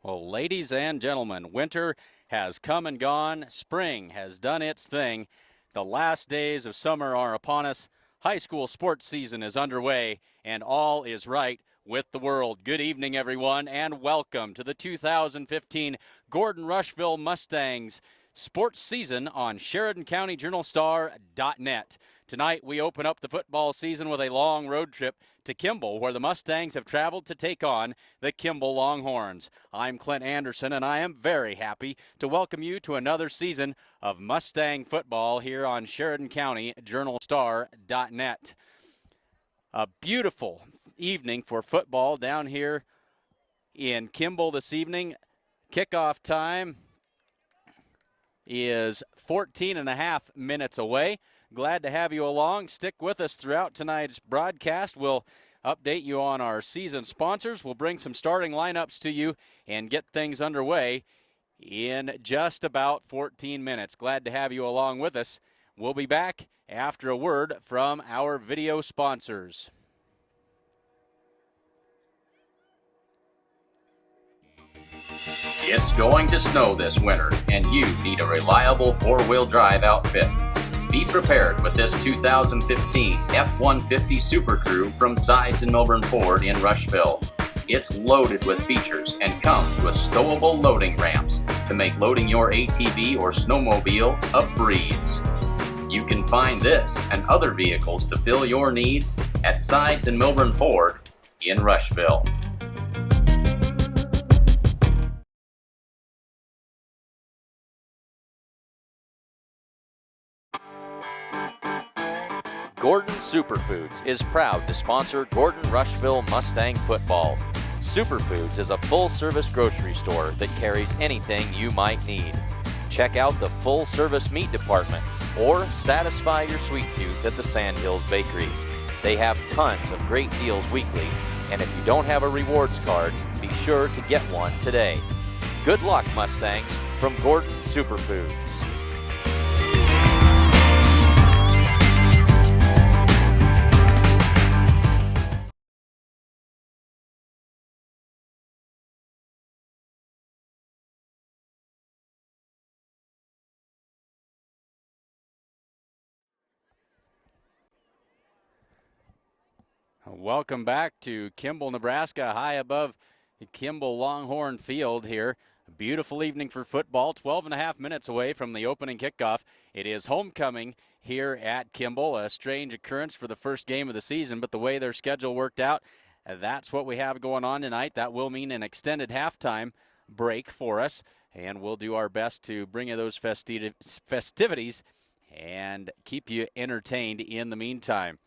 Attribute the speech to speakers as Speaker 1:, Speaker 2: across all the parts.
Speaker 1: Well, ladies and gentlemen, winter has come and gone. Spring has done its thing. The last days of summer are upon us. High school sports season is underway, and all is right with the world. Good evening, everyone, and welcome to the 2015 Gordon-Rushville Mustangs sports season on SheridanCountyJournalStar.net. Tonight, we open up the football season with a long road trip to Kimball, where the Mustangs have traveled to take on the Kimball Longhorns. I'm Clint Anderson, and I am very happy to welcome you to another season of Mustang football here on SheridanCountyJournalStar.net. A beautiful evening for football down here in Kimball this evening. Kickoff time is 14 and a half minutes away. Glad to have you along. Stick with us throughout tonight's broadcast. We'll update you on our season sponsors. We'll bring some starting lineups to you and get things underway in just about 14 minutes. Glad to have you along with us. We'll be back after a word from our video sponsors.
Speaker 2: It's going to snow this winter, and you need a reliable four-wheel drive outfit. Be prepared with this 2015 F-150 Super Crew from Sides and Milburn Ford in Rushville. It's loaded with features and comes with stowable loading ramps to make loading your ATV or snowmobile a breeze. You can find this and other vehicles to fill your needs at Sides and Milburn Ford in Rushville.
Speaker 1: Gordon Superfoods is proud to sponsor Gordon-Rushville Mustang football. Superfoods is a full-service grocery store that carries anything you might need. Check out the full-service meat department or satisfy your sweet tooth at the Sandhills Bakery. They have tons of great deals weekly, and if you don't have a rewards card, be sure to get one today. Good luck, Mustangs, from Gordon Superfoods. Welcome back to Kimball, Nebraska, high above the Kimball Longhorn Field here. A beautiful evening for football, 12 and a half minutes away from the opening kickoff. It is homecoming here at Kimball, a strange occurrence for the first game of the season, but the way their schedule worked out, that's what we have going on tonight. That will mean an extended halftime break for us, and we'll do our best to bring you those festivities and keep you entertained in the meantime.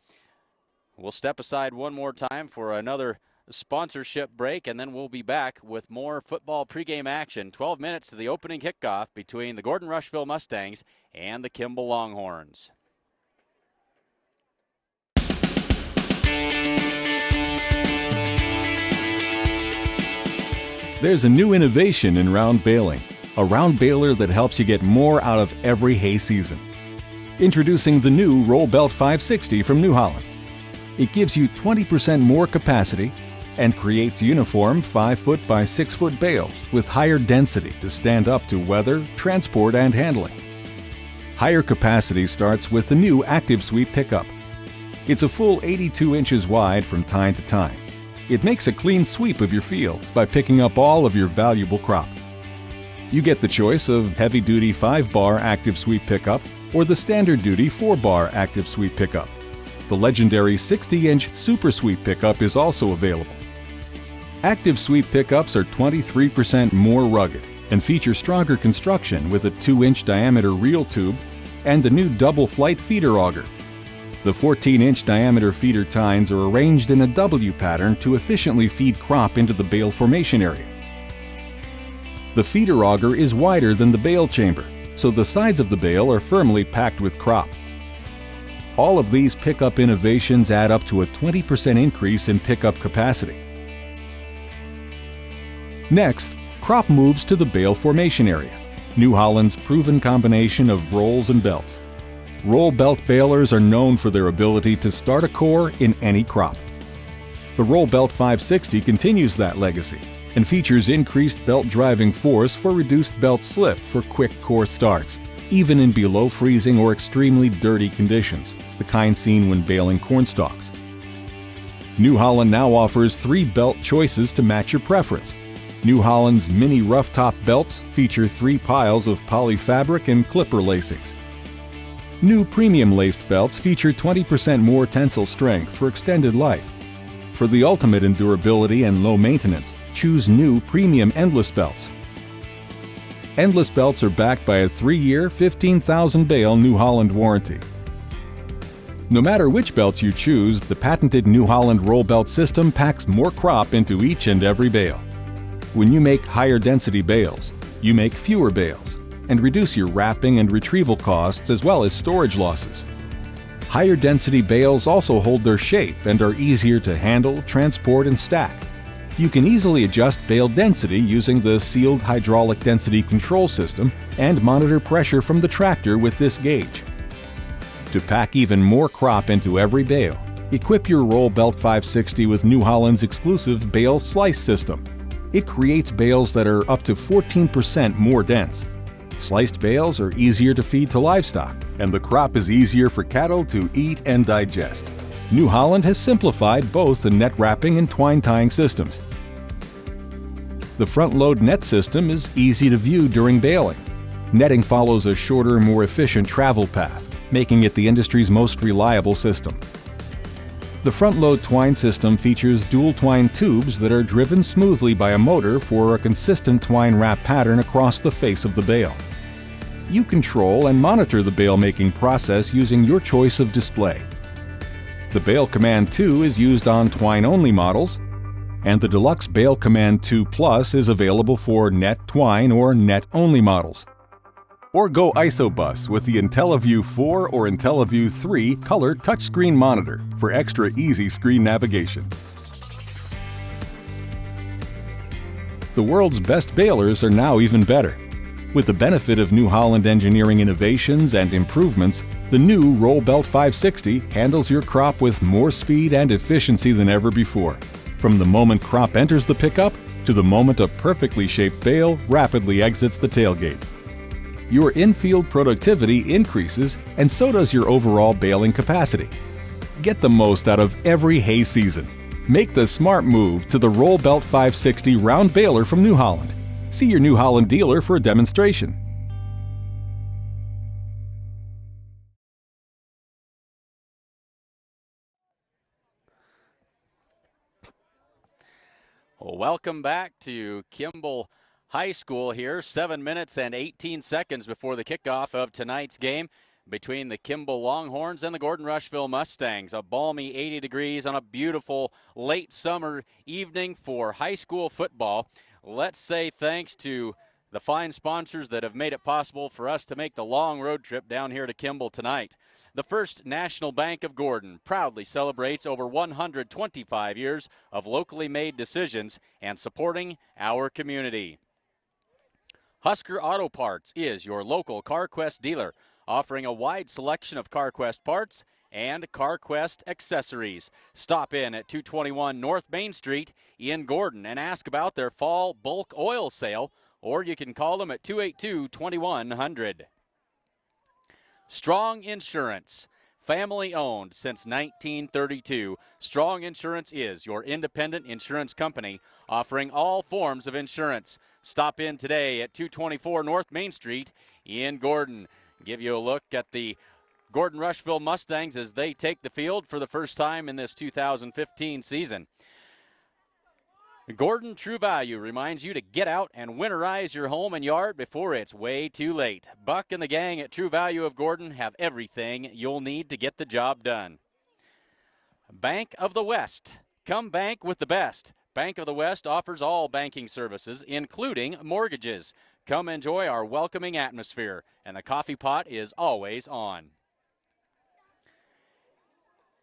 Speaker 1: We'll step aside one more time for another sponsorship break, and then we'll be back with more football pregame action. 12 minutes to the opening kickoff between the Gordon-Rushville Mustangs and the Kimball Longhorns.
Speaker 3: There's a new innovation in round baling, a round baler that helps you get more out of every hay season. Introducing the new Roll Belt 560 from New Holland. It gives you 20% more capacity and creates uniform 5-foot by 6-foot bales with higher density to stand up to weather, transport, and handling. Higher capacity starts with the new Active Sweep pickup. It's a full 82 inches wide from time to time. It makes a clean sweep of your fields by picking up all of your valuable crop. You get the choice of heavy-duty 5-bar Active Sweep pickup or the standard-duty 4-bar Active Sweep pickup. The legendary 60-inch Super Sweep pickup is also available. Active Sweep pickups are 23% more rugged and feature stronger construction with a 2-inch diameter reel tube and the new double flight feeder auger. The 14-inch diameter feeder tines are arranged in a W pattern to efficiently feed crop into the bale formation area. The feeder auger is wider than the bale chamber, so the sides of the bale are firmly packed with crop. All of these pickup innovations add up to a 20% increase in pickup capacity. Next, crop moves to the bale formation area, New Holland's proven combination of rolls and belts. Roll belt balers are known for their ability to start a core in any crop. The Roll Belt 560 continues that legacy and features increased belt driving force for reduced belt slip for quick core starts, even in below freezing or extremely dirty conditions, the kind seen when baling corn stalks. New Holland now offers 3 belt choices to match your preference. New Holland's mini rough top belts feature 3 piles of poly fabric and clipper lacings. New premium laced belts feature 20% more tensile strength for extended life. For the ultimate in durability and low maintenance, choose new premium endless belts. Endless belts are backed by a 3-year, 15,000 bale New Holland warranty. No matter which belts you choose, the patented New Holland roll belt system packs more crop into each and every bale. When you make higher density bales, you make fewer bales and reduce your wrapping and retrieval costs as well as storage losses. Higher density bales also hold their shape and are easier to handle, transport, and stack. You can easily adjust bale density using the sealed hydraulic density control system and monitor pressure from the tractor with this gauge. To pack even more crop into every bale, equip your Roll Belt 560 with New Holland's exclusive bale slice system. It creates bales that are up to 14% more dense. Sliced bales are easier to feed to livestock, and the crop is easier for cattle to eat and digest. New Holland has simplified both the net wrapping and twine tying systems. The front load net system is easy to view during baling. Netting follows a shorter, more efficient travel path, making it the industry's most reliable system. The front-load twine system features dual twine tubes that are driven smoothly by a motor for a consistent twine wrap pattern across the face of the bale. You control and monitor the bale-making process using your choice of display. The Bale Command 2 is used on twine-only models, and the Deluxe Bale Command 2 Plus is available for net twine or net-only models. Or go ISOBUS with the IntelliView 4 or IntelliView 3 color touchscreen monitor for extra easy screen navigation. The world's best balers are now even better. With the benefit of New Holland engineering innovations and improvements, the new Roll Belt 560 handles your crop with more speed and efficiency than ever before, from the moment crop enters the pickup to the moment a perfectly shaped bale rapidly exits the tailgate. Your in-field productivity increases, and so does your overall baling capacity. Get the most out of every hay season. Make the smart move to the Roll Belt 560 round baler from New Holland. See your New Holland dealer for a demonstration.
Speaker 1: Well, welcome back to Kimball High School here, 7 minutes and 18 seconds before the kickoff of tonight's game between the Kimball Longhorns and the Gordon-Rushville Mustangs. A balmy 80 degrees on a beautiful late summer evening for high school football. Let's say thanks to the fine sponsors that have made it possible for us to make the long road trip down here to Kimball tonight. The First National Bank of Gordon proudly celebrates over 125 years of locally made decisions and supporting our community. Husker Auto Parts is your local CarQuest dealer, offering a wide selection of CarQuest parts and CarQuest accessories. Stop in at 221 North Main Street in Gordon and ask about their fall bulk oil sale, or you can call them at 282-2100. Strong Insurance. Family owned since 1932, Strong Insurance is your independent insurance company offering all forms of insurance. Stop in today at 224 North Main Street in Gordon. Give you a look at the Gordon-Rushville Mustangs as they take the field for the first time in this 2015 season. Gordon True Value reminds you to get out and winterize your home and yard before it's way too late. Buck and the gang at True Value of Gordon have everything you'll need to get the job done. Bank of the West. Come bank with the best. Bank of the West offers all banking services, including mortgages. Come enjoy our welcoming atmosphere, and the coffee pot is always on.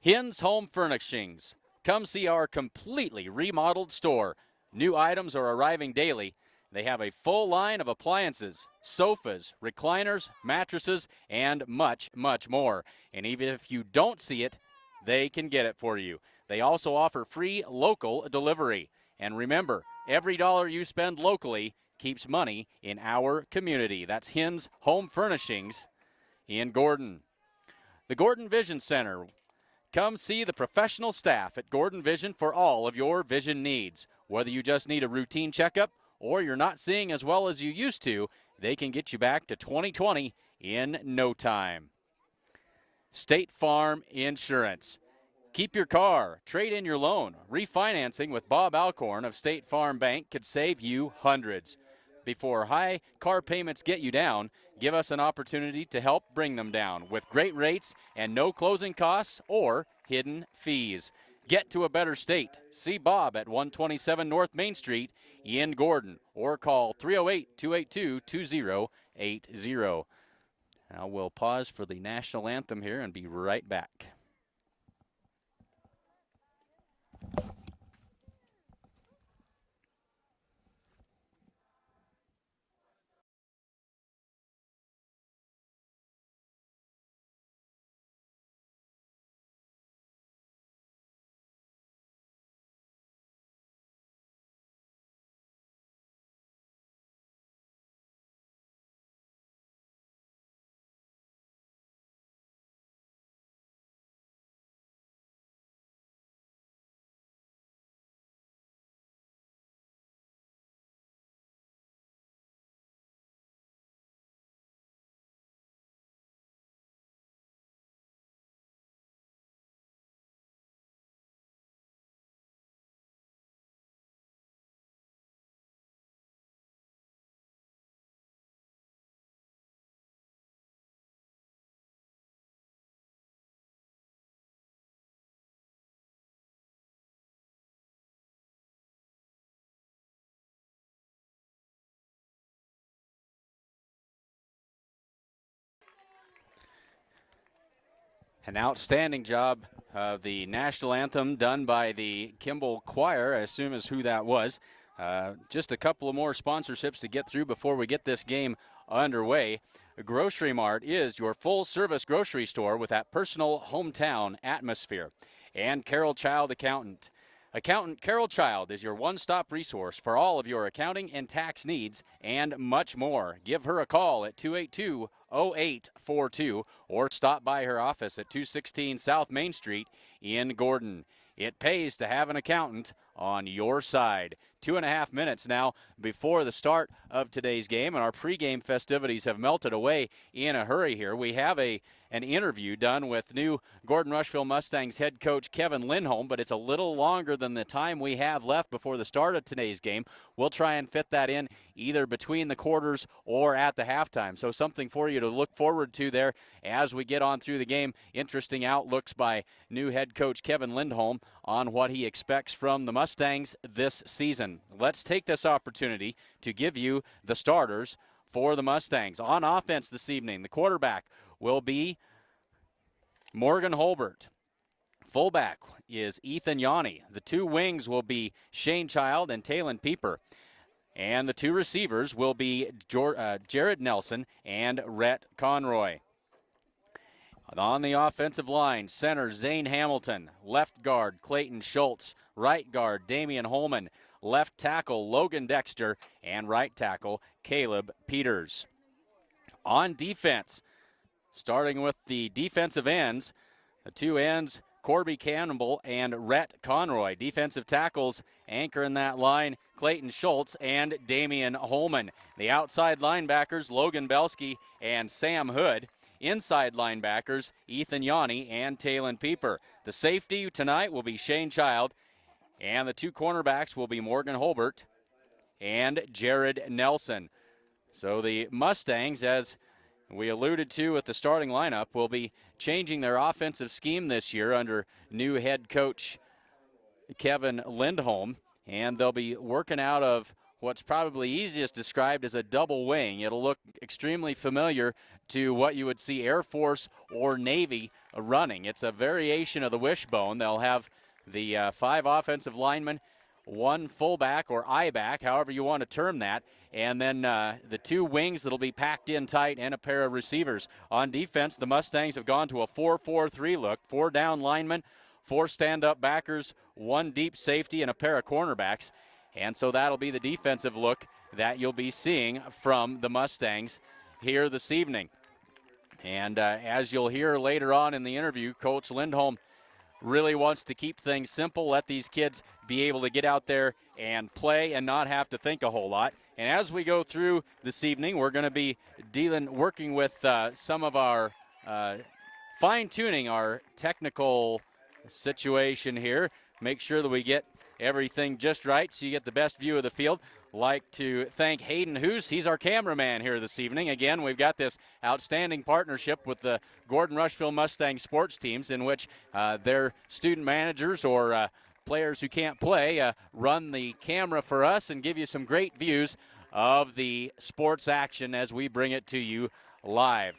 Speaker 1: Hins Home Furnishings. Come see our completely remodeled store. New items are arriving daily. They have a full line of appliances, sofas, recliners, mattresses, and much, much more. And even if you don't see it, they can get it for you. They also offer free local delivery. And remember, every dollar you spend locally keeps money in our community. That's Hins Home Furnishings in Gordon. The Gordon Vision Center. Come see the professional staff at Gordon Vision for all of your vision needs. Whether you just need a routine checkup or you're not seeing as well as you used to, they can get you back to 20/20 in no time. State Farm Insurance. Keep your car, trade in your loan. Refinancing with Bob Alcorn of State Farm Bank could save you hundreds. Before high car payments get you down, give us an opportunity to help bring them down with great rates and no closing costs or hidden fees. Get to a better state. See Bob at 127 North Main Street in Gordon or call 308-282-2080. Now we'll pause for the national anthem here and be right back. An outstanding job of the national anthem done by the Kimball Choir, I assume is who that was. Just a couple of more sponsorships to get through before we get this game underway. Grocery Mart is your full-service grocery store with that personal hometown atmosphere. And Carol Child Accountant. Accountant Carol Child is your one-stop resource for all of your accounting and tax needs and much more. Give her a call at 282-0842 or stop by her office at 216 South Main Street in Gordon. It pays to have an accountant on your side. 2.5 minutes now before the start of today's game, and our pregame festivities have melted away in a hurry here. We have an interview done with new Gordon-Rushville Mustangs head coach Kevin Lindholm, but it's a little longer than the time we have left before the start of today's game. We'll try and fit that in either between the quarters or at the halftime. So something for you to look forward to there as we get on through the game. Interesting outlooks by new head coach Kevin Lindholm on what he expects from the Mustangs this season. Let's take this opportunity to give you the starters for the Mustangs. On offense this evening, the quarterback will be Morgan Holbert. Fullback is Ethan Yanni. The two wings will be Shane Child and Talon Pieper. And the two receivers will be Jared Nelson and Rhett Conroy. On the offensive line, center Zane Hamilton, left guard Clayton Schultz, right guard Damian Holman, left tackle Logan Dexter, and right tackle Caleb Peters. On defense, starting with the defensive ends, the two ends Corby Campbell and Rhett Conroy. Defensive tackles anchoring that line Clayton Schultz and Damian Holman. The outside linebackers Logan Belsky and Sam Hood. Inside linebackers Ethan Yanni and Talon Pieper. The safety tonight will be Shane Child, and the two cornerbacks will be Morgan Holbert and Jared Nelson. So the Mustangs, as we alluded to at the starting lineup, will be changing their offensive scheme this year under new head coach Kevin Lindholm, and they'll be working out of what's probably easiest described as a double wing. It'll look extremely familiar to what you would see Air Force or Navy running. It's a variation of the wishbone. They'll have the 5 offensive linemen, 1 fullback or I-back, however you want to term that, and then the 2 wings that'll be packed in tight and a pair of receivers. On defense, the Mustangs have gone to a 4-4-3 look. 4 down linemen, 4 stand-up backers, 1 deep safety, and a pair of cornerbacks. And so that'll be the defensive look that you'll be seeing from the Mustangs here this evening. And as you'll hear later on in the interview, Coach Lindholm really wants to keep things simple, let these kids be able to get out there and play and not have to think a whole lot. And as we go through this evening, we're going to be working with some of our fine-tuning our technical situation here, make sure that we get everything just right so you get the best view of the field. Like to thank Hayden Hoos. He's our cameraman here this evening. Again, we've got this outstanding partnership with the Gordon-Rushville Mustang sports teams in which their student managers or players who can't play run the camera for us and give you some great views of the sports action as we bring it to you live.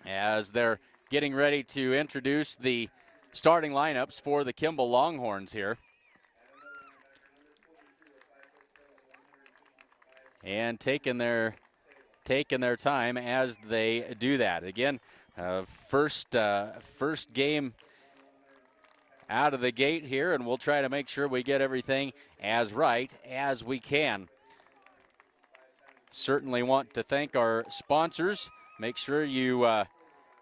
Speaker 1: As they're getting ready to introduce the starting lineups for the Kimball Longhorns here. And taking their time as they do that. Again, first game out of the gate here, and we'll try to make sure we get everything as right as we can. Certainly want to thank our sponsors. Make sure you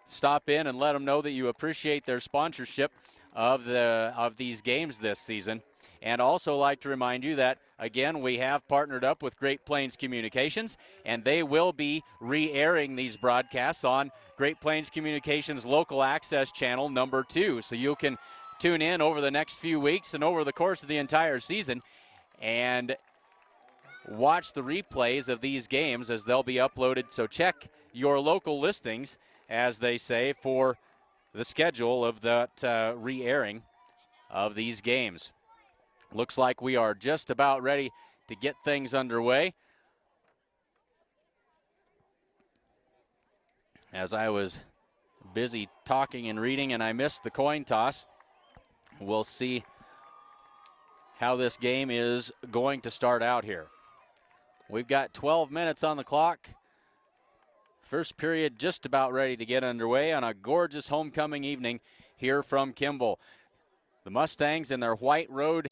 Speaker 1: stop in and let them know that you appreciate their sponsorship of these games this season. And also like to remind you that, again, we have partnered up with Great Plains Communications, and they will be re-airing these broadcasts on Great Plains Communications Local Access Channel number 2. So you can tune in over the next few weeks and over the course of the entire season and watch the replays of these games as they'll be uploaded. So check your local listings, as they say, for the schedule of that re-airing of these games. Looks like we are just about ready to get things underway. As I was busy talking and reading and I missed the coin toss, we'll see how this game is going to start out here. We've got 12 minutes on the clock. First period just about ready to get underway on a gorgeous homecoming evening here from Kimball. The Mustangs in their white road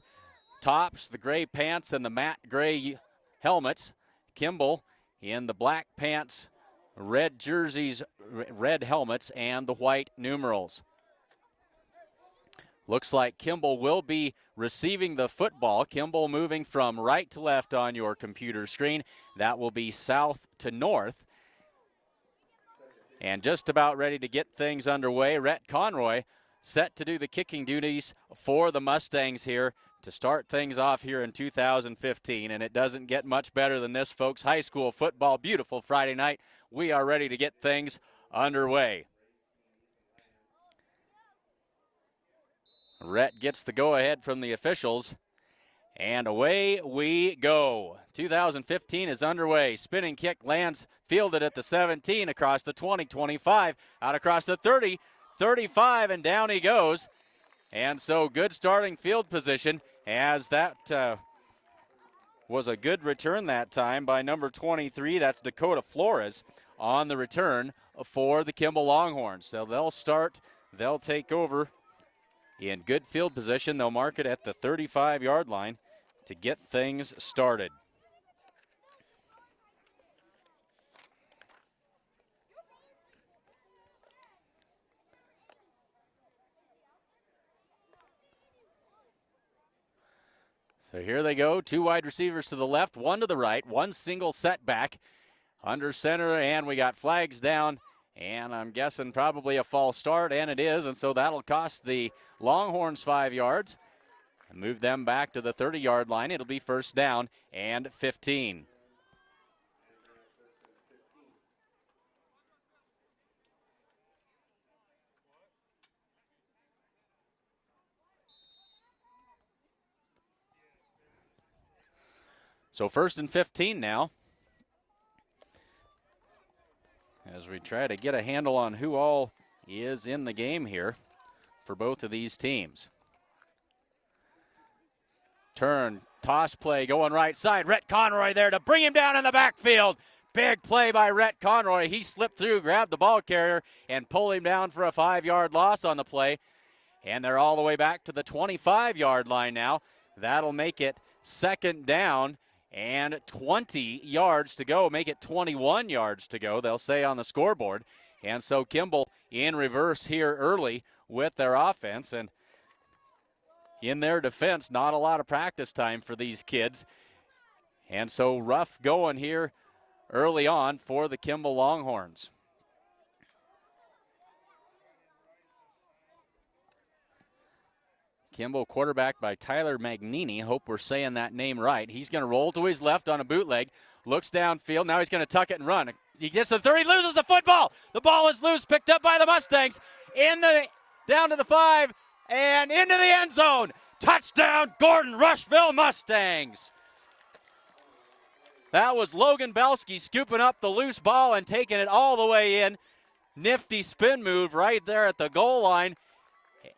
Speaker 1: tops, the gray pants, and the matte gray helmets. Kimball in the black pants, red jerseys, red helmets, and the white numerals. Looks like Kimball will be receiving the football. Kimball moving from right to left on your computer screen. That will be south to north. And just about ready to get things underway. Rhett Conroy set to do the kicking duties for the Mustangs here to start things off here in 2015. And it doesn't get much better than this, folks. High school football, beautiful Friday night. We are ready to get things underway. Rhett gets the go-ahead from the officials. And away we go. 2015 is underway. Spinning kick lands, fielded at the 17, across the 20, 25, out across the 30, 35, and down he goes. And so good starting field position, as that was a good return that time by number 23. That's Dakota Flores on the return for the Kimball Longhorns. So they'll take over in good field position. They'll mark it at the 35-yard line to get things started. So here they go, 2 wide receivers to the left, 1 to the right, 1 single setback under center, and we got flags down, and I'm guessing probably a false start, and it is, and so that'll cost the Longhorns 5 yards and move them back to the 30-yard line. It'll be first down and 15. So first and 15 now, as we try to get a handle on who all is in the game here for both of these teams. Turn, toss play going right side. Rhett Conroy there to bring him down in the backfield. Big play by Rhett Conroy. He slipped through, grabbed the ball carrier, and pulled him down for a 5-yard loss on the play. And they're all the way back to the 25-yard line now. That'll make it second down and 20 yards to go, make it 21 yards to go, they'll say on the scoreboard. And so Kimball in reverse here early with their offense. And in their defense, not a lot of practice time for these kids. And so rough going here early on for the Kimball Longhorns. Kimball quarterback by Tyler Magnini. Hope we're saying that name right. He's going to roll to his left on a bootleg. Looks downfield. Now he's going to tuck it and run. He gets to the 30, loses the football. The ball is loose, picked up by the Mustangs. Down to the 5 and into the end zone. Touchdown, Gordon-Rushville Mustangs. That was Logan Belsky scooping up the loose ball and taking it all the way in. Nifty spin move right there at the goal line.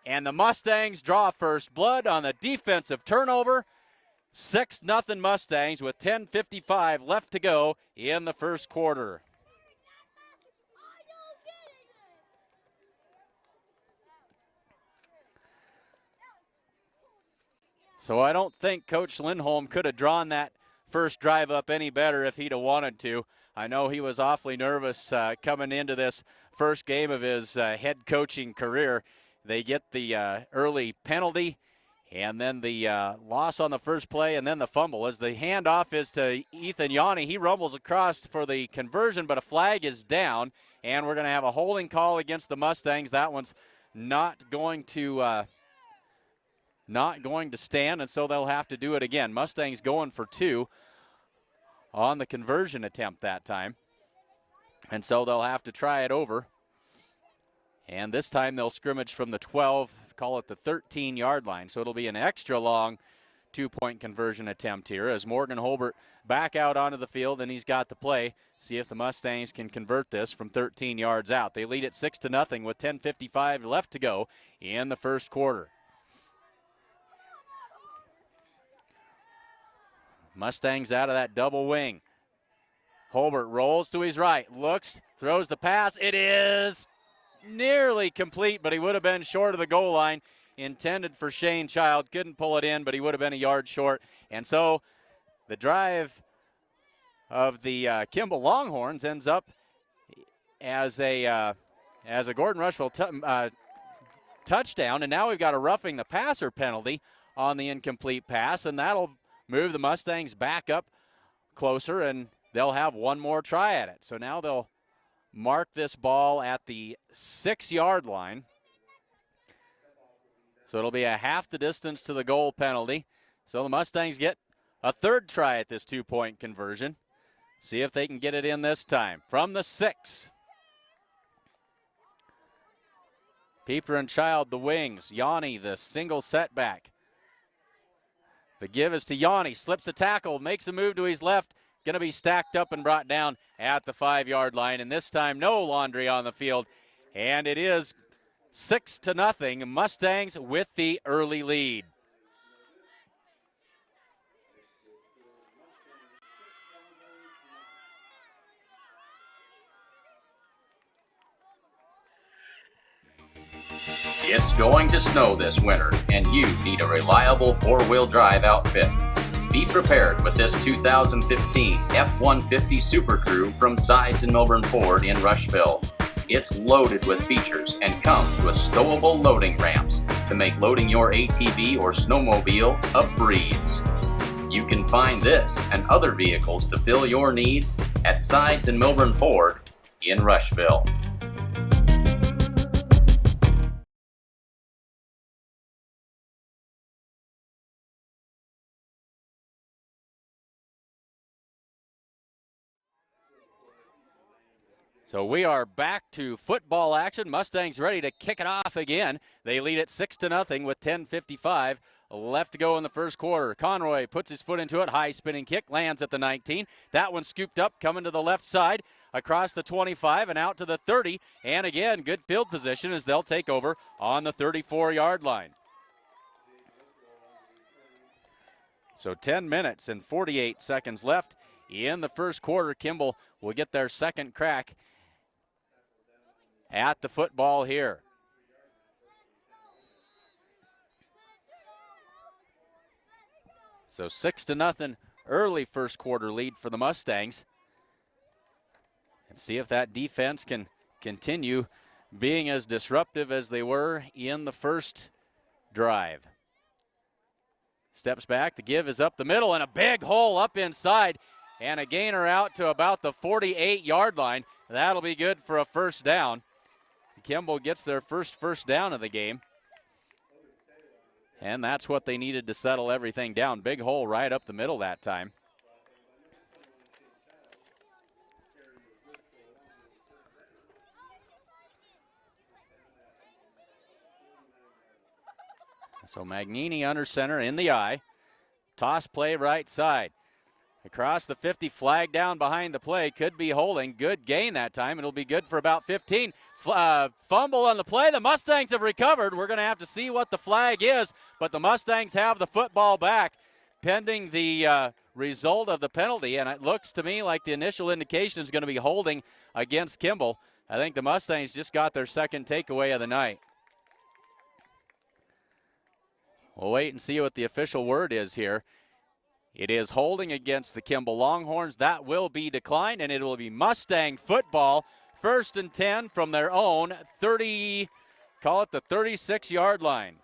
Speaker 1: And the Mustangs draw first blood on the defensive turnover. 6-0 Mustangs with 10:55 left to go in the first quarter. So I don't think Coach Lindholm could have drawn that first drive up any better if he'd have wanted to. I know he was awfully nervous coming into this first game of his head coaching career. They get the early penalty and then the loss on the first play and then the fumble. As the handoff is to Ethan Yanni, he rumbles across for the conversion, but a flag is down, and we're going to have a holding call against the Mustangs. That one's not going to stand, and so they'll have to do it again. Mustangs going for 2 on the conversion attempt that time, and so they'll have to try it over. And this time they'll scrimmage from the 12, call it the 13-yard line. So it'll be an extra long 2-point conversion attempt here as Morgan Holbert back out onto the field, and he's got the play. See if the Mustangs can convert this from 13 yards out. They lead it 6-0 with 10:55 left to go in the first quarter. Mustangs out of that double wing. Holbert rolls to his right, looks, throws the pass. It is nearly complete, but he would have been short of the goal line. Intended for Shane Child. Couldn't pull it in, but he would have been a yard short. And so the drive of the Kimball Longhorns ends up as a Gordon-Rushville touchdown. And now we've got a roughing the passer penalty on the incomplete pass, and that'll move the Mustangs back up closer, and they'll have one more try at it. So now they'll mark this ball at the 6-yard line. So it'll be a half the distance to the goal penalty. So the Mustangs get a third try at this 2-point conversion. See if they can get it in this time. From the 6. Pieper and Child, the wings. Yanni, the single setback. The give is to Yanni. Slips a tackle, makes a move to his left. Going to be stacked up and brought down at the 5-yard line. And this time, no Laundry on the field. And it is 6-0. Mustangs with the early lead.
Speaker 2: It's going to snow this winter, and you need a reliable 4-wheel drive outfit. Be prepared with this 2015 F-150 Super Crew from Sides and Milburn Ford in Rushville. It's loaded with features and comes with stowable loading ramps to make loading your ATV or snowmobile a breeze. You can find this and other vehicles to fill your needs at Sides and Milburn Ford in Rushville.
Speaker 1: So we are back to football action. Mustangs ready to kick it off again. They lead it 6-0 with 10:55 left to go in the first quarter. Conroy puts his foot into it. High spinning kick, lands at the 19. That one scooped up, coming to the left side, across the 25 and out to the 30. And again, good field position as they'll take over on the 34-yard line. So 10 minutes and 48 seconds left in the first quarter. Kimball will get their second crack at the football here. So 6-0 early first quarter lead for the Mustangs. And see if that defense can continue being as disruptive as they were in the first drive. Steps back, the give is up the middle, and a big hole up inside, and a gainer out to about the 48-yard line. That'll be good for a first down. Kimball gets their first down of the game. And that's what they needed to settle everything down. Big hole right up the middle that time. So Magnini under center in the eye. Toss play right side. Across the 50, flag down behind the play. Could be holding. Good gain that time. It'll be good for about 15. Fumble on the play. The Mustangs have recovered. We're going to have to see what the flag is, but the Mustangs have the football back pending the result of the penalty, and it looks to me like the initial indication is going to be holding against Kimball. I think the Mustangs just got their second takeaway of the night. We'll wait and see what the official word is here. It is holding against the Kimball Longhorns. That will be declined, and it will be Mustang football. 1st and 10 from their own 30, call it the 36-yard line.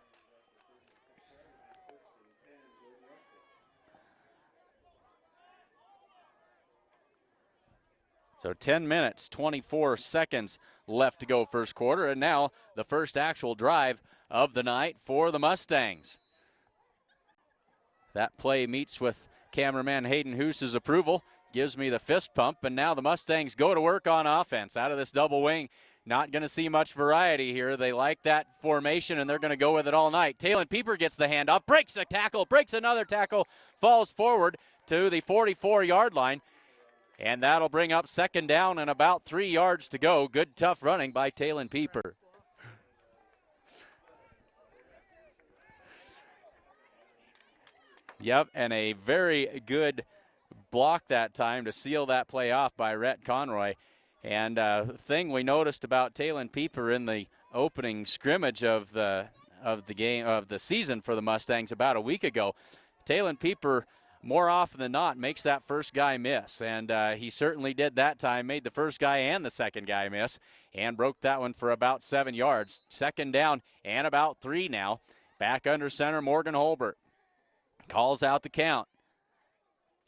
Speaker 1: So 10 minutes, 24 seconds left to go first quarter, and now the first actual drive of the night for the Mustangs. That play meets with cameraman Hayden Hoose's approval, gives me the fist pump, and now the Mustangs go to work on offense out of this double wing. Not going to see much variety here. They like that formation, and they're going to go with it all night. Talon Pieper gets the handoff, breaks a tackle, breaks another tackle, falls forward to the 44-yard line, and that'll bring up second down and about 3 yards to go. Good, tough running by Talon Pieper. Yep, and a very good block that time to seal that play off by Rhett Conroy. And thing we noticed about Talon Pieper in the opening scrimmage of the game of the season for the Mustangs about a week ago, Talon Pieper more often than not makes that first guy miss, and he certainly did that time. Made the first guy and the second guy miss, and broke that one for about 7 yards. Second down and about 3 now. Back under center, Morgan Holbert calls out the count.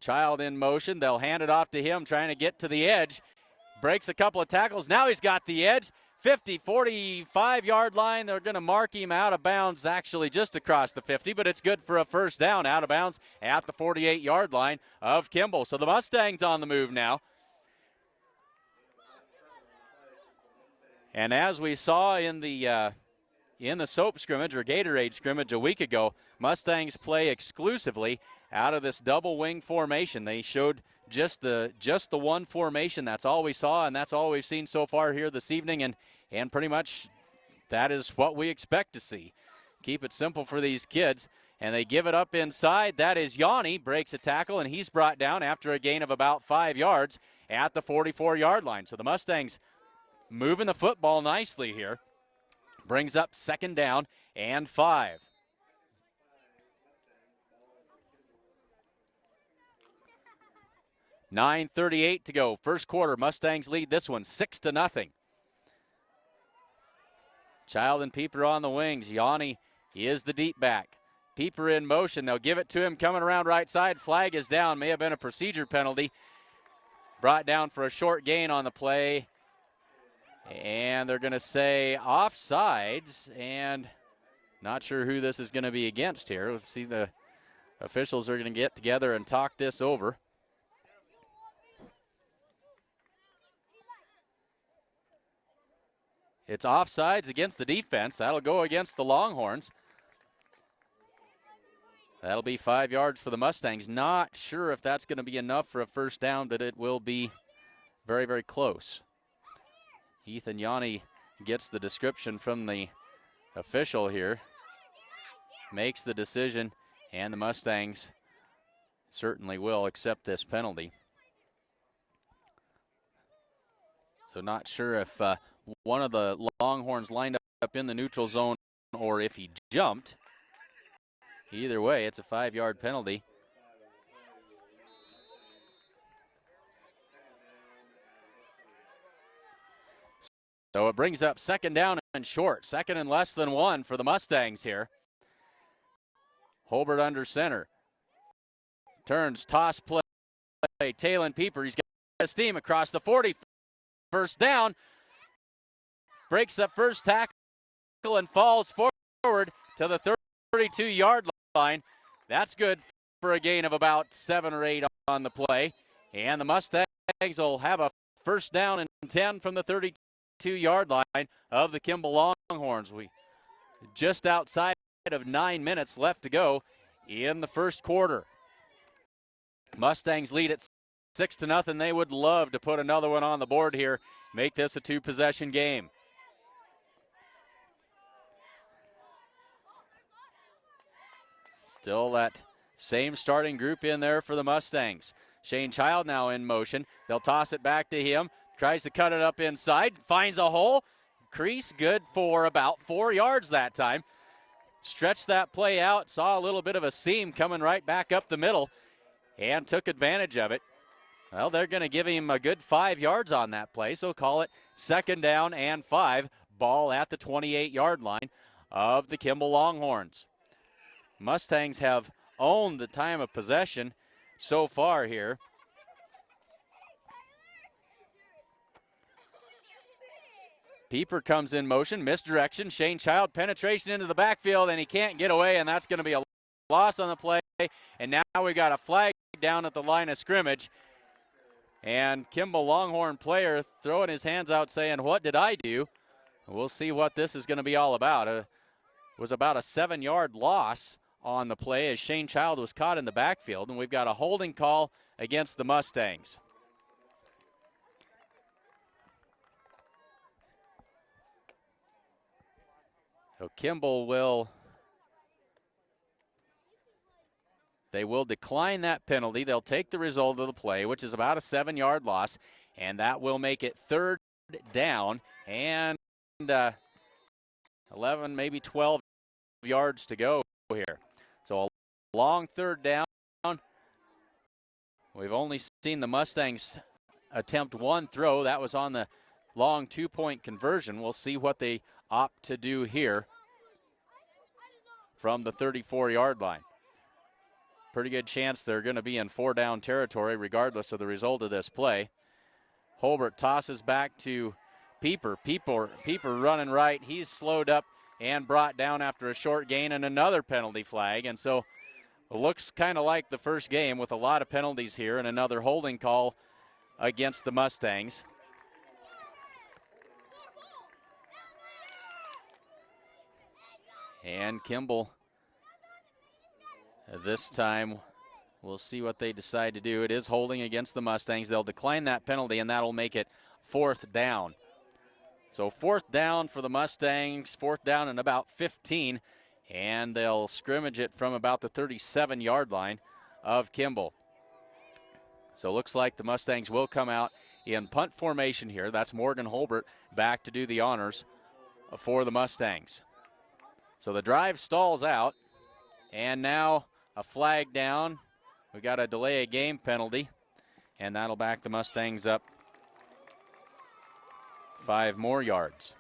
Speaker 1: Child in motion. They'll hand it off to him, trying to get to the edge. Breaks a couple of tackles. Now he's got the edge. 50, 45-yard line. They're going to mark him out of bounds, actually just across the 50, but it's good for a first down out of bounds at the 48-yard line of Kimball. So the Mustangs on the move now. And as we saw in the soap scrimmage or Gatorade scrimmage a week ago, Mustangs play exclusively out of this double wing formation. They showed just the one formation. That's all we saw, and that's all we've seen so far here this evening, and pretty much that is what we expect to see. Keep it simple for these kids, and they give it up inside. That is Yanni, breaks a tackle, and he's brought down after a gain of about 5 yards at the 44-yard line. So the Mustangs moving the football nicely here. Brings up second down and 5. $9:38 to go. First quarter, Mustangs lead this one 6-0. Child and Pieper on the wings. Yanni is the deep back. Pieper in motion. They'll give it to him coming around right side. Flag is down. May have been a procedure penalty. Brought down for a short gain on the play. And they're going to say offsides, and not sure who this is going to be against here. Let's see, the officials are going to get together and talk this over. It's offsides against the defense. That'll go against the Longhorns. That'll be 5 yards for the Mustangs. Not sure if that's going to be enough for a first down, but it will be very, very close. Ethan Yanni gets the description from the official here, makes the decision, and the Mustangs certainly will accept this penalty. So not sure if one of the Longhorns lined up in the neutral zone or if he jumped. Either way, it's a 5-yard penalty So it brings up second down and short, second and less than one for the Mustangs here. Holbert under center. Turns, toss play. Talon Pieper, he's got steam across the 40. First down. Breaks that first tackle and falls forward to the 32-yard line. That's good for a gain of about 7 or 8 on the play. And the Mustangs will have a first down and 10 from the 32-yard line of the Kimball Longhorns. We just outside of 9 minutes left to go in the first quarter. Mustangs lead at 6-0. They would love to put another one on the board here, make this a 2-possession game. Still that same starting group in there for the Mustangs. Shane Child now in motion. They'll toss it back to him. Tries to cut it up inside. Finds a hole. Crease good for about 4 yards that time. Stretched that play out. Saw a little bit of a seam coming right back up the middle and took advantage of it. Well, they're going to give him a good 5 yards on that play, so call it second down and 5. Ball at the 28-yard line of the Kimball Longhorns. Mustangs have owned the time of possession so far here. Pieper comes in motion, misdirection. Shane Child, penetration into the backfield, and he can't get away, and that's going to be a loss on the play. And now we got a flag down at the line of scrimmage. And Kimball Longhorn player throwing his hands out saying, "What did I do?" We'll see what this is going to be all about. It was about a 7-yard loss on the play as Shane Child was caught in the backfield, and we've got a holding call against the Mustangs. So Kimball will decline that penalty. They'll take the result of the play, which is about a 7-yard loss, and that will make it third down and 11, maybe 12 yards to go here. So a long third down. We've only seen the Mustangs attempt one throw. That was on the long 2-point conversion. We'll see what they opt to do here from the 34-yard line. Pretty good chance they're going to be in 4-down territory regardless of the result of this play. Holbert tosses back to Pieper. Pieper running right. He's slowed up and brought down after a short gain and another penalty flag. And so it looks kind of like the first game with a lot of penalties here and another holding call against the Mustangs. And Kimball, this time, we'll see what they decide to do. It is holding against the Mustangs. They'll decline that penalty, and that'll make it 4th down. So 4th down for the Mustangs, 4th down and about 15, and they'll scrimmage it from about the 37-yard line of Kimball. So it looks like the Mustangs will come out in punt formation here. That's Morgan Holbert back to do the honors for the Mustangs. So the drive stalls out, and now a flag down. We got a delay of game penalty, and that'll back the Mustangs up 5 more yards.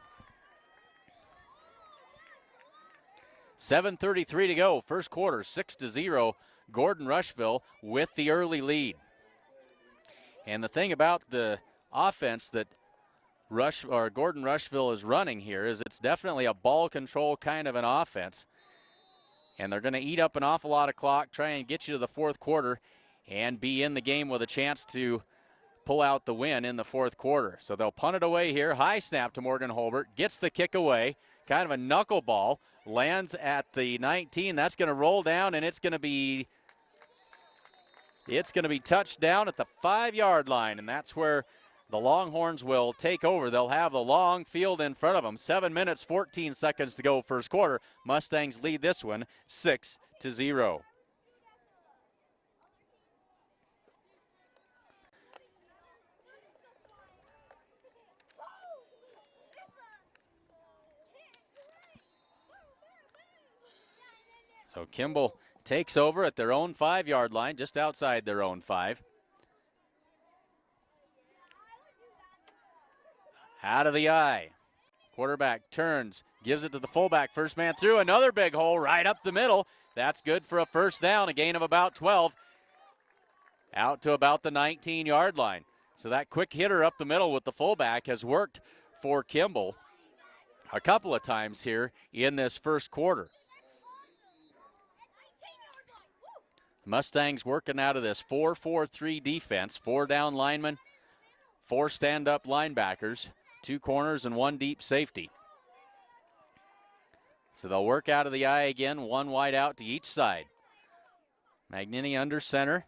Speaker 1: 7:33 to go, first quarter, 6-0. Gordon-Rushville with the early lead. And the thing about the offense that Gordon-Rushville is running here is it's definitely a ball control kind of an offense. And they're going to eat up an awful lot of clock, try and get you to the fourth quarter and be in the game with a chance to pull out the win in the fourth quarter. So they'll punt it away here. High snap to Morgan Holbert. Gets the kick away. Kind of a knuckleball. Lands at the 19. That's going to roll down, and it's going to be touched down at the 5-yard line, and that's where the Longhorns will take over. They'll have the long field in front of them. 7 minutes, 14 seconds to go first quarter. Mustangs lead this one 6-0. So Kimball takes over at their own 5-yard line, just outside their own 5. Out of the eye. Quarterback turns, gives it to the fullback. First man through, another big hole right up the middle. That's good for a first down, a gain of about 12. Out to about the 19-yard line. So that quick hitter up the middle with the fullback has worked for Kimball a couple of times here in this first quarter. Mustangs working out of this 4-4-3 defense. 4 down linemen, 4 stand-up linebackers, 2 corners, and 1 deep safety. So they'll work out of the eye again, 1 wide out to each side. Magnini under center.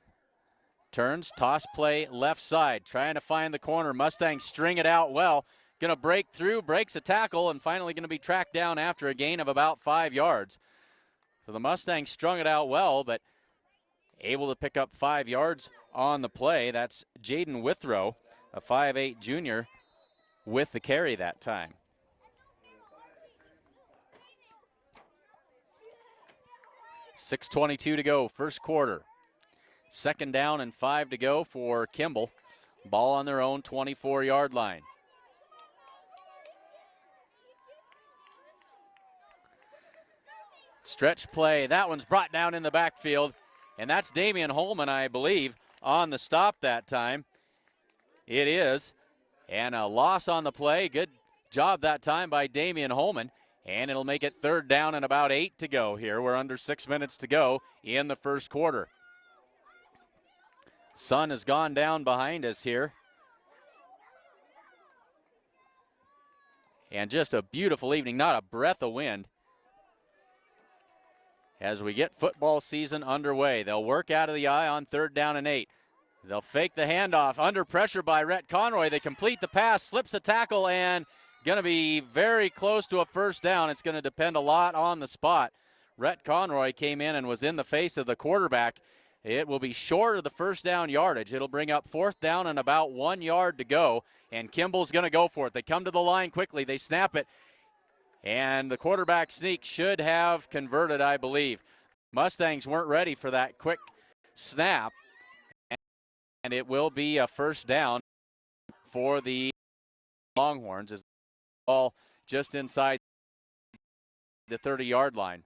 Speaker 1: Turns, toss play left side, trying to find the corner. Mustangs string it out well. Going to break through, breaks a tackle, and finally going to be tracked down after a gain of about 5 yards. So the Mustangs strung it out well, but able to pick up 5 yards on the play. That's Jaden Withrow, a 5'8 junior, with the carry that time. .6:22 to go, first quarter. Second down and 5 to go for Kimball. Ball on their own 24-yard line. Stretch play, that one's brought down in the backfield, and that's Damian Holman, I believe, on the stop that time. It is, and a loss on the play. Good job that time by Damian Holman, and it'll make it third down and about 8 to go here. We're under 6 minutes to go in the first quarter. Sun has gone down behind us here. And just a beautiful evening, not a breath of wind. As we get football season underway, they'll work out of the eye on third down and 8. They'll fake the handoff under pressure by Rhett Conroy. They complete the pass, slips the tackle, and going to be very close to a first down. It's going to depend a lot on the spot. Rhett Conroy came in and was in the face of the quarterback. It will be short of the first down yardage. It'll bring up fourth down and about 1 yard to go, and Kimball's going to go for it. They come to the line quickly. They snap it, and the quarterback sneak should have converted, I believe. Mustangs weren't ready for that quick snap, and it will be a first down for the Longhorns as the ball just inside the 30-yard line.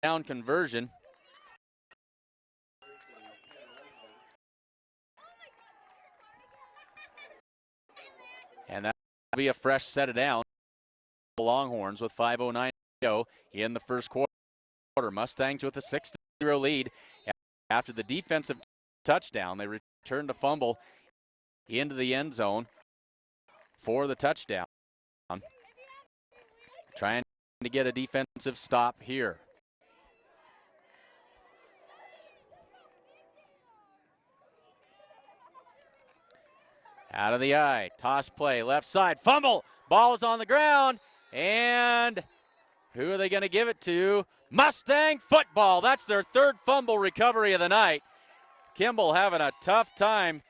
Speaker 1: Down conversion. And that will be a fresh set of downs. The Longhorns with 5:09 to go in the first quarter. Mustangs with a 6-0 lead. After the defensive touchdown, they returned to fumble into the end zone for the touchdown. Trying to get a defensive stop here. Out of the eye, toss play, left side, fumble, ball is on the ground, and who are they going to give it to? Mustang football. That's their third fumble recovery of the night. Kimball having a tough time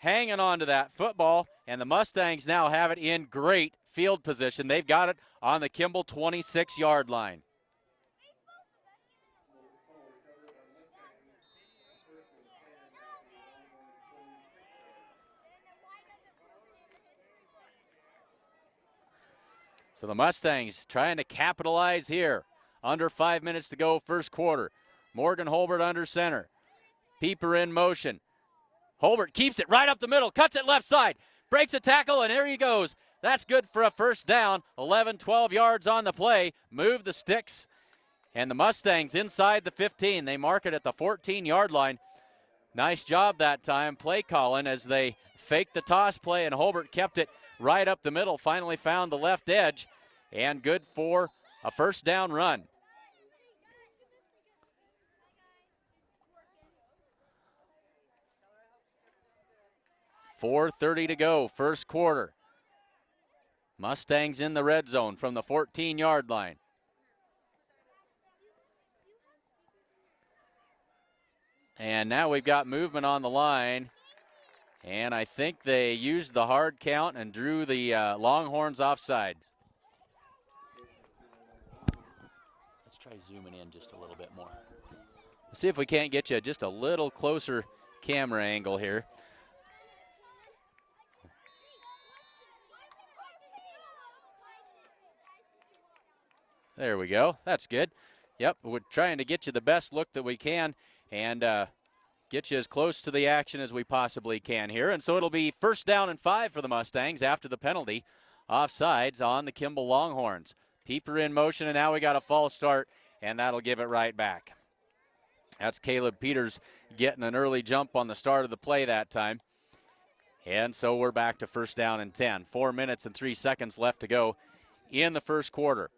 Speaker 1: hanging on to that football, and the Mustangs now have it in great field position. They've got it on the Kimball 26-yard line. So the Mustangs trying to capitalize here. Under 5 minutes to go, first quarter. Morgan Holbert under center. Pieper in motion. Holbert keeps it right up the middle, cuts it left side, breaks a tackle, and there he goes. That's good for a first down. 11, 12 yards on the play. Move the sticks. And the Mustangs inside the 15. They mark it at the 14-yard line. Nice job that time, play calling, as they faked the toss play, and Holbert kept it right up the middle, finally found the left edge, and good for a first down run. .430 to go, first quarter. Mustangs in the red zone from the 14-yard line. And now we've got movement on the line. And I think they used the hard count and drew the Longhorns offside. Let's try zooming in just a little bit more. Let's see if we can't get you just a little closer camera angle here. There we go. That's good. Yep, we're trying to get you the best look that we can and get you as close to the action as we possibly can here. And so it'll be 1st down and 5 for the Mustangs after the penalty. Offsides on the Kimball Longhorns. Pieper in motion, and now we got a false start, and that'll give it right back. That's Caleb Peters getting an early jump on the start of the play that time. And so we're back to 1st down and 10. 4 minutes and 3 seconds left to go in the first quarter.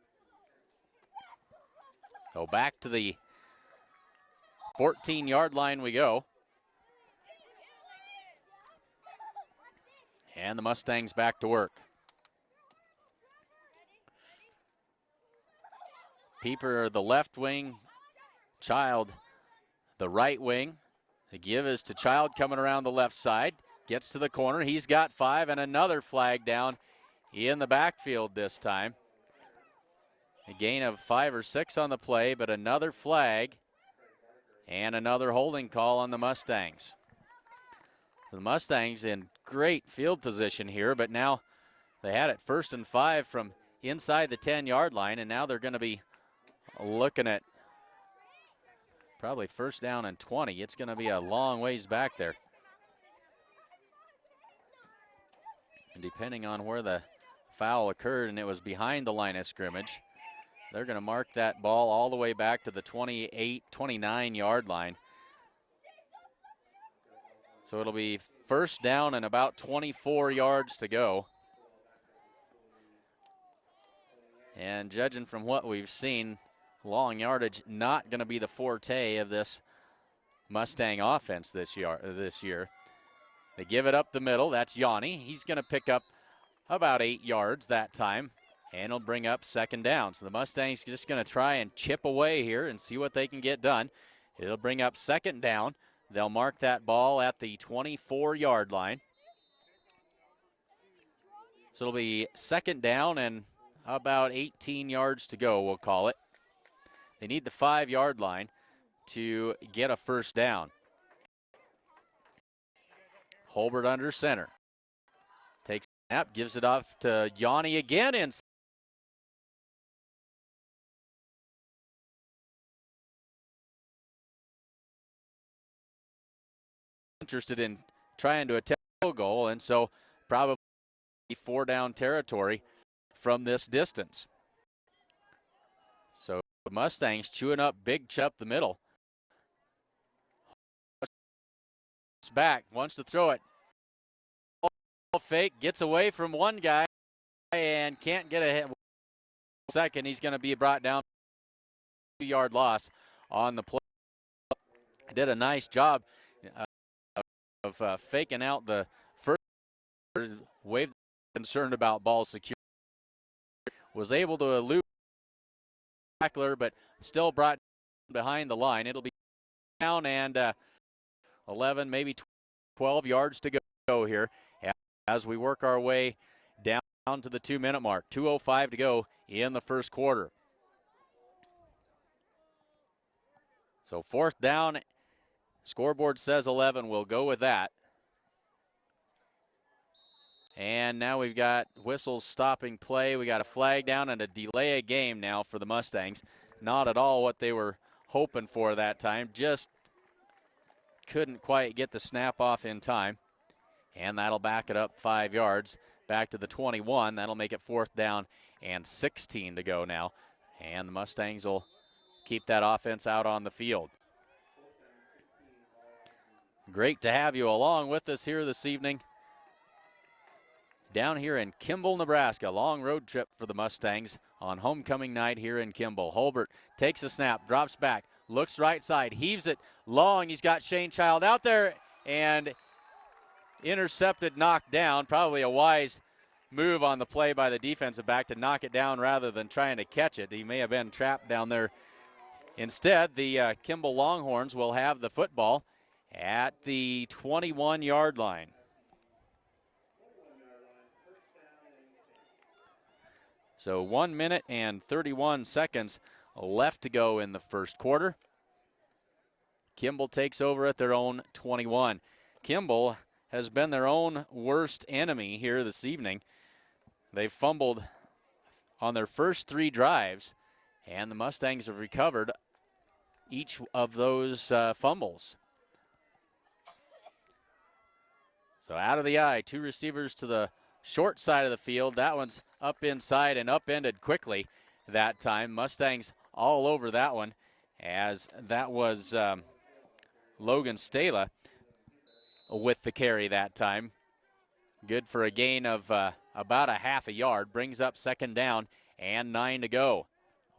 Speaker 1: So back to the 14-yard line we go. And the Mustangs back to work. Pieper the left wing, Child the right wing. The give is to Child coming around the left side. Gets to the corner. He's got 5 and another flag down in the backfield this time. A gain of 5 or 6 on the play, but another flag and another holding call on the Mustangs. The Mustangs in great field position here, but now they had it 1st and 5 from inside the 10-yard line, and now they're going to be looking at probably 1st down and 20. It's going to be a long ways back there. And depending on where the foul occurred, and it was behind the line of scrimmage, they're going to mark that ball all the way back to the 28, 29-yard line. So it'll be 1st down and about 24 yards to go. And judging from what we've seen, long yardage not going to be the forte of this Mustang offense this year. They give it up the middle. That's Yanni. He's going to pick up about 8 yards that time. And it'll bring up 2nd down. So the Mustangs just going to try and chip away here and see what they can get done. It'll bring up 2nd down. They'll mark that ball at the 24-yard line. So it'll be 2nd down and about 18 yards to go, we'll call it. They need the 5-yard line to get a 1st down. Holbert under center. Takes a snap, gives it off to Yanni again inside. Interested in trying to attempt a field goal, and so probably 4-down territory from this distance. So the Mustangs chewing up big chop the middle. Back, wants to throw it. Fake, gets away from one guy and can't get a hit. Second, he's going to be brought down. 2-yard loss on the play. Did a nice job of faking out the first wave. Concerned about ball security. Was able to elude tackler, but still brought behind the line. It'll be down and 11, maybe 12 yards to go here as we work our way down to the 2-minute mark. 2:05 to go in the first quarter. So 4th down, scoreboard says 11. We'll go with that. And now we've got whistles stopping play. We got a flag down and a delay of game now for the Mustangs. Not at all what they were hoping for that time. Just couldn't quite get the snap off in time. And that'll back it up 5 yards back to the 21. That'll make it 4th down and 16 to go now. And the Mustangs will keep that offense out on the field. Great to have you along with us here this evening. Down here in Kimball, Nebraska. Long road trip for the Mustangs on homecoming night here in Kimball. Holbert takes a snap, drops back, looks right side, heaves it long. He's got Shane Child out there and intercepted, knocked down. Probably a wise move on the play by the defensive back to knock it down rather than trying to catch it. He may have been trapped down there. Instead, the Kimball Longhorns will have the football at the 21-yard line. So 1 minute and 31 seconds left to go in the first quarter. Kimball takes over at their own 21. Kimball has been their own worst enemy here this evening. They fumbled on their first 3 drives, and the Mustangs have recovered each of those fumbles. So out of the eye, 2 receivers to the short side of the field. That one's up inside and upended quickly that time. Mustangs all over that one, as that was Logan Stala with the carry that time. Good for a gain of about a half a yard. Brings up second down and 9 to go.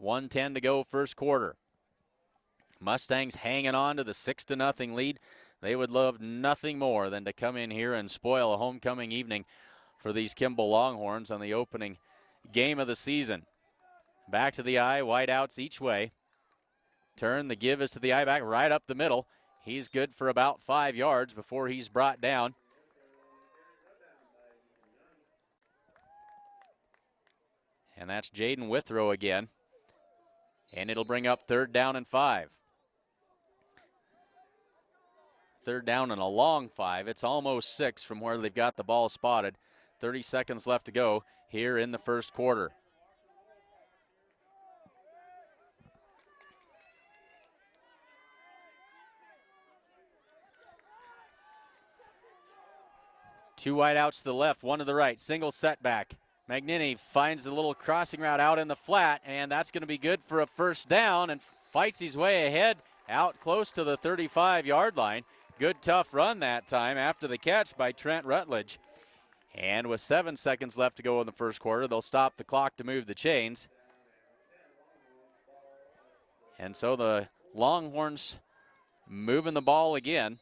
Speaker 1: 1:10 to go first quarter. Mustangs hanging on to the 6-0 lead. They would love nothing more than to come in here and spoil a homecoming evening for these Kimball Longhorns on the opening game of the season. Back to the eye, wide outs each way. Turn, the give is to the eye back right up the middle. He's good for about 5 yards before he's brought down. And that's Jaden Withrow again. And it'll bring up 3rd down and 5. 3rd down and a long 5. It's almost 6 from where they've got the ball spotted. 30 seconds left to go here in the first quarter. Two wide outs to the left, one to the right. Single setback. Magnini finds a little crossing route out in the flat, and that's going to be good for a first down, and fights his way ahead out close to the 35-yard line. Good tough run that time after the catch by Trent Rutledge. And with 7 seconds left to go in the first quarter, they'll stop the clock to move the chains. And so the Longhorns moving the ball again.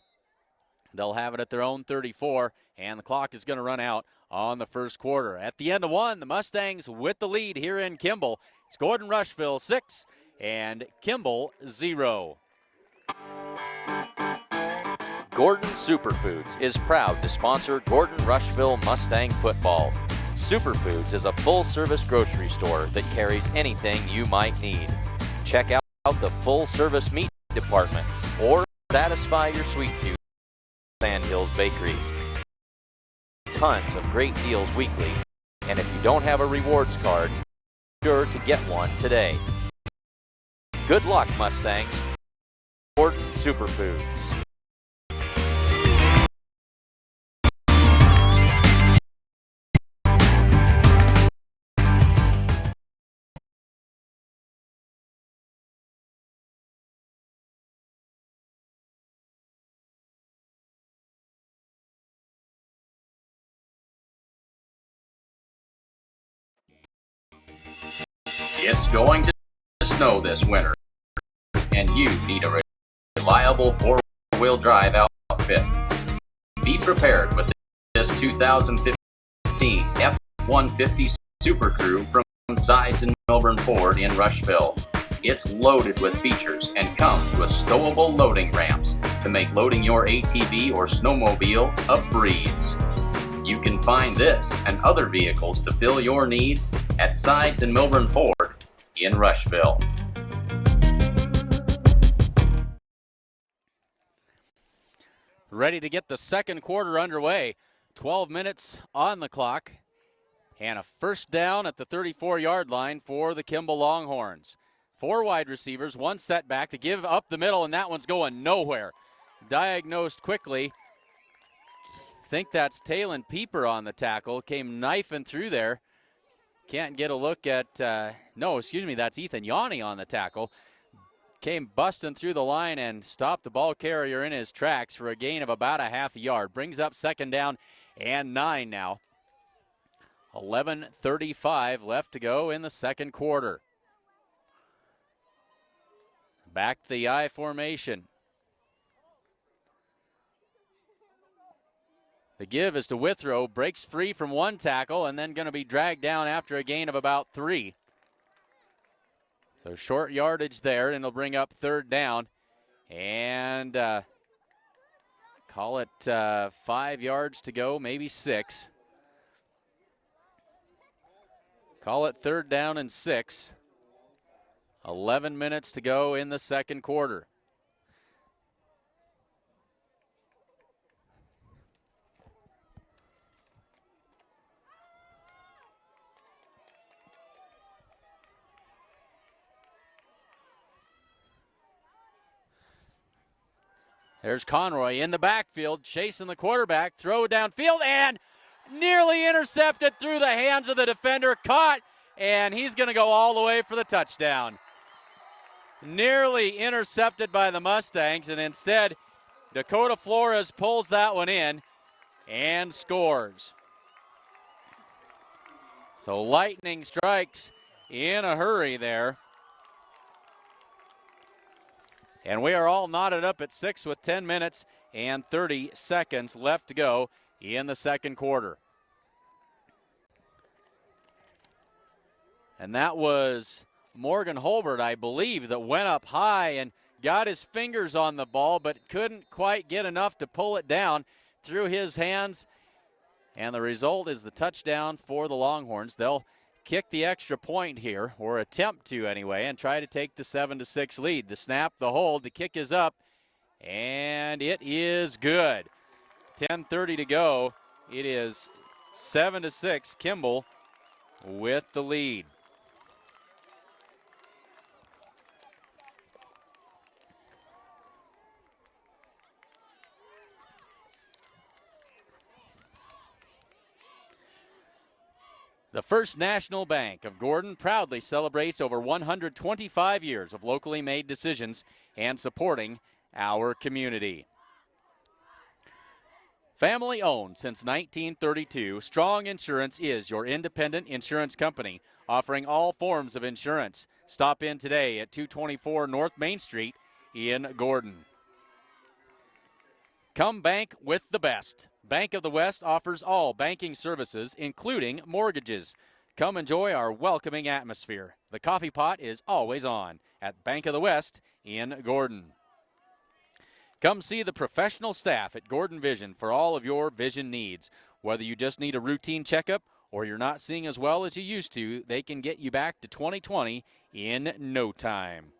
Speaker 1: They'll have it at their own 34, and the clock is going to run out on the first quarter. At the end of one, the Mustangs with the lead here in Kimball. It's Gordon-Rushville 6 and Kimball 0.
Speaker 2: Gordon Superfoods is proud to sponsor Gordon-Rushville Mustang football. Superfoods is a full-service grocery store that carries anything you might need. Check out the full-service meat department or satisfy your sweet tooth at Sandhills Bakery. Tons of great deals weekly, and if you don't have a rewards card, be sure to get one today. Good luck, Mustangs. Gordon Superfoods. It's going to snow this winter, and you need a reliable four-wheel drive outfit. Be prepared with this 2015 F-150 Super Crew from Sides and Melbourne Ford in Rushville. It's loaded with features and comes with stowable loading ramps to make loading your ATV or snowmobile a breeze. You can find this and other vehicles to fill your needs at Sides and Melbourne Ford in Rushville.
Speaker 1: Ready to get the second quarter underway. 12 minutes on the clock and a first down at the 34-yard line for the Kimball Longhorns. 4 wide receivers, 1 setback to give up the middle, and that one's going nowhere. Diagnosed quickly. Think that's Talon Pieper on the tackle. Came knifing through there. Can't get a look at, that's Ethan Yanni on the tackle. Came busting through the line and stopped the ball carrier in his tracks for a gain of about a half a yard. Brings up second down and 9 now. 11:35 left to go in the second quarter. Back to the I formation. The give is to Withrow, breaks free from 1 tackle and then going to be dragged down after a gain of about 3. So short yardage there, and it'll bring up third down. And call it 5 yards to go, maybe 6. Call it third down and 6. 11 minutes to go in the second quarter. There's Conroy in the backfield, chasing the quarterback, throw downfield, and nearly intercepted through the hands of the defender, caught, and he's going to go all the way for the touchdown. Nearly intercepted by the Mustangs, and instead, Dakota Flores pulls that one in and scores. So lightning strikes in a hurry there. And we are all knotted up at 6 with 10 minutes and 30 seconds left to go in the second quarter. And that was Morgan Holbert, I believe, that went up high and got his fingers on the ball, but couldn't quite get enough to pull it down through his hands. And the result is the touchdown for the Longhorns. They'll kick the extra point here, or attempt to anyway, and try to take the 7-6 lead. The snap, the hold, the kick is up, and it is good. 10:30 to go. It is 7-6, Kimball with the lead. The First National Bank of Gordon proudly celebrates over 125 years of locally made decisions and supporting our community. Family owned since 1932, Strong Insurance is your independent insurance company, offering all forms of insurance. Stop in today at 224 North Main Street in Gordon. Come bank with the best. Bank of the West offers all banking services, including mortgages. Come enjoy our welcoming atmosphere. The coffee pot is always on at Bank of the West in Gordon. Come see the professional staff at Gordon Vision for all of your vision needs. Whether you just need a routine checkup or you're not seeing as well as you used to, they can get you back to 2020 in no time.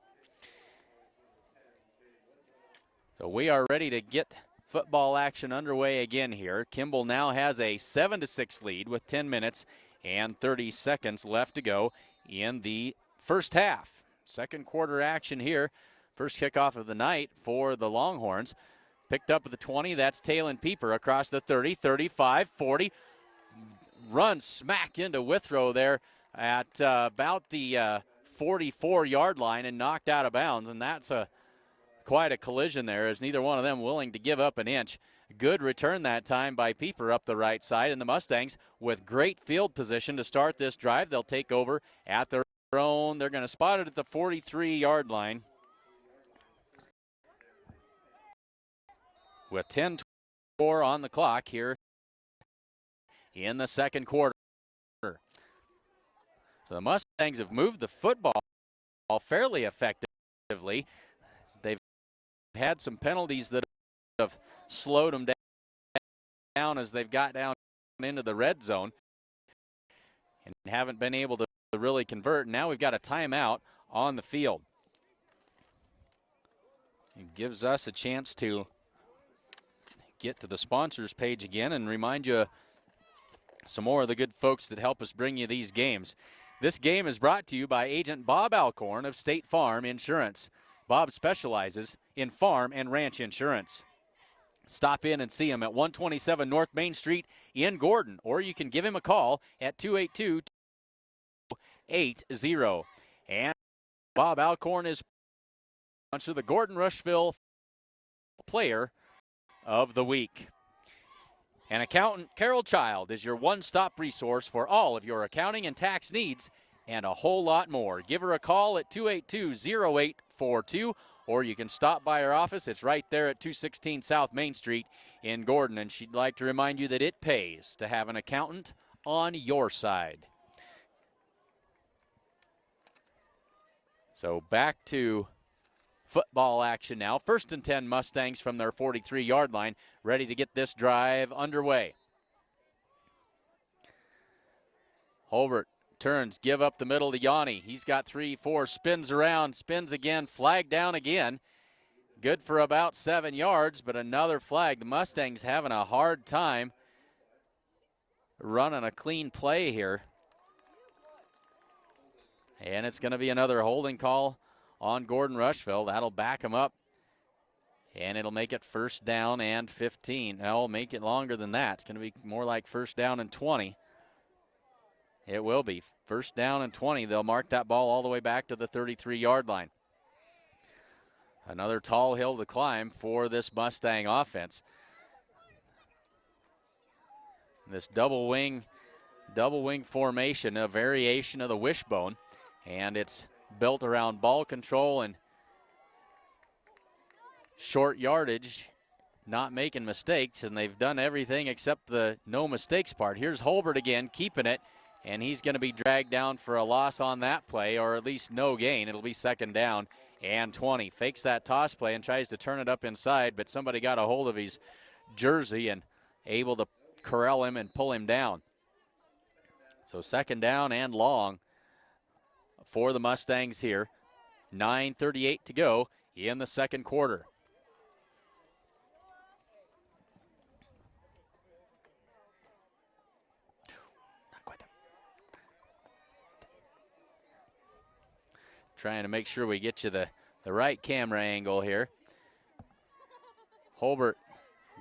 Speaker 1: So we are ready to get football action underway again here. Kimball now has a 7-6 lead with 10 minutes and 30 seconds left to go in the first half. Second quarter action here. First kickoff of the night for the Longhorns. Picked up at the 20, that's Taylon Pieper across the 30, 35, 40. Runs smack into Withrow there at about the 44-yard line and knocked out of bounds, and that's quite a collision there, as neither one of them willing to give up an inch. Good return that time by Pieper up the right side, and the Mustangs with great field position to start this drive. They'll take over at their own. They're going to spot it at the 43-yard line. With 10:04 on the clock here in the second quarter. So the Mustangs have moved the football fairly effectively. They've had some penalties that have slowed them down as they've got down into the red zone and haven't been able to really convert. Now we've got a timeout on the field. It gives us a chance to get to the sponsors page again and remind you some more of the good folks that help us bring you these games. This game is brought to you by Agent Bob Alcorn of State Farm Insurance. Bob specializes in farm and ranch insurance. Stop in and see him at 127 North Main Street in Gordon, or you can give him a call at 282-80. And Bob Alcorn is sponsor the Gordon-Rushville Player of the Week. And accountant Carol Child is your one-stop resource for all of your accounting and tax needs and a whole lot more. Give her a call at 282-0842, or you can stop by her office. It's right there at 216 South Main Street in Gordon, and she'd like to remind you that it pays to have an accountant on your side. So back to football action now. 1st and 10 Mustangs from their 43-yard line, ready to get this drive underway. Holbert turns, give up the middle to Yanni. He's got 3-4, spins around, spins again, flag down again. Good for about 7 yards, but another flag. The Mustangs having a hard time running a clean play here. And it's going to be another holding call on Gordon-Rushville. That'll back him up And it'll make it first down and 15. I'll make it longer than that. It's going to be more like first down and 20. It will be. First down and 20. They'll mark that ball all the way back to the 33-yard line. Another tall hill to climb for this Mustang offense. This double wing formation, a variation of the wishbone, and it's built around ball control and short yardage, not making mistakes, and they've done everything except the no mistakes part. Here's Holbert again, keeping it, and he's going to be dragged down for a loss on that play, or at least no gain. It'll be second down and 20. Fakes that toss play and tries to turn it up inside, but somebody got a hold of his jersey and able to corral him and pull him down. So second down and long for the Mustangs here. 9:38 to go in the second quarter. Not quite there. Trying to make sure we get you the right camera angle here. Holbert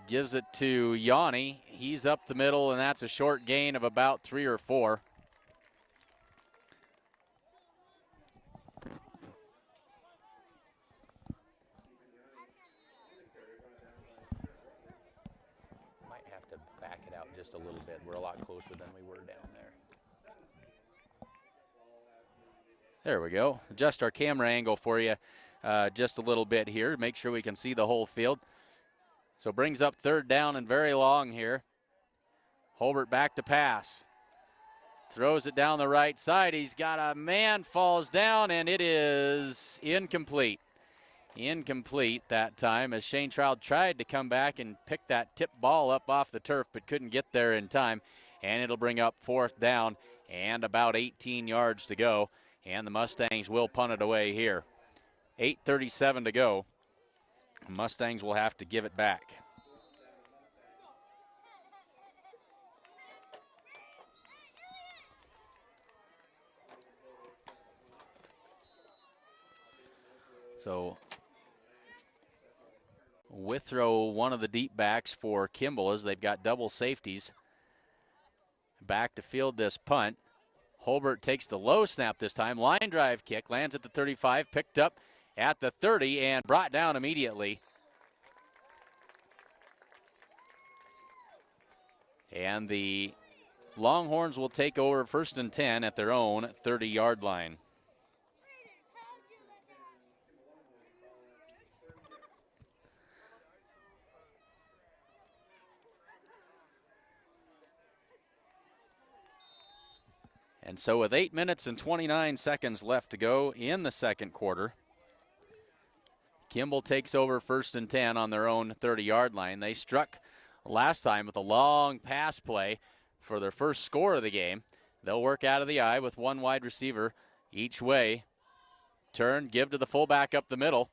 Speaker 1: gives it to Yanni. He's up the middle, and that's a short gain of about 3 or 4. Might have to back it out just a little bit. We're a lot closer than we were down there. There we go. Adjust our camera angle for you just a little bit here. Make sure we can see the whole field. So brings up third down and very long here. Holbert back to pass. Throws it down the right side. He's got a man, falls down, and it is incomplete. Incomplete that time as Shane Trout tried to come back and pick that tip ball up off the turf but couldn't get there in time. And it'll bring up fourth down and about 18 yards to go. And the Mustangs will punt it away here. 8:37 to go. Mustangs will have to give it back. So Withrow, one of the deep backs for Kimball, as they've got double safeties. Back to field this punt. Holbert takes the low snap this time. Line drive kick, lands at the 35, picked up at the 30 and brought down immediately. And the Longhorns will take over first and 10 at their own 30-yard line. And so with 8 minutes and 29 seconds left to go in the second quarter, Kimball takes over first and 10 on their own 30-yard line. They struck last time with a long pass play for their first score of the game. They'll work out of the eye with one wide receiver each way. Turn, give to the fullback up the middle.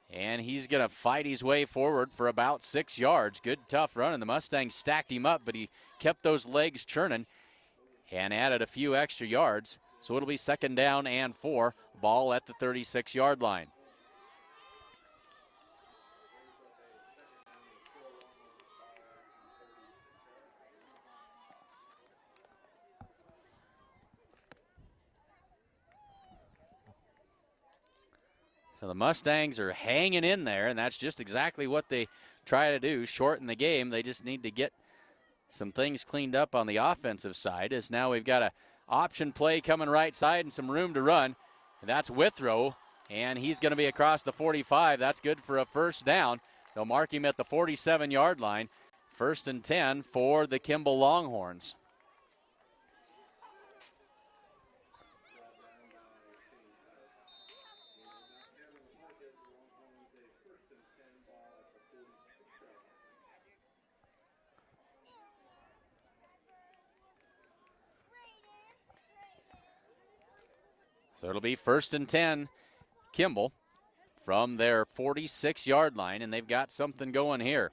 Speaker 1: And he's going to fight his way forward for about 6 yards. Good, tough run, and the Mustangs stacked him up, but he kept those legs churning and added a few extra yards. So it'll be second down and 4, ball at the 36-yard line. So the Mustangs are hanging in there, and that's just exactly what they try to do, shorten the game. They just need to get some things cleaned up on the offensive side, as now we've got an option play coming right side and some room to run. And that's Withrow, and he's going to be across the 45. That's good for a first down. They'll mark him at the 47-yard line. First and 10 for the Kimball Longhorns. So it'll be first and 10, Kimball, from their 46-yard line, and they've got something going here.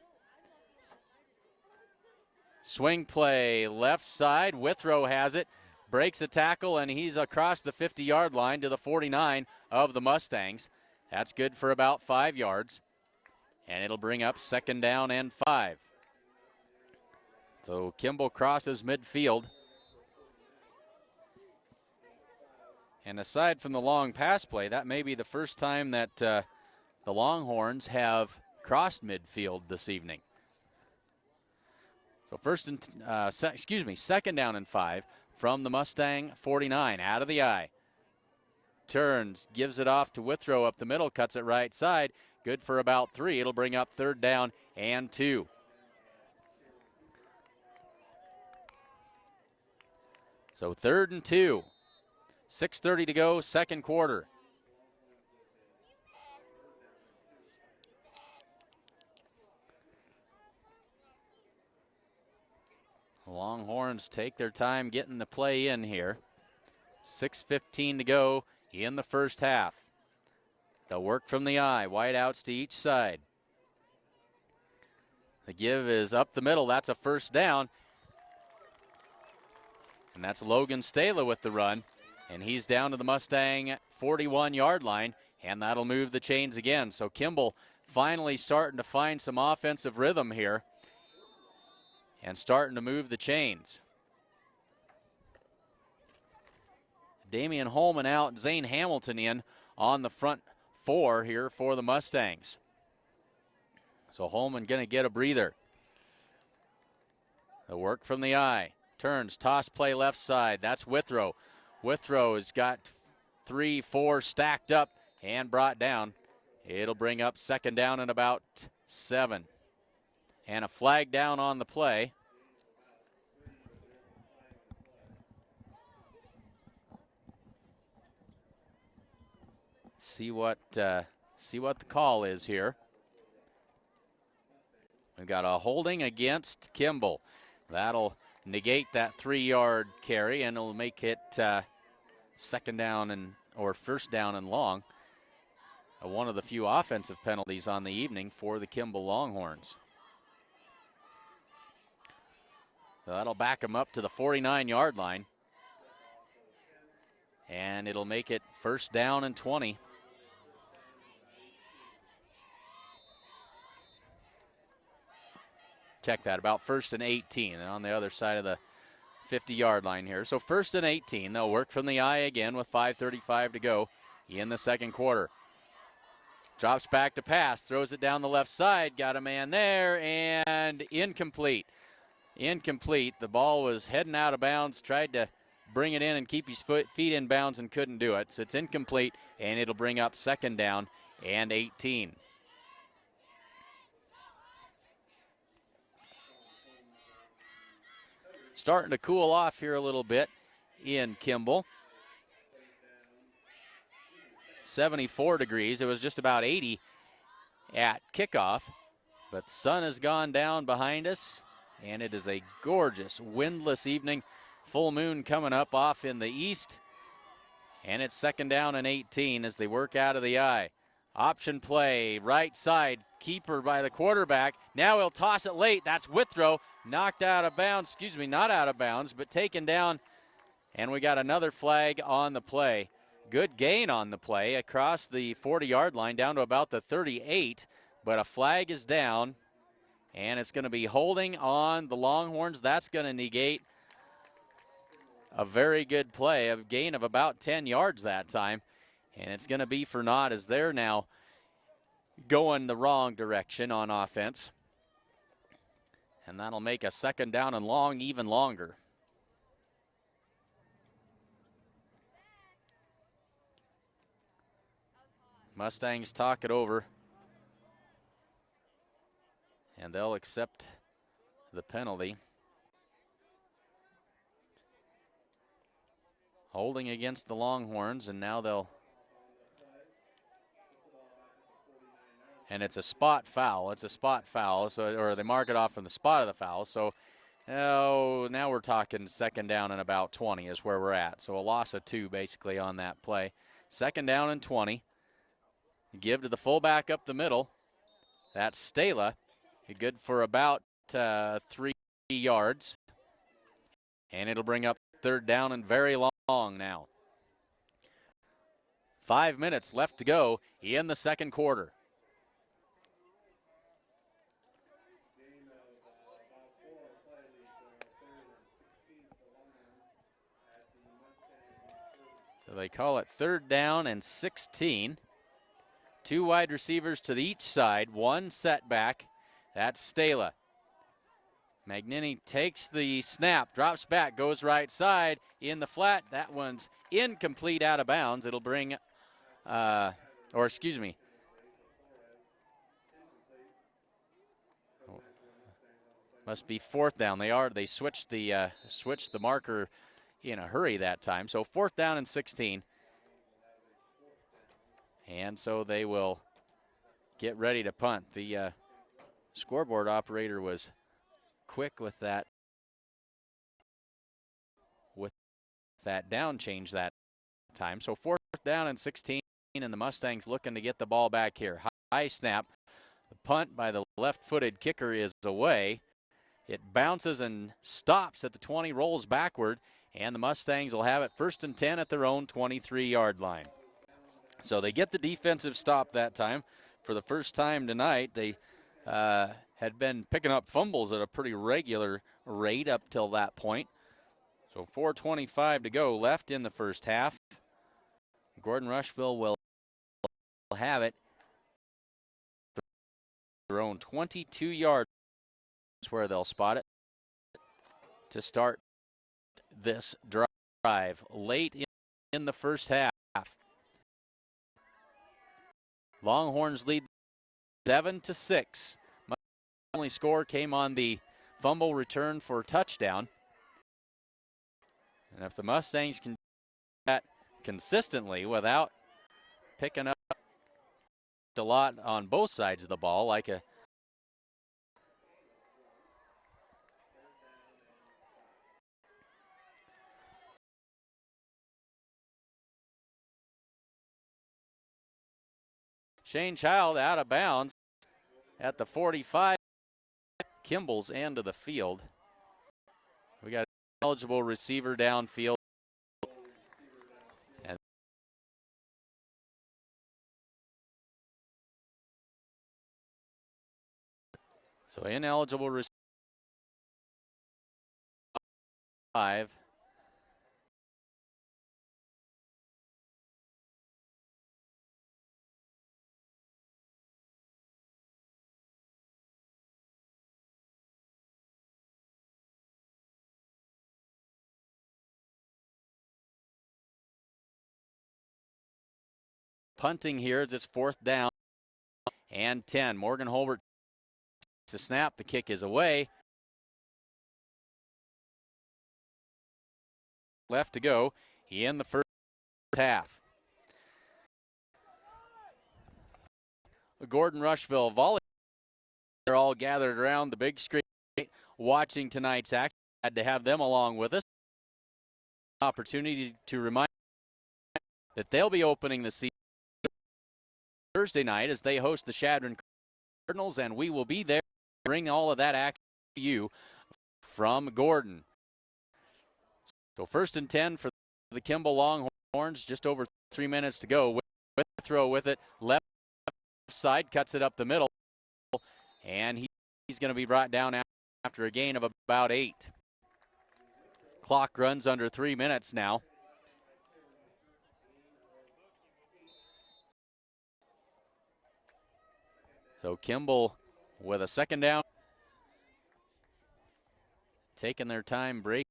Speaker 1: Swing play, left side. Withrow has it, breaks a tackle, and he's across the 50-yard line to the 49 of the Mustangs. That's good for about 5 yards. and it'll bring up 2nd down and 5. So Kimball crosses midfield. And aside from the long pass play, that may be the first time that the Longhorns have crossed midfield this evening. So 2nd down and 5 from the Mustang 49, out of the eye. Turns, gives it off to Withrow up the middle, cuts it right side. Good for about 3. It'll bring up 3rd down and 2. So 3rd and 2. 6:30 to go, second quarter. Longhorns take their time getting the play in here. 6:15 to go in the first half. They'll work from the eye, wide outs to each side. The give is up the middle. That's a 1st down. And that's Logan Stala with the run. And he's down to the Mustang 41-yard line, and that'll move the chains again. So Kimball finally starting to find some offensive rhythm here and starting to move the chains. Damian Holman out, Zane Hamilton in on the front 4 here for the Mustangs. So Holman going to get a breather. The work from the eye. Turns, toss play left side. That's Withrow. Withrow has got 3, 4 stacked up and brought down. It'll bring up 2nd down and about 7. And a flag down on the play. See what the call is here. We've got a holding against Kimball. That'll negate that 3-yard carry, and it'll make it 2nd down or 1st down and long. One of the few offensive penalties on the evening for the Kimball Longhorns. So that'll back them up to the 49-yard line. And it'll make it 1st down and 20. Check that, about 1st and 18, and on the other side of the 50-yard line here. So 1st and 18, they'll work from the eye again with 5:35 to go in the second quarter. Drops back to pass, throws it down the left side, got a man there, and incomplete. Incomplete. The ball was heading out of bounds, tried to bring it in and keep his feet in bounds and couldn't do it. So it's incomplete, and it'll bring up 2nd down and 18. Starting to cool off here a little bit in Kimball. 74 degrees. It was just about 80 at kickoff, but the sun has gone down behind us, and it is a gorgeous windless evening. Full moon coming up off in the east, and it's 2nd down and 18 as they work out of the eye. Option play, right side, keeper by the quarterback. Now he'll toss it late. That's Withrow, knocked out of bounds, not out of bounds, but taken down, and we got another flag on the play. Good gain on the play across the 40-yard line down to about the 38, but a flag is down, and it's going to be holding on the Longhorns. That's going to negate a very good play, a gain of about 10 yards that time, and it's going to be for naught as they're now going the wrong direction on offense, and that'll make a 2nd down and long even longer. Mustangs talk it over, and they'll accept the penalty. Holding against the Longhorns, and now they'll, and it's a spot foul. It's a spot foul, so, or they mark it off from the spot of the foul. So now we're talking 2nd down and about 20 is where we're at. So a loss of 2 basically on that play. 2nd down and 20. Give to the fullback up the middle. That's Stala. Good for about 3 yards. And it'll bring up 3rd down and very long now. 5 minutes left to go in the second quarter. So they call it 3rd down and 16. 2 wide receivers to each side, 1 setback. That's Stala. Magnini takes the snap, drops back, goes right side in the flat. That one's incomplete, out of bounds. It'll bring, must be 4th down. They switched the marker in a hurry that time. So 4th down and 16. And so they will get ready to punt. The scoreboard operator was quick with that down change that time. So 4th down and 16, and the Mustangs looking to get the ball back here. High snap. The punt by the left-footed kicker is away. It bounces and stops at the 20, rolls backward, and the Mustangs will have it 1st and 10 at their own 23-yard line. So they get the defensive stop that time. For the first time tonight, they had been picking up fumbles at a pretty regular rate up till that point. So 4:25 to go left in the first half. Gordon-Rushville will have it their own 22 yards where they'll spot it to start this drive late in the first half. Longhorns lead 7-6. The only score came on the fumble return for a touchdown. And if the Mustangs can do that consistently without picking up a lot on both sides of the ball, like a Shane Child out of bounds at the 45, Kimball's end of the field. We got an eligible receiver downfield. And so ineligible receiver 5. Punting here as it's 4th down and 10. Morgan Holbert takes the snap. The kick is away. Left to go in the first half. The Gordon-Rushville volley. They're all gathered around the big screen watching tonight's action. Glad to have them along with us. Opportunity to remind that they'll be opening the season Thursday night as they host the Chadron Cardinals, and we will be there to bring all of that action to you from Gordon. So 1st and 10 for the Kimball Longhorns, just over 3 minutes to go. With the throw with it, left side, cuts it up the middle, and he's going to be brought down after a gain of about 8. Clock runs under 3 minutes now. So Kimball with a 2nd down, taking their time break.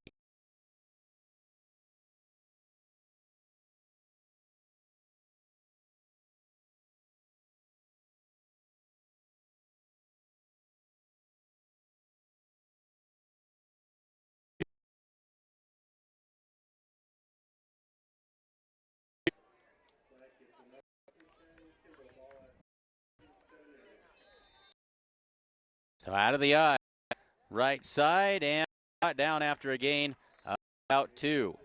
Speaker 1: So out of the eye, right side, and down after a gain of about 2.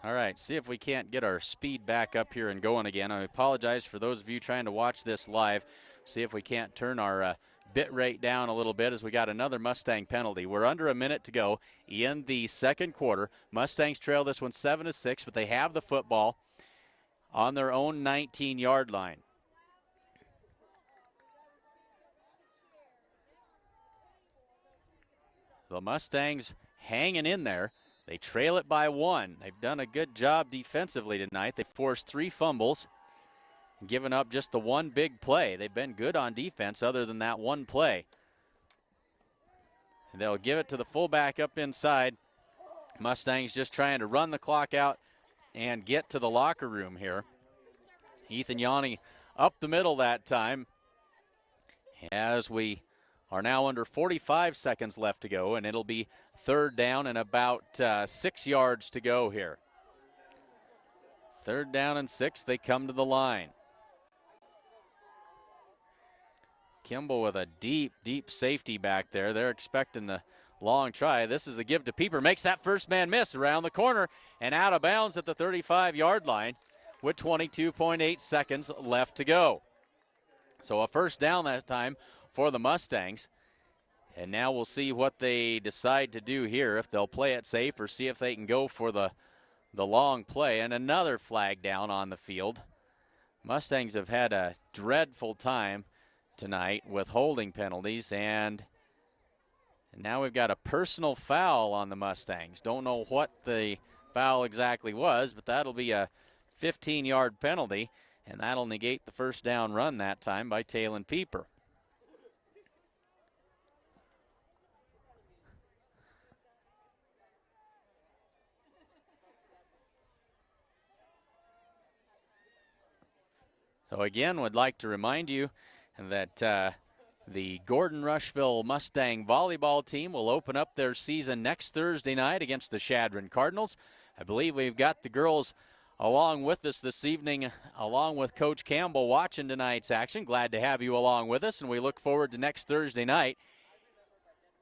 Speaker 1: All right, see if we can't get our speed back up here and going again. I apologize for those of you trying to watch this live. See if we can't turn our bit rate down a little bit as we got another Mustang penalty. We're under a minute to go in the second quarter. Mustangs trail this one 7-6, but they have the football on their own 19-yard line. The Mustangs hanging in there. They trail it by 1. They've done a good job defensively tonight. They forced 3 fumbles, given up just the one big play. They've been good on defense other than that one play. And they'll give it to the fullback up inside. Mustangs just trying to run the clock out and get to the locker room here. Ethan Yanni up the middle that time as we are now under 45 seconds left to go, and it'll be third down and about 6 yards to go here. Third down and 6, they come to the line. Kimball with a deep, deep safety back there. They're expecting the long try. This is a give to Pieper. Makes that first man miss around the corner and out of bounds at the 35-yard line with 22.8 seconds left to go. So a first down that time for the Mustangs. And now we'll see what they decide to do here, if they'll play it safe or see if they can go for the long play. And another flag down on the field. Mustangs have had a dreadful time tonight with holding penalties, and now we've got a personal foul on the Mustangs. Don't know what the foul exactly was, but that'll be a 15-yard penalty, and that'll negate the first down run that time by Talon Pieper. So again, would like to remind you that the Gordon-Rushville Mustang volleyball team will open up their season next Thursday night against the Shadron Cardinals. I believe we've got the girls along with us this evening, along with Coach Campbell, watching tonight's action. Glad to have you along with us, and we look forward to next Thursday night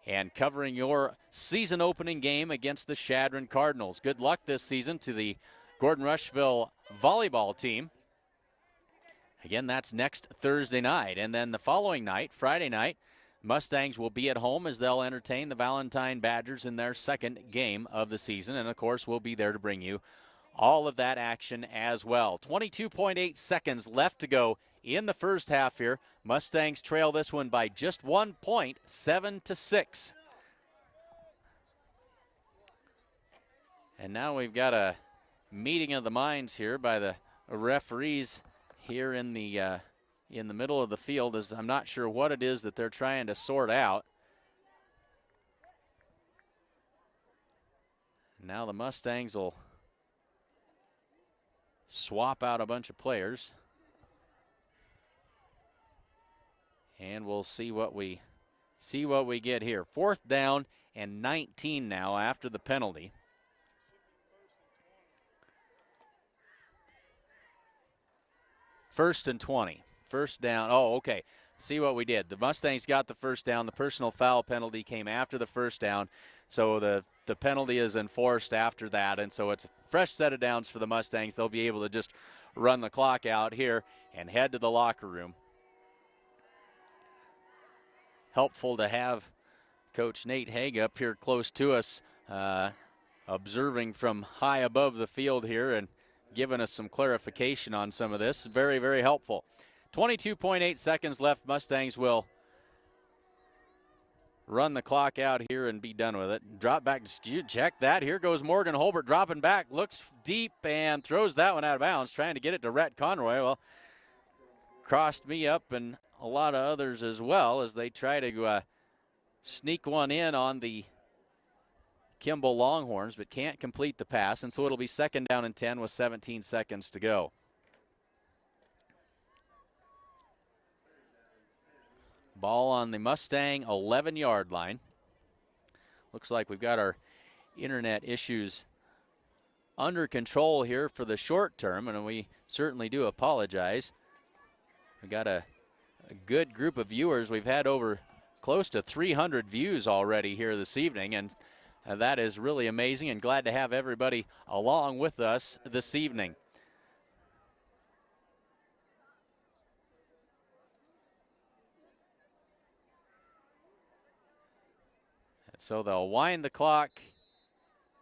Speaker 1: and covering your season opening game against the Shadron Cardinals. Good luck this season to the Gordon-Rushville volleyball team. Again, that's next Thursday night. And then the following night, Friday night, Mustangs will be at home as they'll entertain the Valentine Badgers in their second game of the season. And, of course, we'll be there to bring you all of that action as well. 22.8 seconds left to go in the first half here. Mustangs trail this one by just 1 point, 7-6. And now we've got a meeting of the minds here by the referees here in the middle of the field, as I'm not sure what it is that they're trying to sort out. Now the Mustangs will swap out a bunch of players, and we'll see what we get here. Fourth down and 19 now after the penalty. First and 20. First down. Oh, okay. See what we did. The Mustangs got the first down. The personal foul penalty came after the first down. So the penalty is enforced after that. And so it's a fresh set of downs for the Mustangs. They'll be able to just run the clock out here and head to the locker room. Helpful to have Coach Nate Haig up here close to us, observing from high above the field here and giving us some clarification on some of this. Very, very helpful. 22.8 seconds left. Mustangs will run the clock out here and be done with it. Drop back. Check that. Here goes Morgan Holbert dropping back. Looks deep and throws that one out of bounds, trying to get it to Rhett Conroy. Well, crossed me up and a lot of others as well as they try to sneak one in on the Kimball Longhorns, but can't complete the pass, and so it'll be second down and 10 with 17 seconds to go. Ball on the Mustang 11-yard line. Looks like we've got our internet issues under control here for the short term, and we certainly do apologize. We've got a good group of viewers. We've had over close to 300 views already here this evening, and That is really amazing, and glad to have everybody along with us this evening. So they'll wind the clock,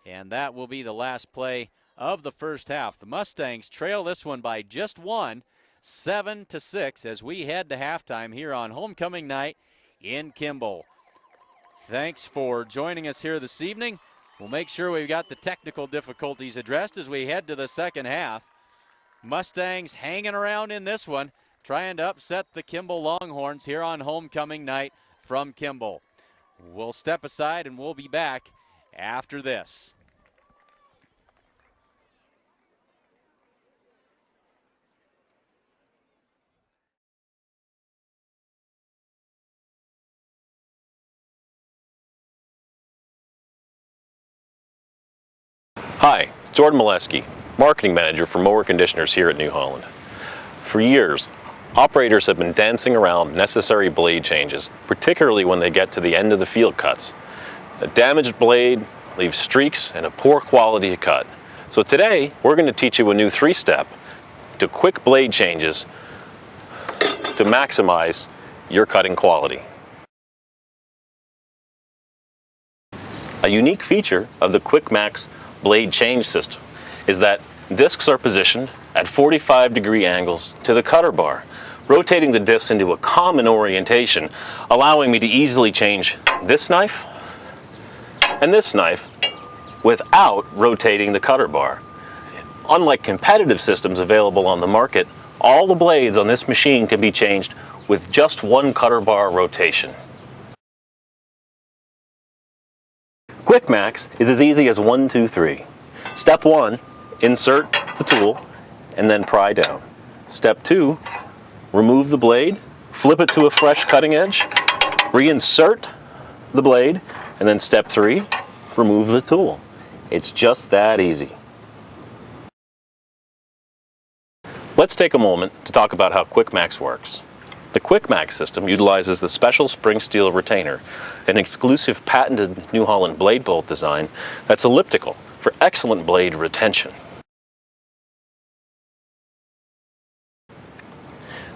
Speaker 1: and that will be the last play of the first half. The Mustangs trail this one by just one, 7-6, as we head to halftime here on homecoming night in Kimball. Thanks for joining us here this evening. We'll make sure we've got the technical difficulties addressed as we head to the second half. Mustangs hanging around in this one, trying to upset the Kimball Longhorns here on homecoming night from Kimball. We'll step aside and we'll be back after this.
Speaker 4: Hi, Jordan Molesky, Marketing Manager for Mower Conditioners here at New Holland. For years, operators have been dancing around necessary blade changes, particularly when they get to the end of the field cuts. A damaged blade leaves streaks and a poor quality cut. So today, we're going to teach you a new 3-step to quick blade changes to maximize your cutting quality. A unique feature of the Quick Max blade change system is that discs are positioned at 45-degree angles to the cutter bar, rotating the discs into a common orientation, allowing me to easily change this knife and this knife without rotating the cutter bar. Unlike competitive systems available on the market, all the blades on this machine can be changed with just one cutter bar rotation. Quick Max is as easy as 1, 2, 3. Step 1, insert the tool and then pry down. Step 2, remove the blade, flip it to a fresh cutting edge, reinsert the blade, and then step 3, remove the tool. It's just that easy. Let's take a moment to talk about how Quick Max works. The Quick Max system utilizes the special spring steel retainer, an exclusive patented New Holland blade bolt design that's elliptical for excellent blade retention.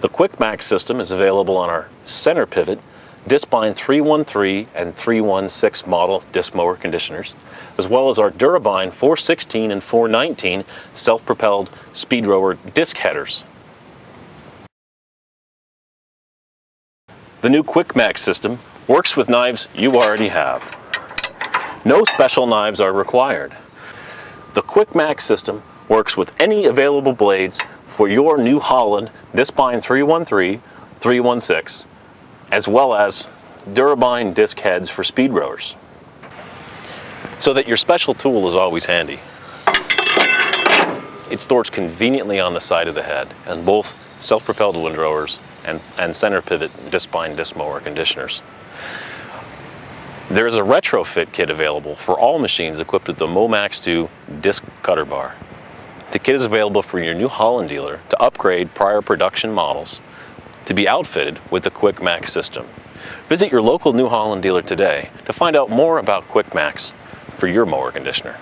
Speaker 4: The Quick Max system is available on our center pivot, Discbine 313 and 316 model disc mower conditioners, as well as our Durabine 416 and 419 self-propelled speed rower disc headers. The new Quick Max system works with knives you already have. No special knives are required. The Quick Max system works with any available blades for your New Holland Discbine 313, 316, as well as Durabine disc heads for speed rowers, so that your special tool is always handy. It stores conveniently on the side of the head, and both self-propelled windrowers and center pivot Discbine disc mower conditioners. There is a retrofit kit available for all machines equipped with the Momax 2 disc cutter bar. The kit is available for your New Holland dealer to upgrade prior production models to be outfitted with the Quick Max system. Visit your local New Holland dealer today to find out more about Quick Max for your mower conditioner.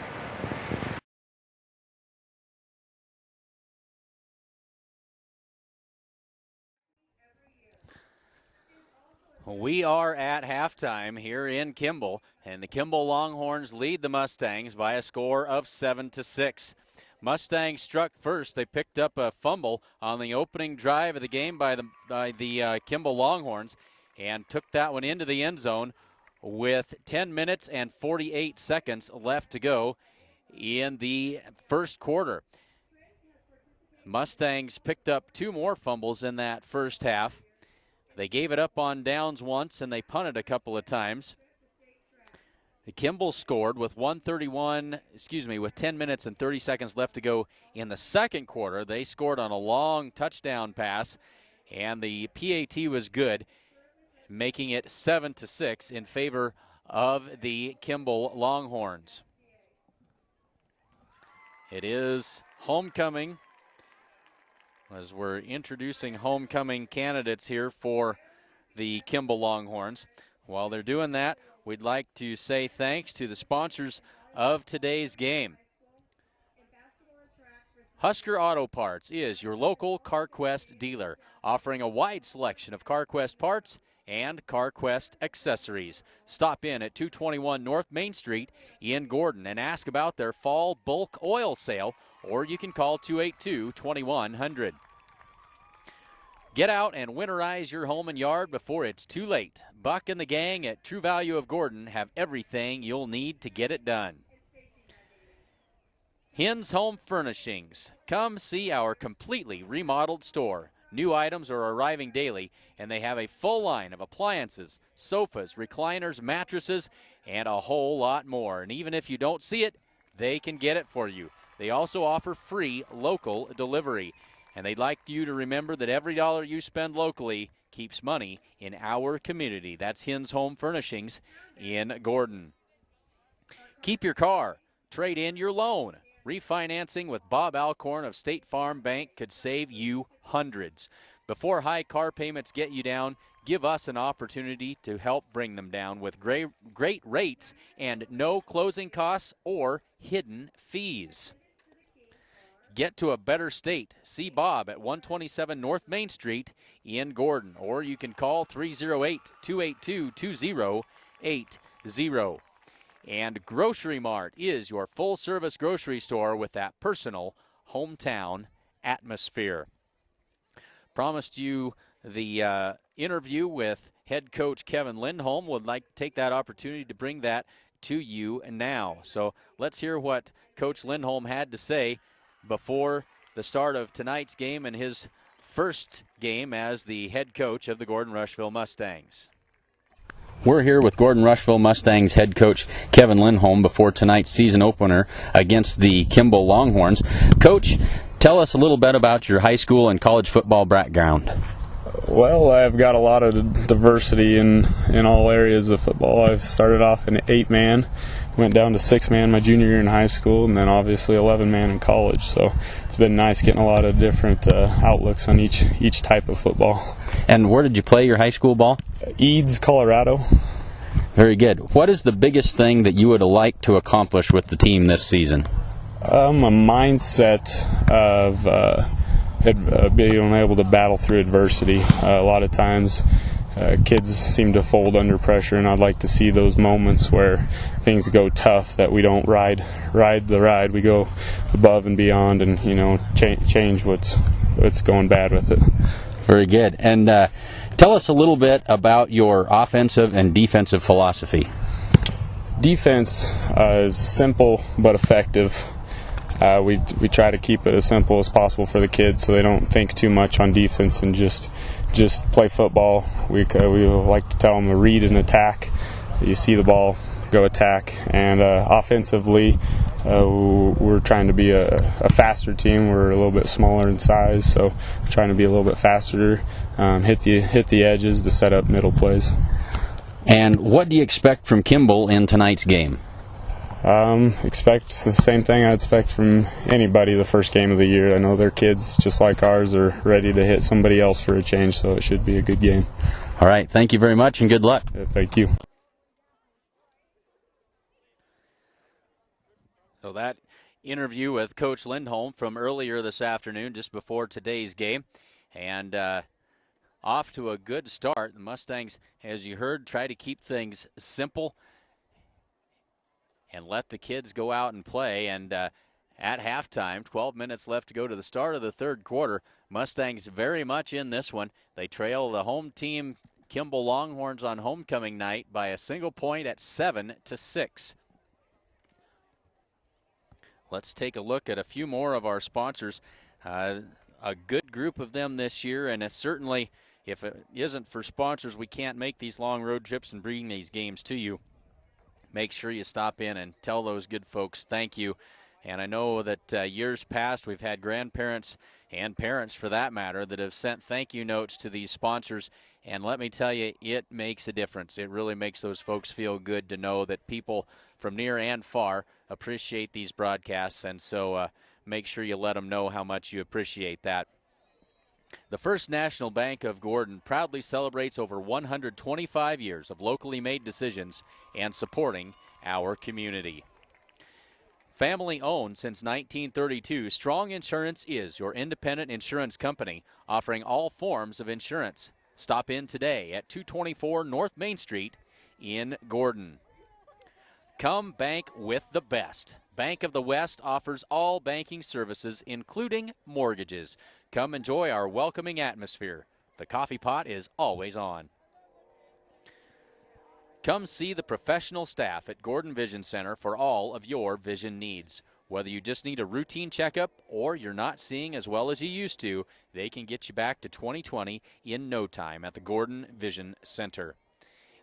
Speaker 1: We are at halftime here in Kimball, and the Kimball Longhorns lead the Mustangs by a score of 7-6. Mustangs struck first. They picked up a fumble on the opening drive of the game by the Kimball Longhorns and took that one into the end zone with 10 minutes and 48 seconds left to go in the first quarter. Mustangs picked up 2 more fumbles in that first half. They gave it up on downs once, and they punted a couple of times. Kimball scored with 10 minutes and 30 seconds left to go in the second quarter. They scored on a long touchdown pass, and the PAT was good, making it 7-6 in favor of the Kimball Longhorns. It is homecoming, as we're introducing homecoming candidates here for the Kimball Longhorns. While they're doing that, we'd like to say thanks to the sponsors of today's game. Husker Auto Parts is your local CarQuest dealer, offering a wide selection of CarQuest parts and CarQuest accessories. Stop in at 221 North Main Street in Gordon and ask about their fall bulk oil sale, or you can call 282-2100. Get out and winterize your home and yard before it's too late. Buck and the gang at True Value of Gordon have everything you'll need to get it done. Hens Home Furnishings. Come see our completely remodeled store. New items are arriving daily, and they have a full line of appliances, sofas, recliners, mattresses, and a whole lot more. And even if you don't see it, they can get it for you. They also offer free local delivery. And they'd like you to remember that every dollar you spend locally keeps money in our community. That's Hens Home Furnishings in Gordon. Keep your car. Trade in your loan. Refinancing with Bob Alcorn of State Farm Bank could save you hundreds. Before high car payments get you down, give us an opportunity to help bring them down with great rates and no closing costs or hidden fees. Get to a better state. See Bob at 127 North Main Street in Gordon, or you can call 308-282-2080. And Grocery Mart is your full-service grocery store with that personal hometown atmosphere. Promised you the interview with head coach Kevin Lindholm. Would like to take that opportunity to bring that to you now. So let's hear what Coach Lindholm had to say before the start of tonight's game and his first game as the head coach of the Gordon-Rushville Mustangs. We're here with Gordon-Rushville Mustangs head coach Kevin Lindholm before tonight's season opener against the Kimball Longhorns. Coach, tell us a little bit about your high school and college football background.
Speaker 5: Well, I've got a lot of diversity in all areas of football. I've started off in 8-man, went down to 6-man my junior year in high school, and then obviously 11-man in college. So it's been nice getting a lot of different outlooks on each type of football.
Speaker 1: And where did you play your high school ball?
Speaker 5: Eads, Colorado.
Speaker 1: Very good. What is the biggest thing that you would like to accomplish with the team this season?
Speaker 5: A mindset of being able to battle through adversity. A lot of times kids seem to fold under pressure, and I'd like to see those moments where things go tough, that we don't ride the ride. We go above and beyond and, change what's going bad with it.
Speaker 1: Very good. And tell us a little bit about your offensive and defensive philosophy.
Speaker 5: Defense is simple but effective. We try to keep it as simple as possible for the kids so they don't think too much on defense and just play football. We like to tell them to read and attack. You see the ball, go attack. And offensively, we're trying to be a faster team. We're a little bit smaller in size, so we're trying to be a little bit faster, hit the edges to set up middle plays.
Speaker 1: And what do you expect from Kimball in tonight's game?
Speaker 5: Expect the same thing I expect from anybody the first game of the year. I know their kids, just like ours, are ready to hit somebody else for a change, so it should be a good game.
Speaker 1: All right. Thank you very much, and good luck.
Speaker 5: Yeah, thank you.
Speaker 1: So that interview with Coach Lindholm from earlier this afternoon, just before today's game, and off to a good start. The Mustangs, as you heard, try to keep things simple and let the kids go out and play. And at halftime, 12 minutes left to go to the start of the third quarter, Mustangs very much in this one. They trail the home team, Kimball Longhorns, on homecoming night by a single point at 7-6. Let's take a look at a few more of our sponsors. A good group of them this year, and it's certainly, if it isn't for sponsors, we can't make these long road trips and bring these games to you. Make sure you stop in and tell those good folks thank you. And I know that years past we've had grandparents and parents, for that matter, that have sent thank you notes to these sponsors. And let me tell you, it makes a difference. It really makes those folks feel good to know that people from near and far appreciate these broadcasts. And so make sure you let them know how much you appreciate that. The First National Bank of Gordon proudly celebrates over 125 years of locally made decisions and supporting our community. Family owned since 1932, Strong Insurance is your independent insurance company offering all forms of insurance. Stop in today at 224 North Main Street in Gordon. Come bank with the best. Bank of the West offers all banking services, including mortgages. Come enjoy our welcoming atmosphere. The coffee pot is always on. Come see the professional staff at Gordon Vision Center for all of your vision needs. Whether you just need a routine checkup or you're not seeing as well as you used to, they can get you back to 20/20 in no time at the Gordon Vision Center.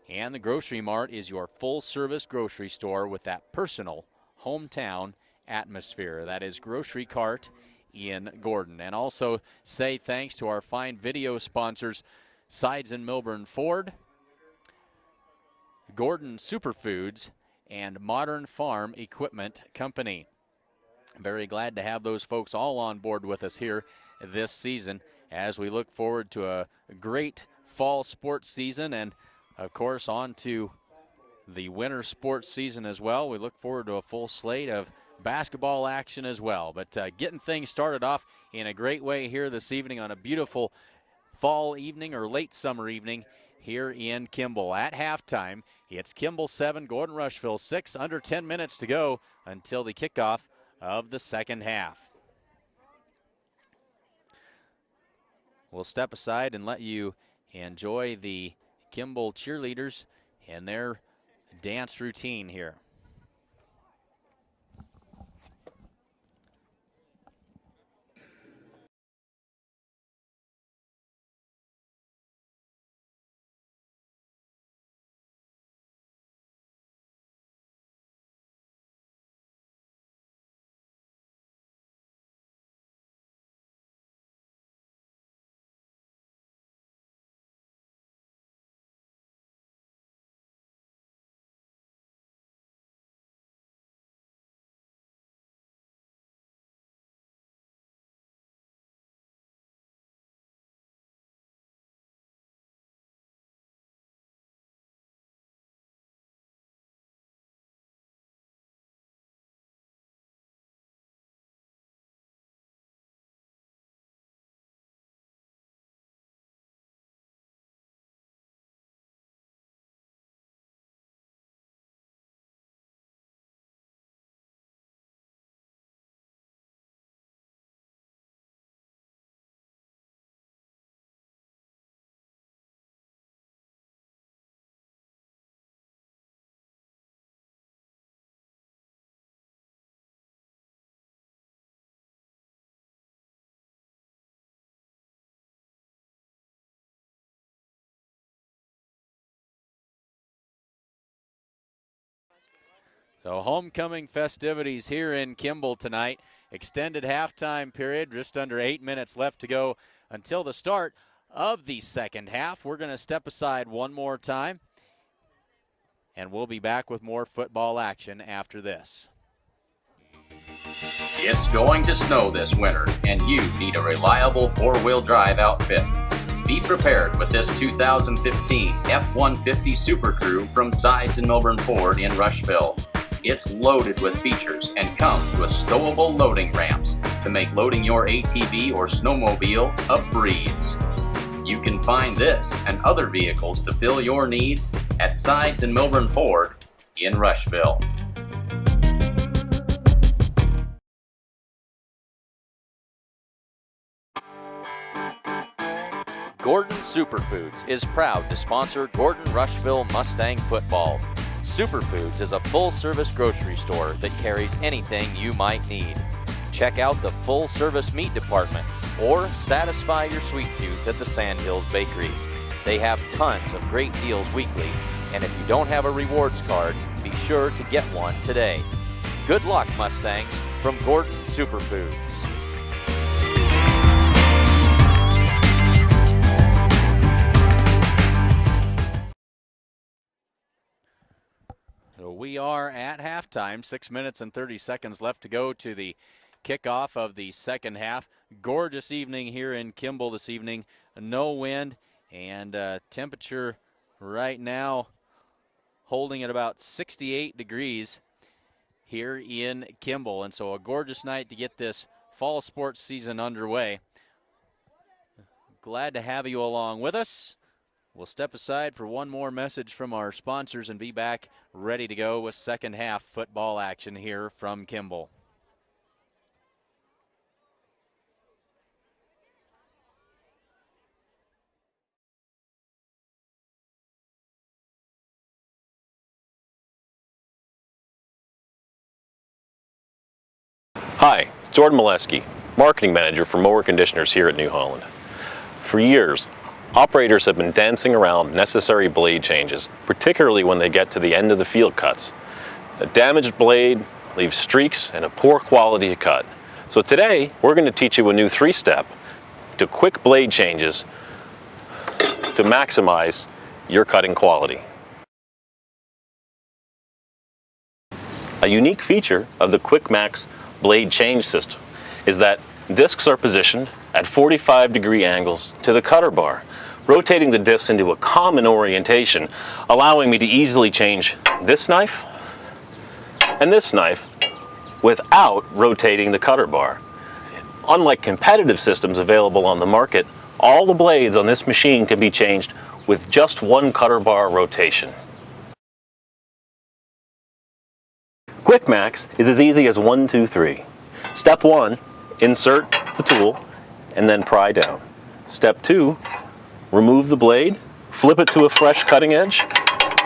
Speaker 1: And the Grocery Mart is your full-service grocery store with that personal hometown atmosphere. That is Grocery Cart in Gordon. And also say thanks to our fine video sponsors, Sides and Milburn Ford, Gordon Superfoods, and Modern Farm Equipment Company. Very glad to have those folks all on board with us here this season as we look forward to a great fall sports season and, of course, on to the winter sports season as well. We look forward to a full slate of basketball action as well. But getting things started off in a great way here this evening on a beautiful fall evening or late summer evening here in Kimball. At halftime, it's Kimball 7, Gordon-Rushville 6, under 10 minutes to go until the kickoff of the second half. We'll step aside and let you enjoy the Kimball cheerleaders and their dance routine here. So homecoming festivities here in Kimball tonight. Extended halftime period, just under 8 minutes left to go until the start of the second half. We're going to step aside one more time, and we'll be back with more football action after this.
Speaker 2: It's going to snow this winter, and you need a reliable four-wheel drive outfit. Be prepared with this 2015 F-150 Super Crew from Sides and Milburn Ford in Rushville. It's loaded with features and comes with stowable loading ramps to make loading your ATV or snowmobile a breeze. You can find this and other vehicles to fill your needs at Sides and Milburn Ford in Rushville.
Speaker 1: Gordon Superfoods is proud to sponsor Gordon-Rushville Mustang football. Superfoods is a full-service grocery store that carries anything you might need. Check out the full-service meat department or satisfy your sweet tooth at the Sandhills Bakery. They have tons of great deals weekly, and if you don't have a rewards card, be sure to get one today. Good luck, Mustangs, from Gordon Superfoods. So we are at halftime, 6 minutes and 30 seconds left to go to the kickoff of the second half. Gorgeous evening here in Kimball this evening. No wind, and temperature right now holding at about 68 degrees here in Kimball. And so a gorgeous night to get this fall sports season underway. Glad to have you along with us. We'll step aside for one more message from our sponsors and be back ready to go with second half football action here from Kimball.
Speaker 4: Hi, Jordan Molesky, Marketing Manager for Mower Conditioners here at New Holland. For years, operators have been dancing around necessary blade changes, particularly when they get to the end of the field cuts. A damaged blade leaves streaks and a poor quality cut. So today, we're going to teach you a new 3-step to quick blade changes to maximize your cutting quality. A unique feature of the Quick Max blade change system is that discs are positioned at 45-degree angles to the cutter bar, rotating the discs into a common orientation, allowing me to easily change this knife and this knife without rotating the cutter bar. Unlike competitive systems available on the market, all the blades on this machine can be changed with just one cutter bar rotation. Quick Max is as easy as 1, 2, 3. Step 1, insert the tool and then pry down. Step 2, remove the blade, flip it to a fresh cutting edge,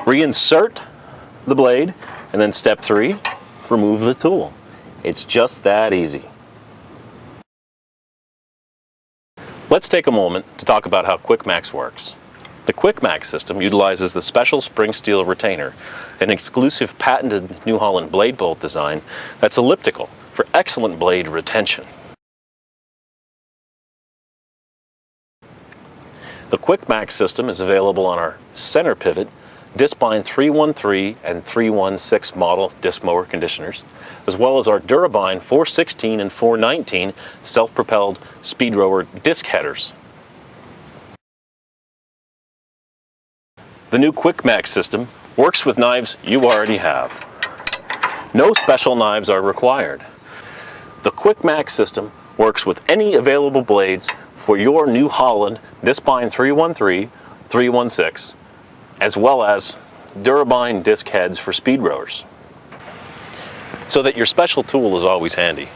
Speaker 4: reinsert the blade, and then step 3, remove the tool. It's just that easy. Let's take a moment to talk about how Quick Max works. The Quick Max system utilizes the special spring steel retainer, an exclusive patented New Holland blade bolt design that's elliptical for excellent blade retention. The Quick Max system is available on our center pivot, Discbine 313 and 316 model disc mower conditioners, as well as our Durabine 416 and 419 self-propelled speed rower disc headers. The new Quick Max system works with knives you already have. No special knives are required. The Quick Max system works with any available blades for your New Holland Discbine 313, 316, as well as Durabine disc heads for speed rowers, so that your special tool is always handy.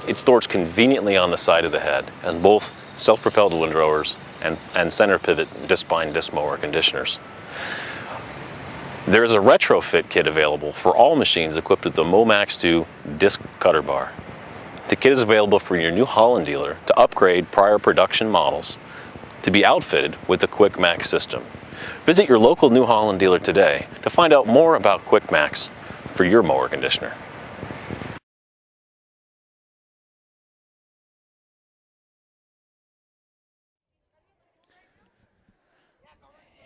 Speaker 4: It stores conveniently on the side of the head, and both self-propelled windrowers and center pivot Discbine disc mower conditioners. There is a retrofit kit available for all machines equipped with the Momax 2 disc cutter bar. The kit is available for your New Holland dealer to upgrade prior production models to be outfitted with the Quick Max system. Visit your local New Holland dealer today to find out more about Quick Max for your mower conditioner.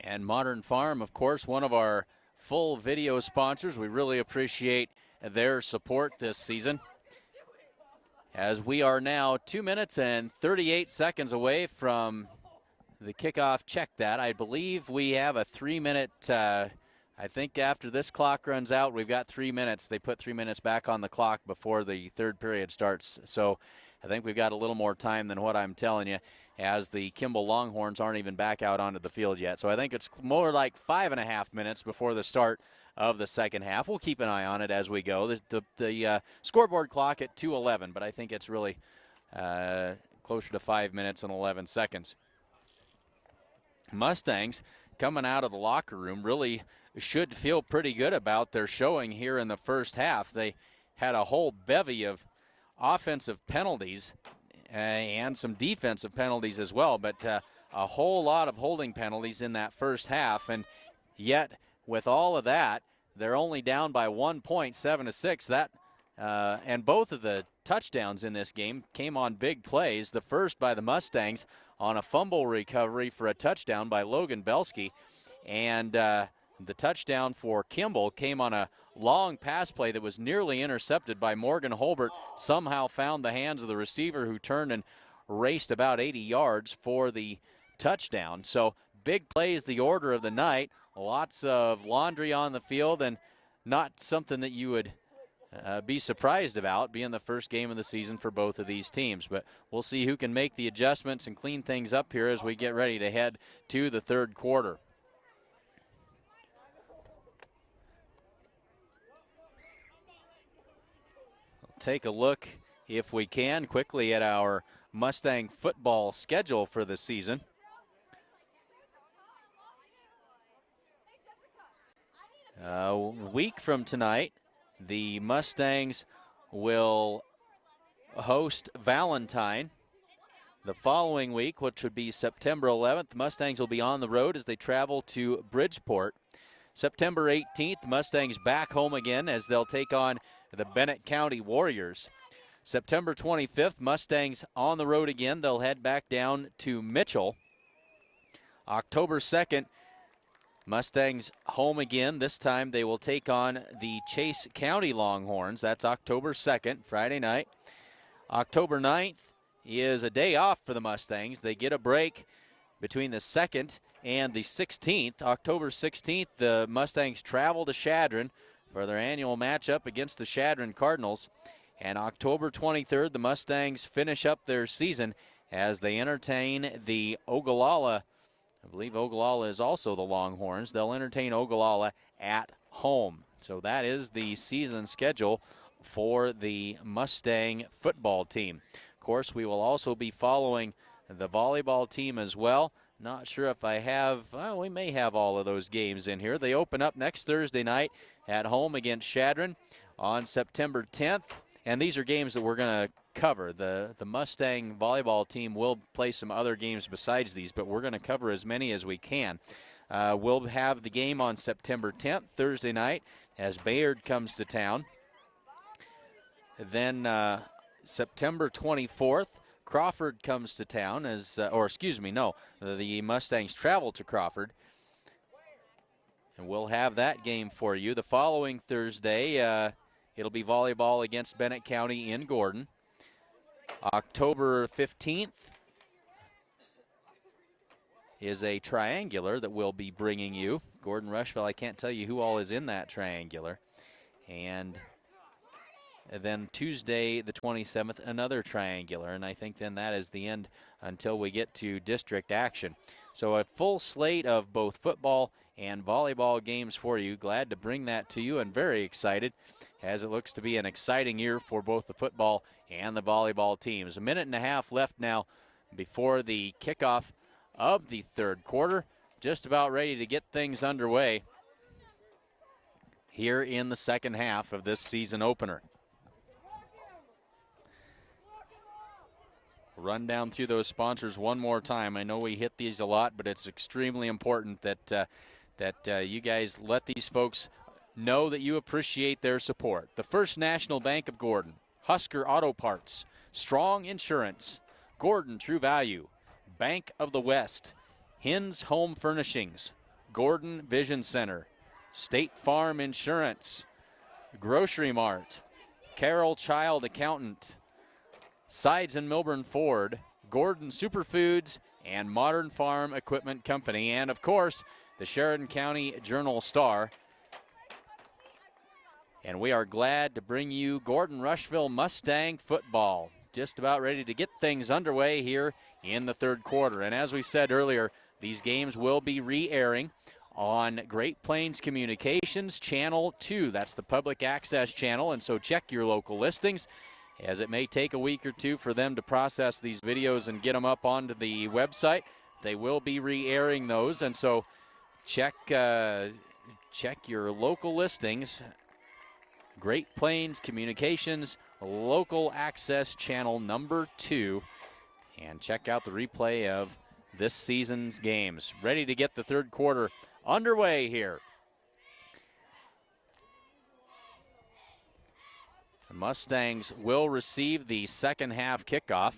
Speaker 1: And Modern Farm, of course, one of our full video sponsors. We really appreciate their support this season, as we are now 2 minutes and 38 seconds away from the kickoff. Check that. I believe we have a 3-minute, I think after this clock runs out, we've got 3 minutes. They put 3 minutes back on the clock before the third period starts. So I think we've got a little more time than what I'm telling you, as the Kimball Longhorns aren't even back out onto the field yet. So I think it's more like 5.5 minutes before the start of the second half. We'll keep an eye on it as we go. The scoreboard clock at 2:11, but I think it's really closer to 5 minutes and 11 seconds. Mustangs coming out of the locker room really should feel pretty good about their showing here in the first half. They had a whole bevy of offensive penalties and some defensive penalties as well, but a whole lot of holding penalties in that first half, and yet with all of that, they're only down by 1 point, 7-6. That and both of the touchdowns in this game came on big plays. The first by the Mustangs on a fumble recovery for a touchdown by Logan Belsky, and The touchdown for Kimball came on a long pass play that was nearly intercepted by Morgan Holbert. Somehow found the hands of the receiver, who turned and raced about 80 yards for the touchdown. So big play is the order of the night. Lots of laundry on the field, and not something that you would be surprised about, being the first game of the season for both of these teams. But we'll see who can make the adjustments and clean things up here as we get ready to head to the third quarter. Take a look, if we can, quickly at our Mustang football schedule for the season. A week from tonight, the Mustangs will host Valentine. The following week, which would be September 11th, the Mustangs will be on the road as they travel to Bridgeport. September 18th, Mustangs back home again as they'll take on the Bennett County Warriors. September 25th, Mustangs on the road again. They'll head back down to Mitchell. October 2nd, Mustangs home again. This time they will take on the Chase County Longhorns. That's October 2nd, Friday night. October 9th is a day off for the Mustangs. They get a break between the 2nd and the 16th. October 16th, the Mustangs travel to Chadron for their annual matchup against the Chadron Cardinals. And October 23rd, the Mustangs finish up their season as they entertain the Ogallala. I believe Ogallala is also the Longhorns. They'll entertain Ogallala at home. So that is the season schedule for the Mustang football team. Of course, we will also be following the volleyball team as well. Not sure if I have, we may have all of those games in here. They open up next Thursday night at home against Chadron on September 10th. And these are games that we're going to cover. The Mustang volleyball team will play some other games besides these, but we're going to cover as many as we can. We'll have the game on September 10th, Thursday night, as Bayard comes to town. Then September 24th, Crawford comes to town as, the Mustangs travel to Crawford. And we'll have that game for you. The following Thursday, it'll be volleyball against Bennett County in Gordon. October 15th is a triangular that we'll be bringing you. Gordon-Rushville, I can't tell you who all is in that triangular. And then Tuesday, the 27th, another triangular. And I think then that is the end until we get to district action. So a full slate of both football and volleyball games for you. Glad to bring that to you and very excited, as it looks to be an exciting year for both the football and the volleyball teams. A minute and a half left now before the kickoff of the third quarter. Just about ready to get things underway here in the second half of this season opener. Run down through those sponsors one more time. I know we hit these a lot, but it's extremely important that you guys let these folks know that you appreciate their support. The First National Bank of Gordon, Husker Auto Parts, Strong Insurance, Gordon True Value, Bank of the West, Hins Home Furnishings, Gordon Vision Center, State Farm Insurance, Grocery Mart, Carroll Child Accountant, Sides and Milburn Ford, Gordon Superfoods, and Modern Farm Equipment Company, and of course, the Sheridan County Journal-Star. And we are glad to bring you Gordon-Rushville Mustang football. Just about ready to get things underway here in the third quarter. And as we said earlier, these games will be re-airing on Great Plains Communications Channel 2. That's the public access channel, and so check your local listings, as it may take a week or two for them to process these videos and get them up onto the website. They will be re-airing those, and so check your local listings. Great Plains Communications Local Access Channel number 2, and check out the replay of this season's games. Ready to get the third quarter underway here. The Mustangs will receive the second half kickoff,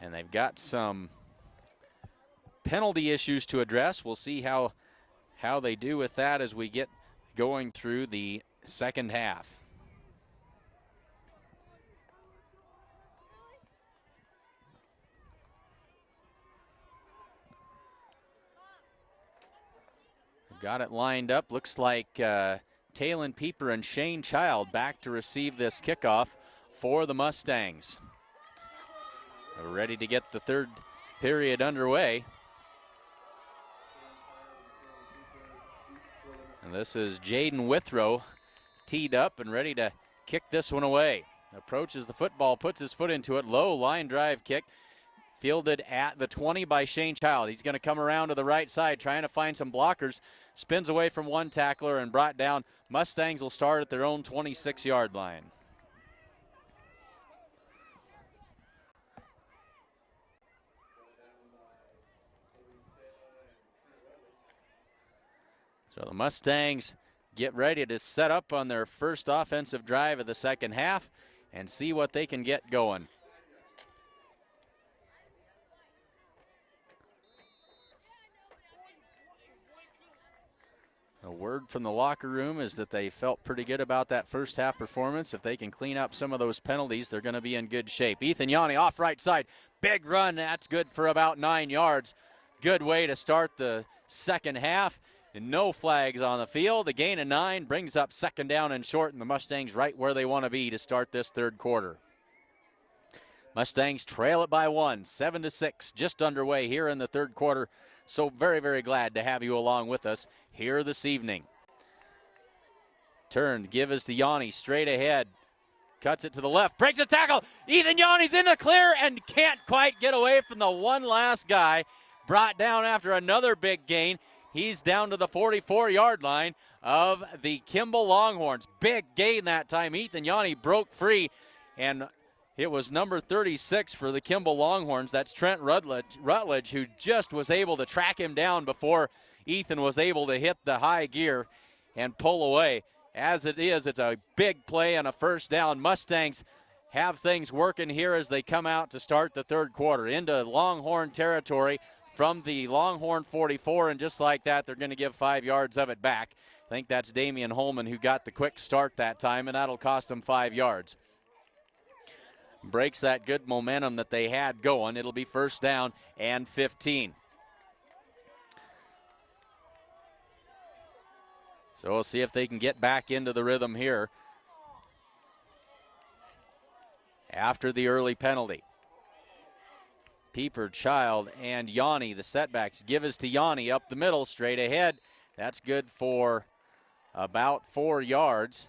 Speaker 1: and they've got some penalty issues to address. We'll see how how they do with that as we get going through the second half. Got it lined up. Looks like Talon Pieper and Shane Child back to receive this kickoff for the Mustangs. We're ready to get the third period underway. And this is Jaden Withrow teed up and ready to kick this one away. Approaches the football, puts his foot into it. Low line drive kick. Fielded at the 20 by Shane Child. He's going to come around to the right side trying to find some blockers. Spins away from one tackler and brought down. Mustangs will start at their own 26-yard line. So the Mustangs get ready to set up on their first offensive drive of the second half and see what they can get going. A word from the locker room is that they felt pretty good about that first half performance. If they can clean up some of those penalties, they're going to be in good shape. Ethan Yanni off right side. Big run. That's good for about 9 yards. Good way to start the second half. And no flags on the field. A gain of 9 brings up second down and short, and the Mustangs right where they want to be to start this third quarter. Mustangs trail it by 1, 7-6, just underway here in the third quarter. So very, very glad to have you along with us here this evening. Turn, give us to Yanni, straight ahead. Cuts it to the left, breaks a tackle. Ethan Yanni's in the clear and can't quite get away from the one last guy. Brought down after another big gain. He's down to the 44-yard line of the Kimball Longhorns. Big gain that time. Ethan Yanni broke free, and it was number 36 for the Kimball Longhorns. That's Trent Rutledge, who just was able to track him down before Ethan was able to hit the high gear and pull away. As it is, it's a big play and a first down. Mustangs have things working here as they come out to start the third quarter into Longhorn territory from the Longhorn 44, and just like that, they're going to give 5 yards of it back. I think that's Damian Holman who got the quick start that time, and that'll cost them 5 yards. Breaks that good momentum that they had going. It'll be first down and 15. So we'll see if they can get back into the rhythm here after the early penalty. Pieper, Child, and Yanni, the setbacks. Give us to Yanni up the middle, straight ahead. That's good for about 4 yards.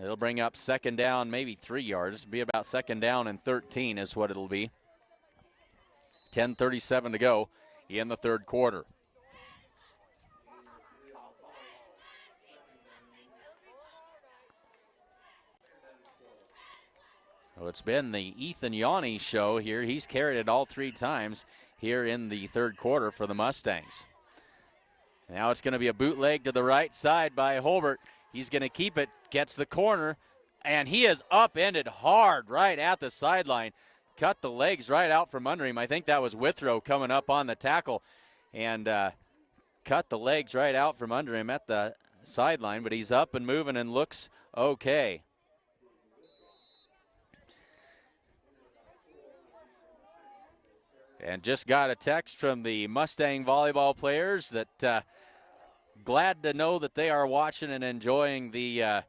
Speaker 1: It'll bring up second down, maybe 3 yards. It'll be about second down and 13 is what it'll be. 10:37 to go in the third quarter. So it's been the Ethan Yanni show here. He's carried it all 3 times here in the third quarter for the Mustangs. Now it's going to be a bootleg to the right side by Holbert. He's going to keep it, gets the corner, and he is upended hard right at the sideline. Cut the legs right out from under him. I think that was Withrow coming up on the tackle and cut the legs right out from under him at the sideline, but he's up and moving and looks okay. And just got a text from the Mustang volleyball players that glad to know that they are watching and enjoying the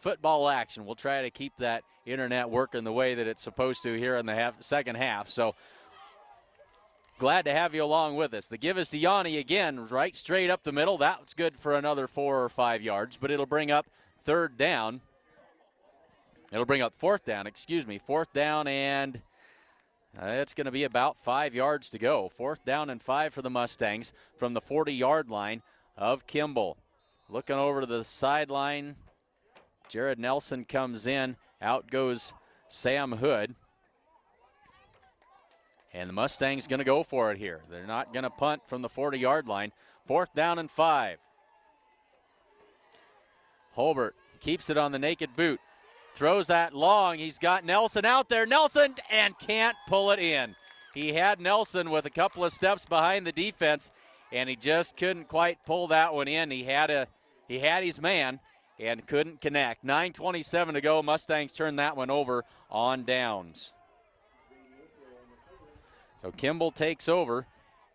Speaker 1: football action. We'll try to keep that internet working the way that it's supposed to here in the second half. So glad to have you along with us. The give is to Yanni again, right straight up the middle. That's good for another 4 or 5 yards, but it'll bring up fourth down, fourth down, and it's going to be about 5 yards to go. 4th down and 5 for the Mustangs from the 40-yard line of Kimball. Looking over to the sideline, Jared Nelson comes in. Out goes Sam Hood. And the Mustangs going to go for it here. They're not going to punt from the 40-yard line. 4th down and 5. Holbert keeps it on the naked boot. Throws that long. He's got Nelson out there. Nelson and can't pull it in. He had Nelson with a couple of steps behind the defense, and he just couldn't quite pull that one in. He had his man and couldn't connect. 9:27 to go. Mustangs turn that one over on downs. So Kimball takes over,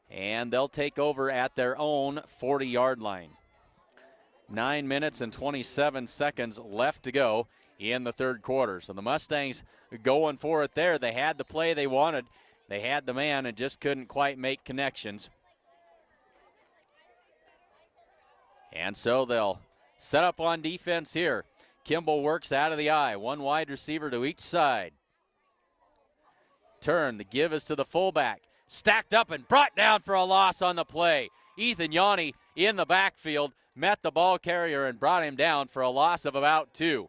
Speaker 1: and they'll take over at their own 40-yard line. 9 minutes and 27 seconds left to go in the third quarter. So the Mustangs going for it there. They had the play they wanted. They had the man and just couldn't quite make connections. And so they'll set up on defense here. Kimball works out of the eye. One wide receiver to each side. Turn. The give is to the fullback. Stacked up and brought down for a loss on the play. Ethan Yanni in the backfield met the ball carrier and brought him down for a loss of about 2.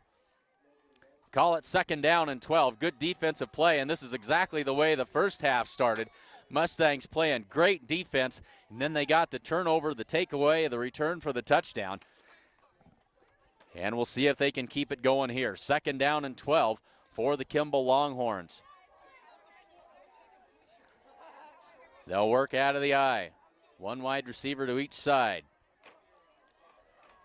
Speaker 1: Call it 2nd down and 12. Good defensive play, and this is exactly the way the first half started. Mustangs playing great defense, and then they got the turnover, the takeaway, the return for the touchdown. And we'll see if they can keep it going here. 2nd down and 12 for the Kimball Longhorns. They'll work out of the eye. One wide receiver to each side.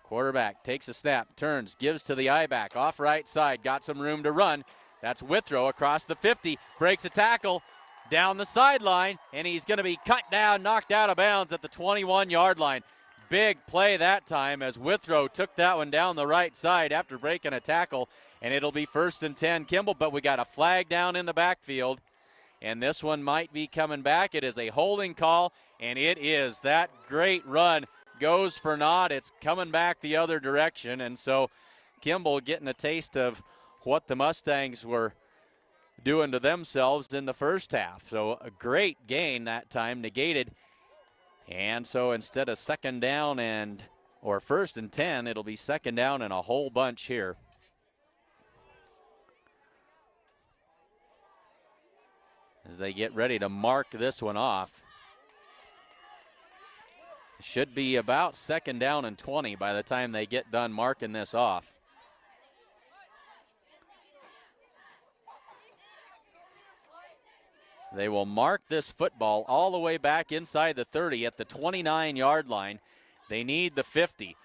Speaker 1: Quarterback takes a snap, turns, gives to the I-back, off right side, got some room to run. That's Withrow across the 50, breaks a tackle down the sideline, and he's going to be cut down, knocked out of bounds at the 21-yard line. Big play that time as Withrow took that one down the right side after breaking a tackle, and it'll be 1st and 10 Kimball, but we got a flag down in the backfield, and this one might be coming back. It is a holding call, and it is. That great run goes for naught. It's coming back the other direction, and so Kimball getting a taste of what the Mustangs were doing to themselves in the first half. So a great gain that time, negated. And so instead of 2nd down or 1st and 10, it'll be 2nd down and a whole bunch here. As they get ready to mark this one off. Should be about 2nd down and 20 by the time they get done marking this off. They will mark this football all the way back inside the 30 at the 29-yard line. They need the 50.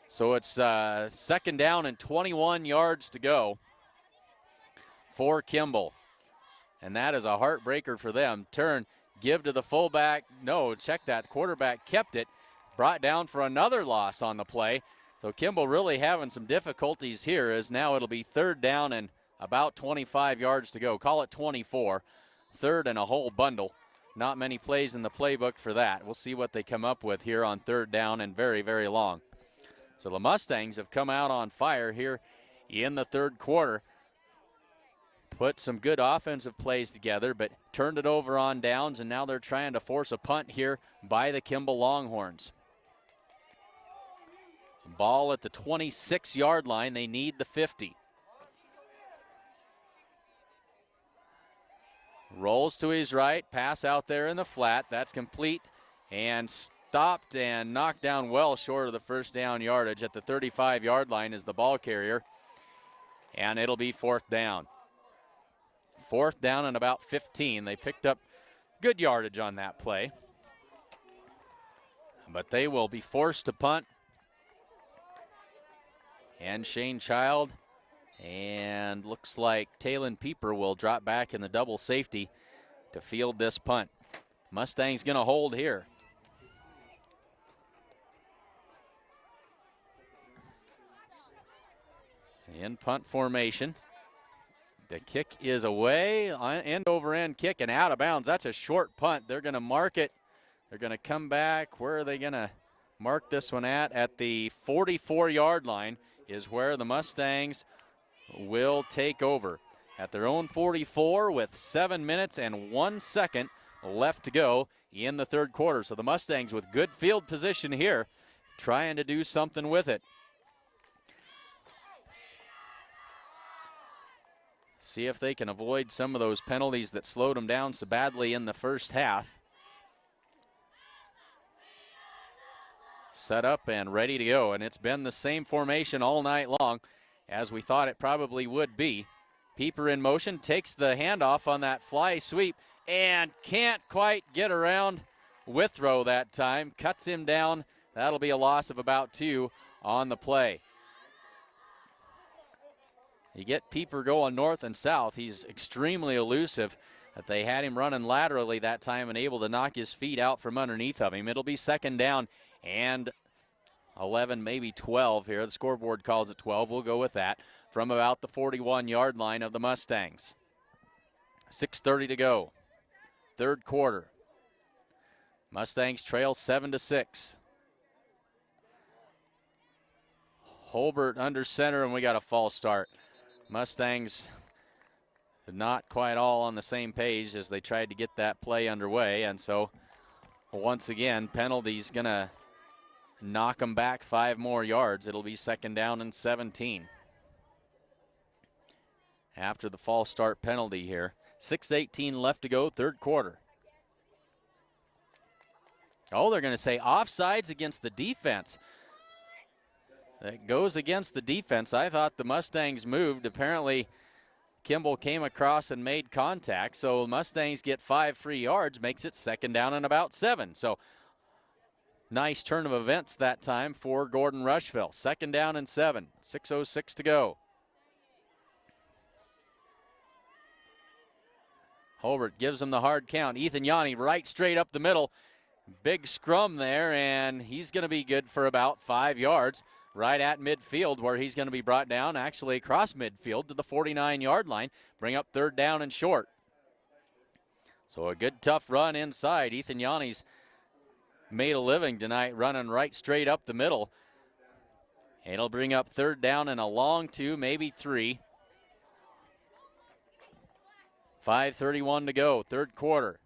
Speaker 1: So it's 2nd down and 21 yards to go for Kimball. And that is a heartbreaker for them. Turn. Give to the fullback. No, check that. Quarterback kept it. Brought down for another loss on the play. So Kimball really having some difficulties here as now it'll be 3rd down and about 25 yards to go. Call it 24. 3rd and a whole bundle. Not many plays in the playbook for that. We'll see what they come up with here on 3rd down and very, very long. So the Mustangs have come out on fire here in the third quarter. Put some good offensive plays together, but turned it over on downs, and now they're trying to force a punt here by the Kimball Longhorns. Ball at the 26-yard line. They need the 50. Rolls to his right, pass out there in the flat. That's complete and stopped and knocked down well short of the 1st down yardage at the 35-yard line is the ball carrier, and it'll be 4th down. 4th down and about 15. They picked up good yardage on that play. But they will be forced to punt. And Shane Child and looks like Talon Pieper will drop back in the double safety to field this punt. Mustang's going to hold here. In punt formation. The kick is away, end over end kick and out of bounds. That's a short punt. They're going to mark it. They're going to come back. Where are they going to mark this one at? At the 44-yard line is where the Mustangs will take over. At their own 44 with 7 minutes and 1 second left to go in the third quarter. So the Mustangs with good field position here, trying to do something with it. See if they can avoid some of those penalties that slowed them down so badly in the first half. Set up and ready to go, and it's been the same formation all night long as we thought it probably would be. Pieper in motion, takes the handoff on that fly sweep and can't quite get around Withrow that time, cuts him down. That'll be a loss of about 2 on the play. You get Pieper going north and south. He's extremely elusive. But they had him running laterally that time and able to knock his feet out from underneath of him. It'll be second down and 11, maybe 12 here. The scoreboard calls it 12. We'll go with that from about the 41-yard line of the Mustangs. 6:30 to go. Third quarter. Mustangs trail 7-6. Holbert under center, and we got a false start. Mustangs not quite all on the same page as they tried to get that play underway, and so once again, penalty's going to knock them back 5 more yards. It'll be second down and 17. After the false start penalty here. 6:18 left to go, third quarter. Oh, they're going to say offsides against the defense. That goes against the defense. I thought the Mustangs moved. Apparently, Kimball came across and made contact. So Mustangs get 5 free yards, makes it second down and about 7. So nice turn of events that time for Gordon-Rushville. Second down and 7. 6:06 to go. Holbert gives him the hard count. Ethan Yanni right straight up the middle. Big scrum there, and he's going to be good for about 5 yards. Right at midfield where he's going to be brought down, actually across midfield to the 49-yard line. Bring up third down and short. So a good tough run inside. Ethan Yanni's made a living tonight running right straight up the middle. And it'll bring up third down and a long 2, maybe 3. 5:31 to go, third quarter.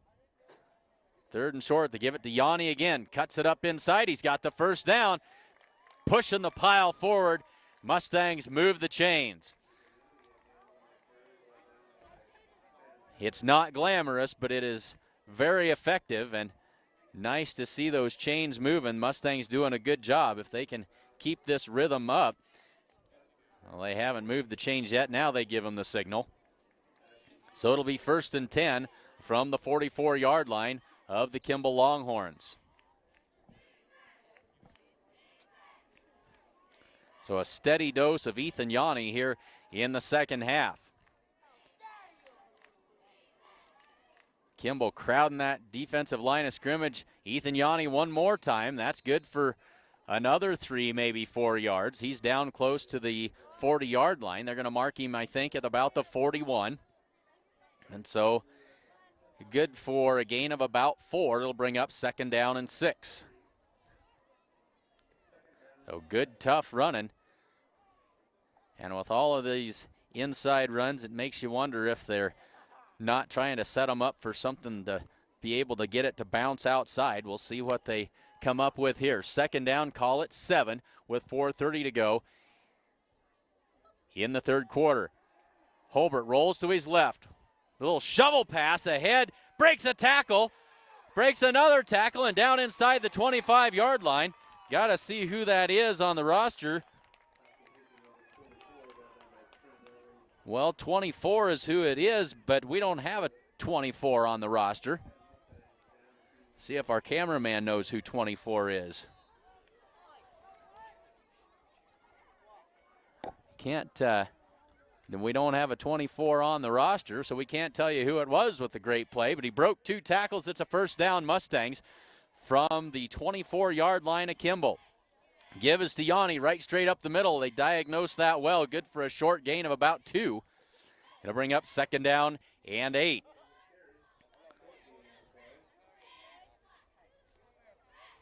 Speaker 1: Third and short, they give it to Yanni again. Cuts it up inside, he's got the first down. Pushing the pile forward. Mustangs move the chains. It's not glamorous, but it is very effective and nice to see those chains moving. Mustangs doing a good job. If they can keep this rhythm up. Well, they haven't moved the chains yet. Now they give them the signal. So it'll be first and 10 from the 44-yard line of the Kimball Longhorns. So a steady dose of Ethan Yanni here in the second half. Kimball crowding that defensive line of scrimmage. Ethan Yanni one more time. That's good for another 3, maybe 4 yards. He's down close to the 40-yard line. They're going to mark him, I think, at about the 41. And so good for a gain of about 4. It'll bring up second down and 6. So good, tough running. And with all of these inside runs, it makes you wonder if they're not trying to set them up for something to be able to get it to bounce outside. We'll see what they come up with here. Second down, call it 7 with 4:30 to go in the third quarter. Holbert rolls to his left. A little shovel pass ahead, breaks a tackle, breaks another tackle, and down inside the 25-yard line. Got to see who that is on the roster. Well, 24 is who it is, but we don't have a 24 on the roster. See if our cameraman knows who 24 is. We don't have a 24 on the roster, so we can't tell you who it was with the great play, but he broke 2 tackles. It's a first down, Mustangs, from the 24-yard line of Kimball. Give is to Yanni right straight up the middle. They diagnosed that well. Good for a short gain of about 2. It'll bring up second down and 8.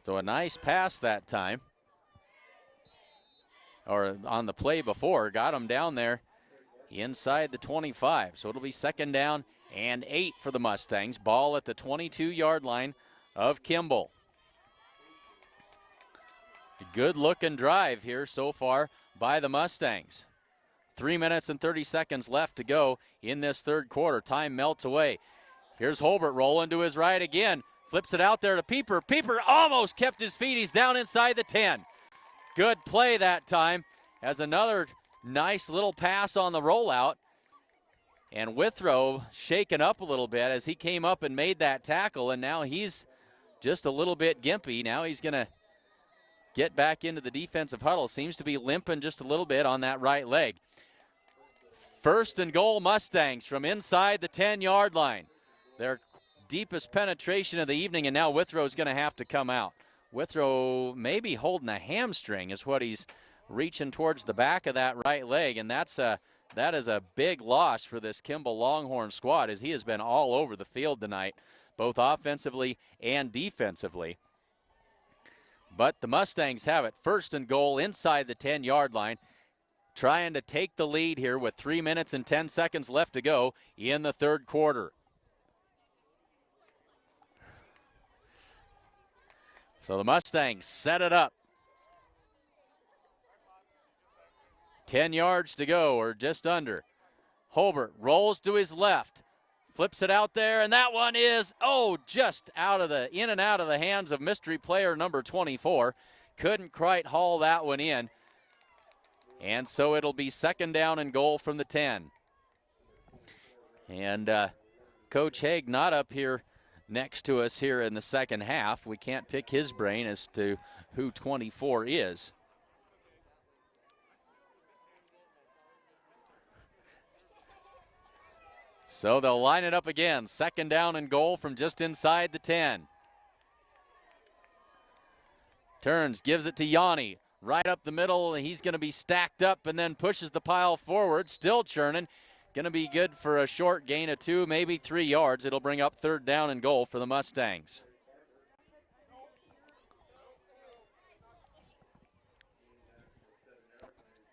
Speaker 1: So a nice pass that time. Or on the play before, got him down there inside the 25. So it'll be second down and 8 for the Mustangs. Ball at the 22-yard line of Kimball. Good looking drive here so far by the Mustangs. 3 minutes and 30 seconds left to go in this third quarter. Time melts away. Here's Holbert rolling to his right again. Flips it out there to Pieper. Pieper almost kept his feet. He's down inside the 10. Good play that time. Has another nice little pass on the rollout. And Withrow shaken up a little bit as he came up and made that tackle. And now he's just a little bit gimpy. Now he's going to get back into the defensive huddle. Seems to be limping just a little bit on that right leg. First and goal, Mustangs from inside the 10-yard line. Their deepest penetration of the evening, and now Withrow's going to have to come out. Withrow maybe holding a hamstring is what he's reaching towards the back of that right leg, and that is a big loss for this Kimball Longhorn squad, as he has been all over the field tonight, both offensively and defensively. But the Mustangs have it. First and goal inside the 10-yard line, trying to take the lead here with 3 minutes and 10 seconds left to go in the third quarter. So the Mustangs set it up. 10 yards to go, or just under. Holbert rolls to his left, flips it out there, and that one is, just in and out of the hands of mystery player number 24. Couldn't quite haul that one in. And so it'll be second down and goal from the 10. And Coach Haig not up here next to us here in the second half. We can't pick his brain as to who 24 is. So they'll line it up again. Second down and goal from just inside the 10. Turns, gives it to Yanni. Right up the middle. He's going to be stacked up and then pushes the pile forward. Still churning. Going to be good for a short gain of 2, maybe 3 yards. It'll bring up third down and goal for the Mustangs.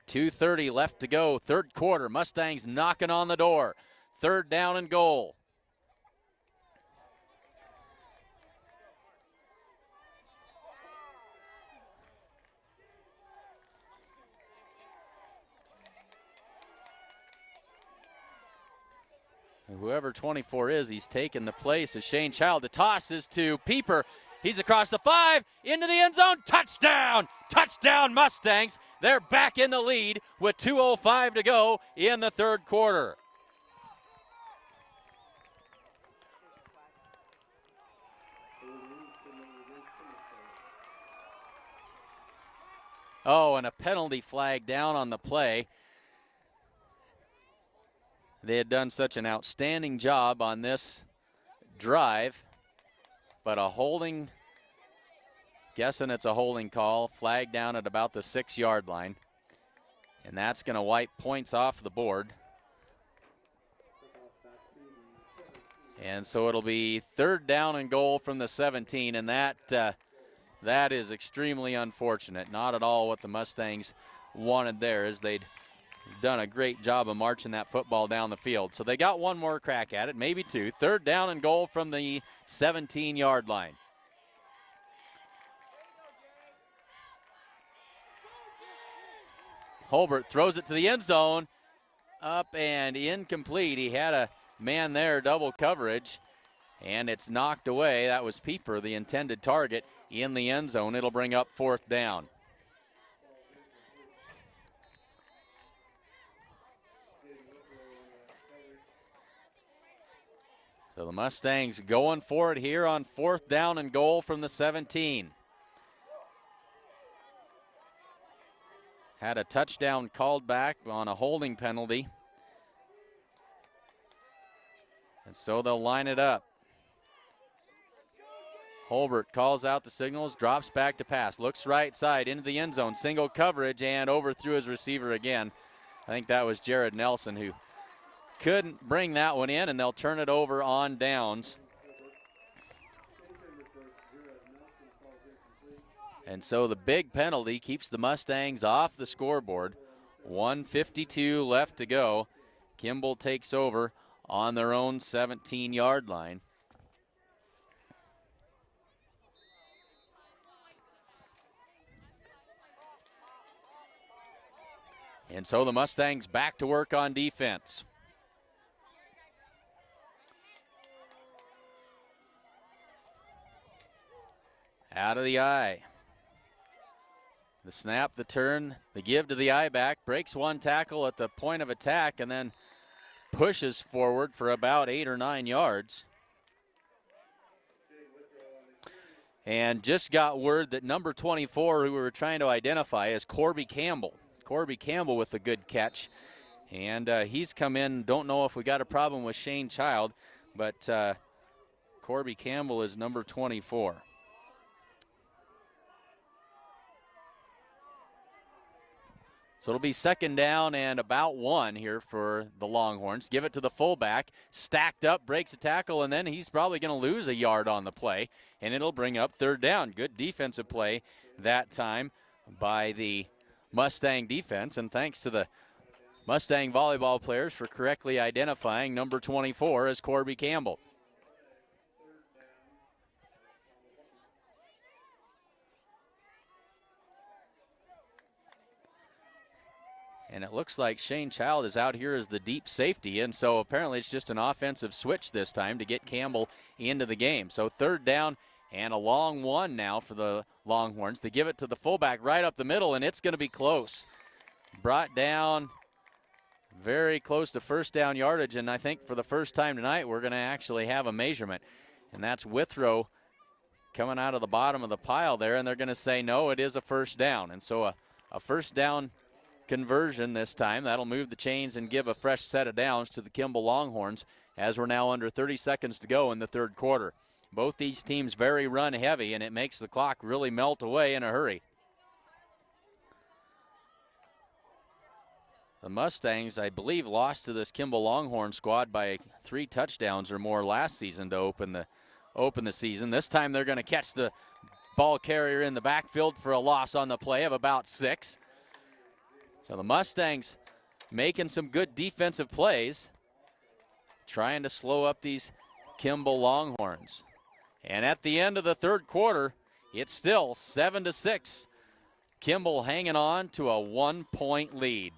Speaker 1: .230 left to go, third quarter. Mustangs knocking on the door. Third down and goal. Whoever 24 is, he's taken the place of Shane Child. The toss is to Pieper. He's across the 5, into the end zone. Touchdown! Touchdown, Mustangs. They're back in the lead with 2:05 to go in the third quarter. Oh, and a penalty flag down on the play. They had done such an outstanding job on this drive, but a holding, guessing it's a holding call, flag down at about the 6-yard line. And that's going to wipe points off the board. And so it'll be third down and goal from the 17, and that is extremely unfortunate. Not at all what the Mustangs wanted there, as they'd done a great job of marching that football down the field. So they got one more crack at it, maybe 2. Third down and goal from the 17-yard line. Holbert throws it to the end zone. Up and incomplete. He had a man there, double coverage, and it's knocked away. That was Pieper, the intended target, in the end zone. It'll bring up fourth down. So the Mustangs going for it here on fourth down and goal from the 17. Had a touchdown called back on a holding penalty. And so they'll line it up. Holbert calls out the signals, drops back to pass, looks right side into the end zone, single coverage, and overthrew his receiver again. I think that was Jared Nelson who couldn't bring that one in, and they'll turn it over on downs. And so the big penalty keeps the Mustangs off the scoreboard. 1:52 left to go. Kimball takes over on their own 17-yard line. And so the Mustangs back to work on defense. Out of the eye. The snap, the turn, the give to the eye back, breaks one tackle at the point of attack, and then pushes forward for about 8 or 9 yards. And just got word that number 24, who we were trying to identify, is Corby Campbell. Corby Campbell with a good catch. And he's come in. Don't know if we got a problem with Shane Child, but Corby Campbell is number 24. So it'll be second down and about 1 here for the Longhorns. Give it to the fullback. Stacked up, breaks a tackle, and then he's probably going to lose a yard on the play, and it'll bring up third down. Good defensive play that time by the Mustang defense, and thanks to the Mustang volleyball players for correctly identifying number 24 as Corby Campbell. And it looks like Shane Child is out here as the deep safety, and so apparently it's just an offensive switch this time to get Campbell into the game. So third down and a long 1 now for the Longhorns. They give it to the fullback right up the middle, and it's going to be close. Brought down very close to first down yardage, and I think for the first time tonight we're going to actually have a measurement. And that's Withrow coming out of the bottom of the pile there, and they're going to say, no, it is a first down. And so a first down conversion this time. That'll move the chains and give a fresh set of downs to the Kimball Longhorns as we're now under 30 seconds to go in the third quarter. Both these teams very run heavy, and it makes the clock really melt away in a hurry. The Mustangs, I believe, lost to this Kimball Longhorn squad by 3 touchdowns or more last season to open the season. This time they're going to catch the ball carrier in the backfield for a loss on the play of about 6. So the Mustangs making some good defensive plays, trying to slow up these Kimball Longhorns. And at the end of the third quarter, it's still 7-6. Kimball hanging on to a 1-point lead.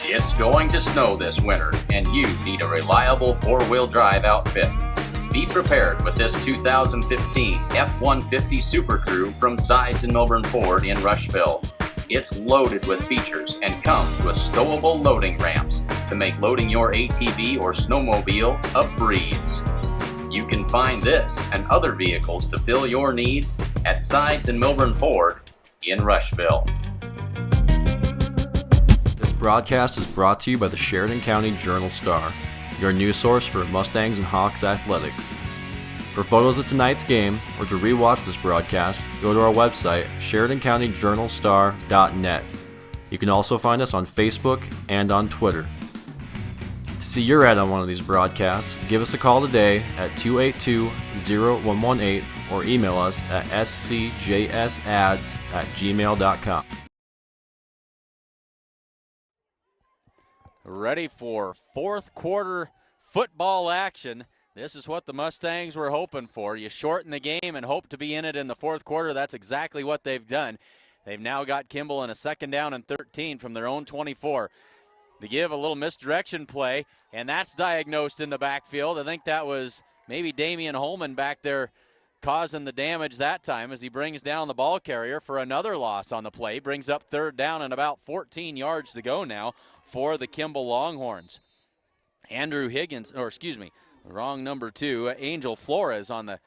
Speaker 2: It's going to snow this winter, and you need a reliable four-wheel drive outfit. Be prepared with this 2015 F-150 Super Crew from Sides and Milburn Ford in Rushville. It's loaded with features and comes with stowable loading ramps to make loading your ATV or snowmobile a breeze. You can find this and other vehicles to fill your needs at Sides and Milburn Ford in Rushville.
Speaker 6: This broadcast is brought to you by the Sheridan County Journal-Star, your news source for Mustangs and Hawks athletics. For photos of tonight's game or to rewatch this broadcast, go to our website, SheridanCountyJournalStar.net. You can also find us on Facebook and on Twitter. To see your ad on one of these broadcasts, give us a call today at 282-0118 or email us at scjsads@gmail.com.
Speaker 1: Ready for fourth quarter football action. This is what the Mustangs were hoping for. You shorten the game and hope to be in it in the fourth quarter. That's exactly what they've done. They've now got Kimball in a second down and 13 from their own 24. They give a little misdirection play, and that's diagnosed in the backfield. I think that was maybe Damian Holman back there causing the damage that time as he brings down the ball carrier for another loss on the play. Brings up third down and about 14 yards to go now for the Kimball Longhorns. Andrew Higgins, or excuse me, wrong number 2, Angel Flores on the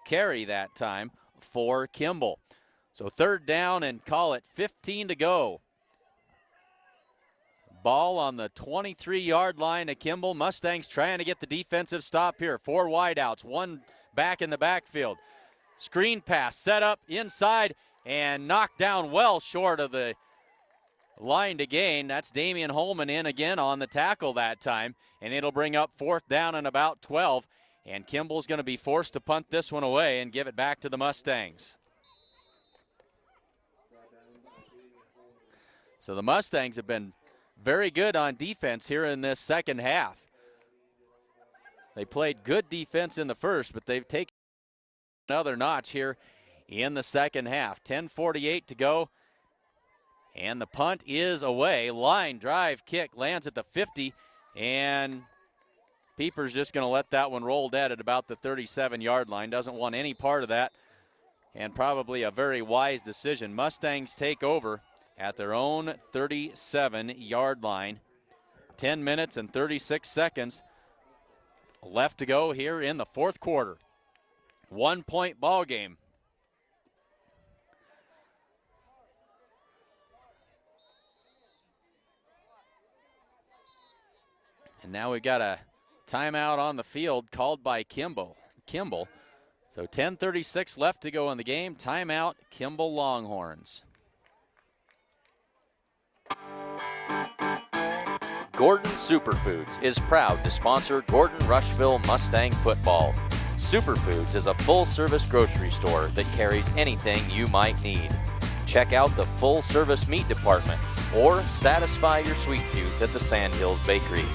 Speaker 1: carry that time for Kimball. So third down and call it 15 to go. Ball on the 23-yard line of Kimball. Mustangs trying to get the defensive stop here. 4 wideouts, 1 back in the backfield. Screen pass set up inside and knocked down well short of the line to gain. That's Damian Holman in again on the tackle that time, and it'll bring up fourth down and about 12, and Kimball's going to be forced to punt this one away and give it back to the Mustangs. So the Mustangs have been very good on defense here in this second half. They played good defense in the first, but they've taken another notch here in the second half. 10:48 to go. And the punt is away. Line drive kick lands at the 50, and Pieper's just going to let that one roll dead at about the 37-yard line. Doesn't want any part of that, and probably a very wise decision. Mustangs take over at their own 37-yard line. 10 minutes and 36 seconds left to go here in the fourth quarter. 1-point ball game. And now we've got a timeout on the field called by Kimball. So 10:36 left to go in the game. Timeout, Kimball Longhorns. Gordon Superfoods is proud to sponsor Gordon-Rushville Mustang football. Superfoods is a full-service grocery store that carries anything you might need. Check out the full-service meat department or satisfy your sweet tooth at the Sandhills Bakery.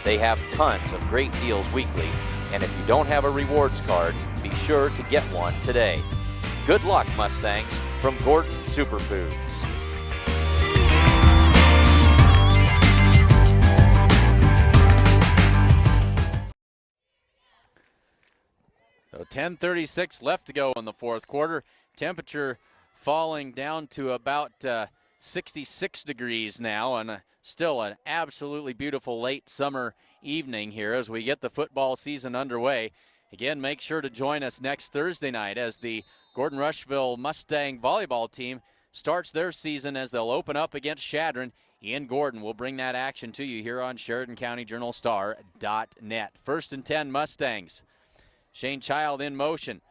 Speaker 1: They have tons of great deals weekly, and if you don't have a rewards card, be sure to get one today. Good luck, Mustangs, from Gordon Superfoods. So 10:36 left to go in the fourth quarter. Temperature falling down to about 66 degrees now, and still an absolutely beautiful late summer evening here as we get the football season underway. Again, make sure to join us next Thursday night as the Gordon-Rushville Mustang volleyball team starts their season as they'll open up against Chadron in Gordon. We'll bring that action to you here on SheridanCountyJournalStar.net. 1st and 10 Mustangs. Shane Child in motion.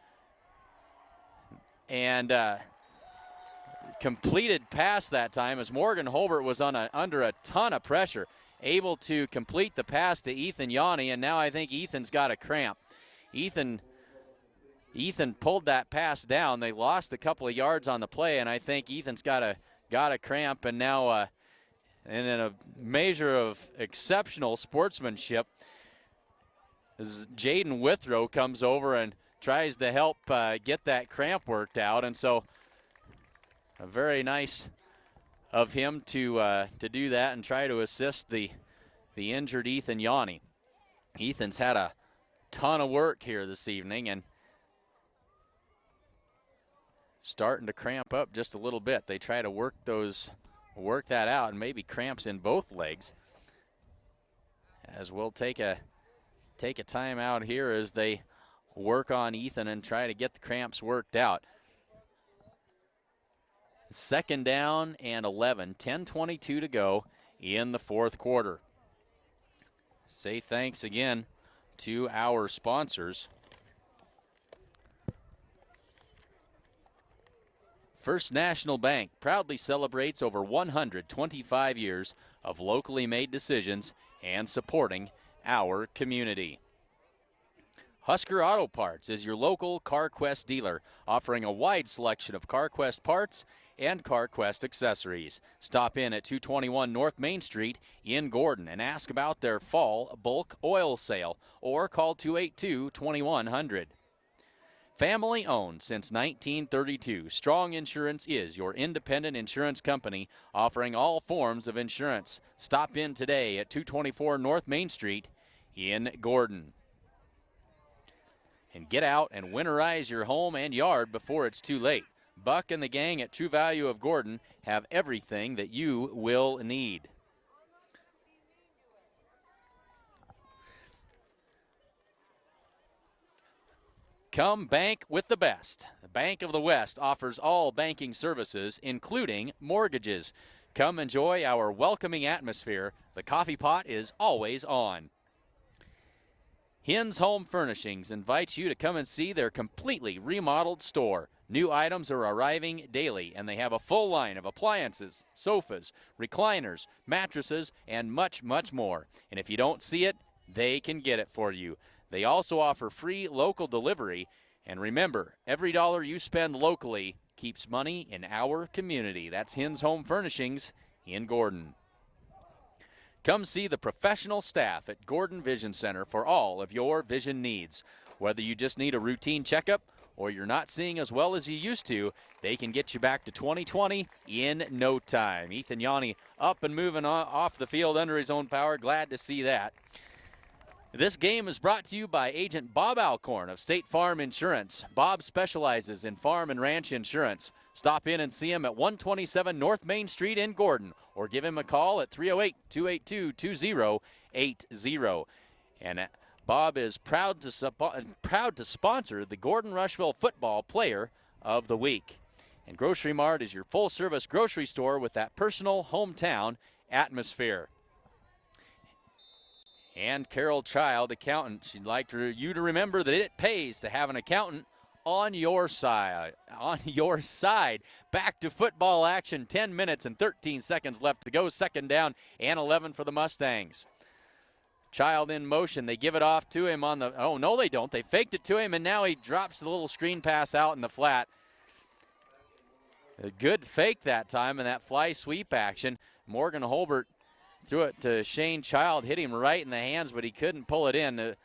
Speaker 1: And completed pass that time as Morgan Holbert was under a ton of pressure, able to complete the pass to Ethan Yanni, and now I think Ethan's got a cramp. Ethan pulled that pass down. They lost a couple of yards on the play, and I think Ethan's got a cramp, and now and in a measure of exceptional sportsmanship, Jaden Withrow comes over and tries to help get that cramp worked out, and so very nice of him to do that and try to assist the injured Ethan Yanni. Ethan's had a ton of work here this evening and starting to cramp up just a little bit. They try to work that out, and maybe cramps in both legs. As we'll take a timeout here as they work on Ethan and try to get the cramps worked out. 2nd down and 11, 10:22 to go in the fourth quarter. Say thanks again to our sponsors. First National Bank proudly celebrates over 125 years of locally made decisions and supporting our community. Husker Auto Parts is your local CarQuest dealer, offering a wide selection of CarQuest parts and CarQuest accessories. Stop in at 221 North Main Street in Gordon and ask about their fall bulk oil sale or call 282-2100. Family owned since 1932, Strong Insurance is your independent insurance company offering all forms of insurance. Stop in today at 224 North Main Street in Gordon. And get out and winterize your home and yard before it's too late. Buck and the gang at True Value of Gordon have everything that you will need. Come bank with the best. The Bank of the West offers all banking services, including mortgages. Come enjoy our welcoming atmosphere. The coffee pot is always on. Hins Home Furnishings invites you to come and see their completely remodeled store. New items are arriving daily, and they have a full line of appliances, sofas, recliners, mattresses, and much, much more. And if you don't see it, they can get it for you. They also offer free local delivery. And remember, every dollar you spend locally keeps money in our community. That's Hins Home Furnishings in Gordon. Come see the professional staff at Gordon Vision Center for all of your vision needs. Whether you just need a routine checkup or you're not seeing as well as you used to, they can get you back to 20/20 in no time. Ethan Yanni up and moving off the field under his own power. Glad to see that. This game is brought to you by Agent Bob Alcorn of State Farm Insurance. Bob specializes in farm and ranch insurance. Stop in and see him at 127 North Main Street in Gordon, or give him a call at 308-282-2080. And Bob is proud to sponsor the Gordon-Rushville Football Player of the Week. And Grocery Mart is your full-service grocery store with that personal hometown atmosphere. And Carol Child, accountant, she'd like you to remember that it pays to have an accountant on your side. Back to football action. 10 minutes and 13 seconds left to go. Second down and 11 for the Mustangs. Child in motion. They give it off to him on the, oh, no, they don't. They faked it to him, and now he drops the little screen pass out in the flat. A good fake that time in that fly sweep action. Morgan Holbert threw it to Shane Child, hit him right in the hands, but he couldn't pull it in.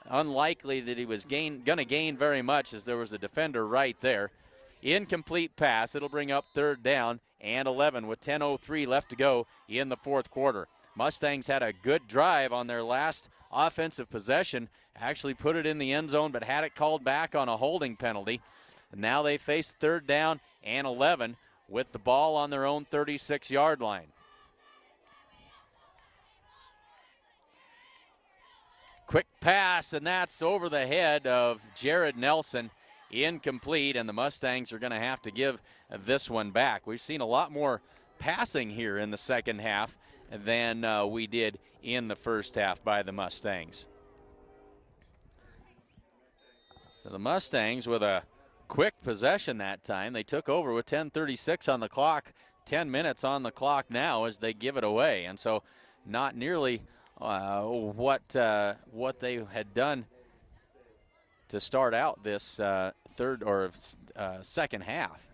Speaker 1: Unlikely that he was going to gain very much, as there was a defender right there. Incomplete pass. It'll bring up third down and 11 with 10:03 left to go in the fourth quarter. Mustangs had a good drive on their last offensive possession. Actually put it in the end zone, but had it called back on a holding penalty. And now they face third down and 11 with the ball on their own 36-yard line. Quick pass, and that's over the head of Jared Nelson. Incomplete, and the Mustangs are going to have to give this one back. We've seen a lot more passing here in the second half than we did in the first half by the Mustangs. So the Mustangs with a quick possession that time. They took over with 10:36 on the clock, 10 minutes on the clock now as they give it away. And so not nearly what they had done to start out this second half.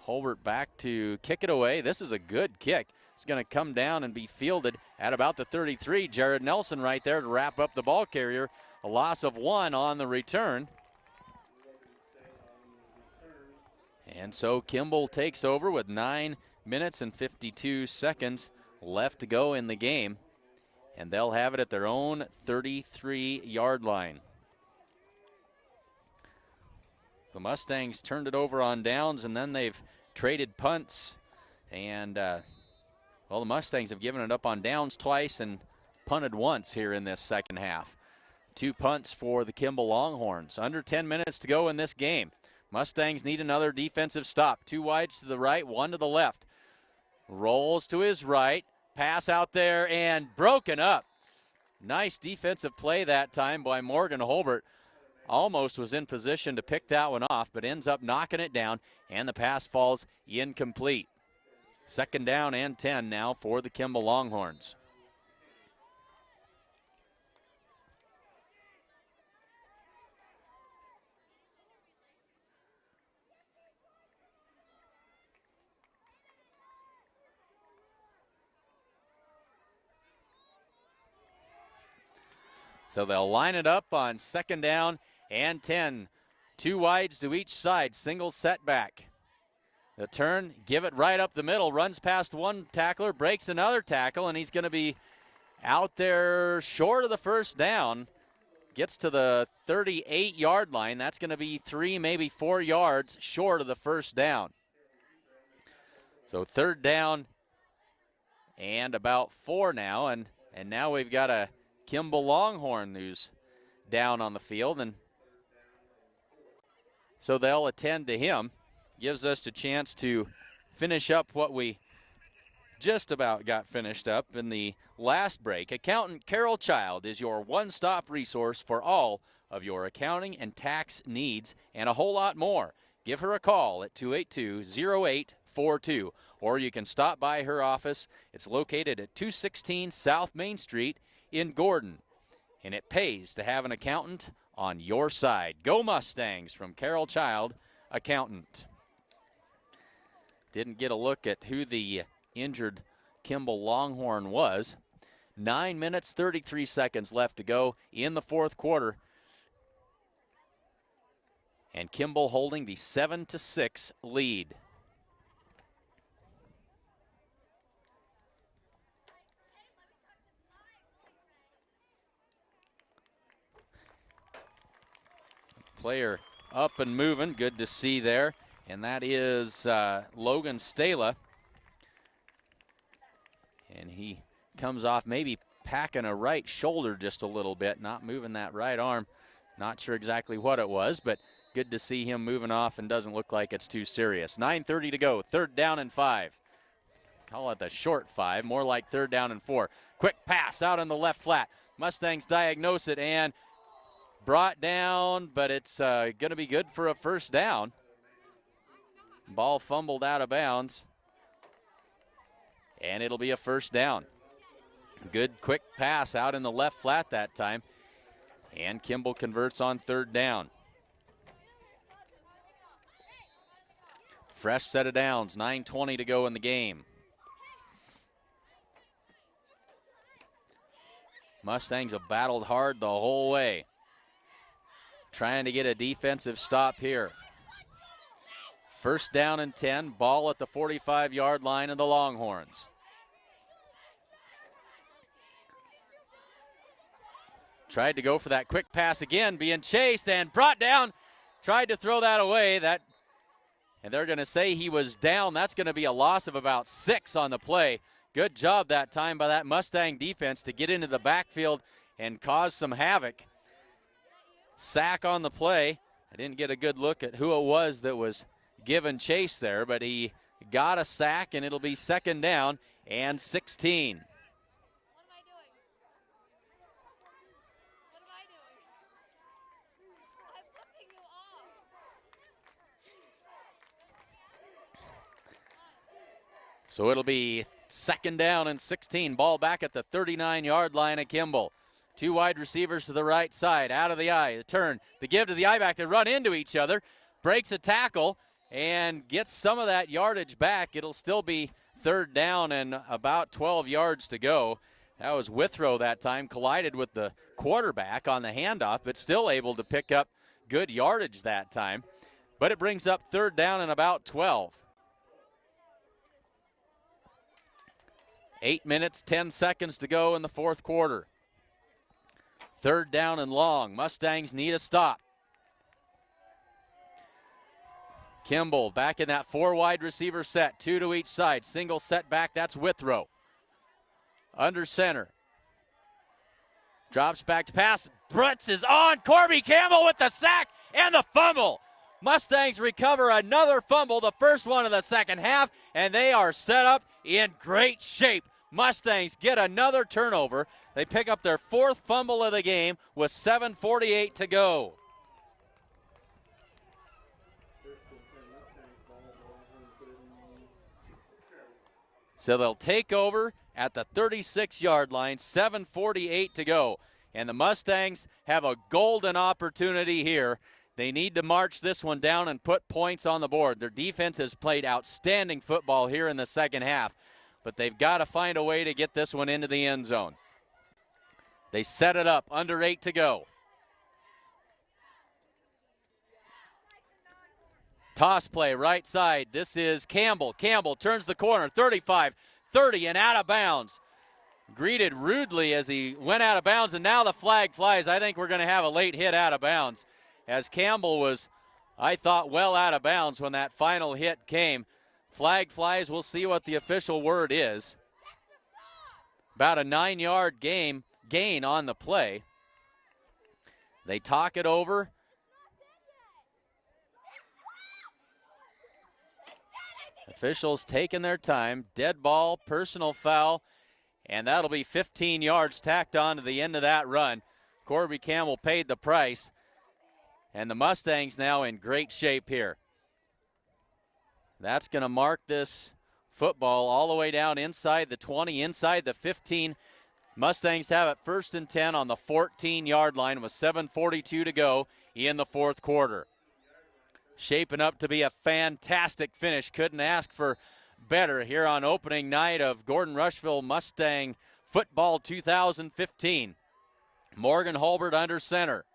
Speaker 1: Holbert back to kick it away. This is a good kick. It's going to come down and be fielded at about the 33. Jared Nelson right there to wrap up the ball carrier. A loss of 1 on the return. And so Kimball takes over with 9 minutes and 52 seconds left to go in the game. And they'll have it at their own 33-yard line. The Mustangs turned it over on downs, and then they've traded punts. And, the Mustangs have given it up on downs twice and punted once here in this second half. 2 punts for the Kimball Longhorns. Under 10 minutes to go in this game. Mustangs need another defensive stop. 2 wides to the right, 1 to the left. Rolls to his right. Pass out there and broken up. Nice defensive play that time by Morgan Holbert. Almost was in position to pick that one off, but ends up knocking it down, and the pass falls incomplete. Second down and 10 now for the Kimball Longhorns. So they'll line it up on second down and 10. 2 wides to each side, single setback. The turn, give it right up the middle, runs past one tackler, breaks another tackle, and he's going to be out there short of the first down. Gets to the 38-yard line. That's going to be 3, maybe 4 yards short of the first down. So third down and about 4 now, and now we've got a Kimball Longhorn who's down on the field, and so they'll attend to him. Gives us a chance to finish up what we just about got finished up in the last break. Accountant Carol Child is your one-stop resource for all of your accounting and tax needs and a whole lot more. Give her a call at 282-0842, or you can stop by her office. It's located at 216 South Main Street in Gordon, and it pays to have an accountant on your side. Go Mustangs from Carol Child, accountant. Didn't get a look at who the injured Kimball Longhorn was. 9 minutes, 33 seconds left to go in the fourth quarter. And Kimball holding the 7-6 lead. Player up and moving, good to see there. And that is Logan Stala. And he comes off maybe attacking a right shoulder just a little bit, not moving that right arm. Not sure exactly what it was, but good to see him moving off and doesn't look like it's too serious. 9:30 to go, 3rd down and 5. Call it the short 5, more like 3rd down and 4. Quick pass out in the left flat. Mustangs diagnose it and brought down, but it's going to be good for a 1st down. Ball fumbled out of bounds, and it'll be a 1st down. Good quick pass out in the left flat that time, and Kimball converts on 3rd down. Fresh set of downs, 9:20 to go in the game. Mustangs have battled hard the whole way, trying to get a defensive stop here. 1st down and 10, ball at the 45-yard line of the Longhorns. Tried to go for that quick pass again, being chased and brought down. Tried to throw that away. And they're going to say he was down. That's going to be a loss of about 6 on the play. Good job that time by that Mustang defense to get into the backfield and cause some havoc. Sack on the play. I didn't get a good look at who it was that was given chase there, but he got a sack, and it'll be 2nd down and 16. So it'll be 2nd down and 16. Ball back at the 39-yard line of Kimball. 2 wide receivers to the right side. Out of the eye. The turn. The give to the eye back. They run into each other. Breaks a tackle and gets some of that yardage back. It'll still be 3rd down and about 12 yards to go. That was Withrow that time. Collided with the quarterback on the handoff, but still able to pick up good yardage that time. But it brings up 3rd down and about 12. 8 minutes, 10 seconds to go in the 4th quarter. 3rd down and long. Mustangs need a stop. Kimball back in that 4 wide receiver set, 2 to each side. Single setback, that's Withrow. Under center. Drops back to pass. Brutz is on. Corby Campbell with the sack and the fumble. Mustangs recover another fumble, the first one of the 2nd half, and they are set up in great shape. Mustangs get another turnover. They pick up their 4th fumble of the game with 7:48 to go. So they'll take over at the 36-yard line, 7:48 to go. And the Mustangs have a golden opportunity here. They need to march this one down and put points on the board. Their defense has played outstanding football here in the 2nd half, but they've got to find a way to get this one into the end zone. They set it up, under 8 to go. Toss play, right side. This is Campbell. Campbell turns the corner, 35, 30, and out of bounds. Greeted rudely as he went out of bounds, and now the flag flies. I think we're going to have a late hit out of bounds, as Campbell was, I thought, well out of bounds when that final hit came. Flag flies. We'll see what the official word is. About a 9-yard gain on the play. They talk it over. Officials taking their time. Dead ball, personal foul, and that'll be 15 yards tacked on to the end of that run. Corby Campbell paid the price, and the Mustangs now in great shape here. That's going to mark this football all the way down inside the 20, inside the 15. Mustangs have it 1st and 10 on the 14-yard line with 7:42 to go in the 4th quarter. Shaping up to be a fantastic finish. Couldn't ask for better here on opening night of Gordon-Rushville Mustang Football 2015. Morgan Holbert under center.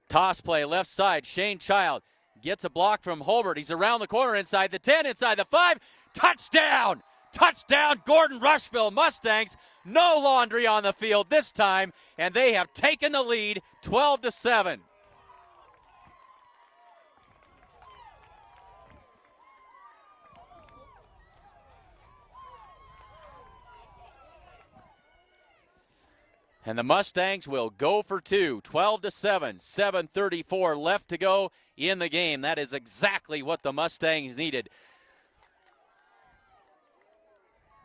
Speaker 1: Toss play left side. Shane Child gets a block from Holbert. He's around the corner inside the 10, inside the 5. Touchdown! Touchdown, Gordon-Rushville Mustangs. No laundry on the field this time, and they have taken the lead 12-7. And the Mustangs will go for two, 12-7, 7:34 left to go in the game. That is exactly what the Mustangs needed.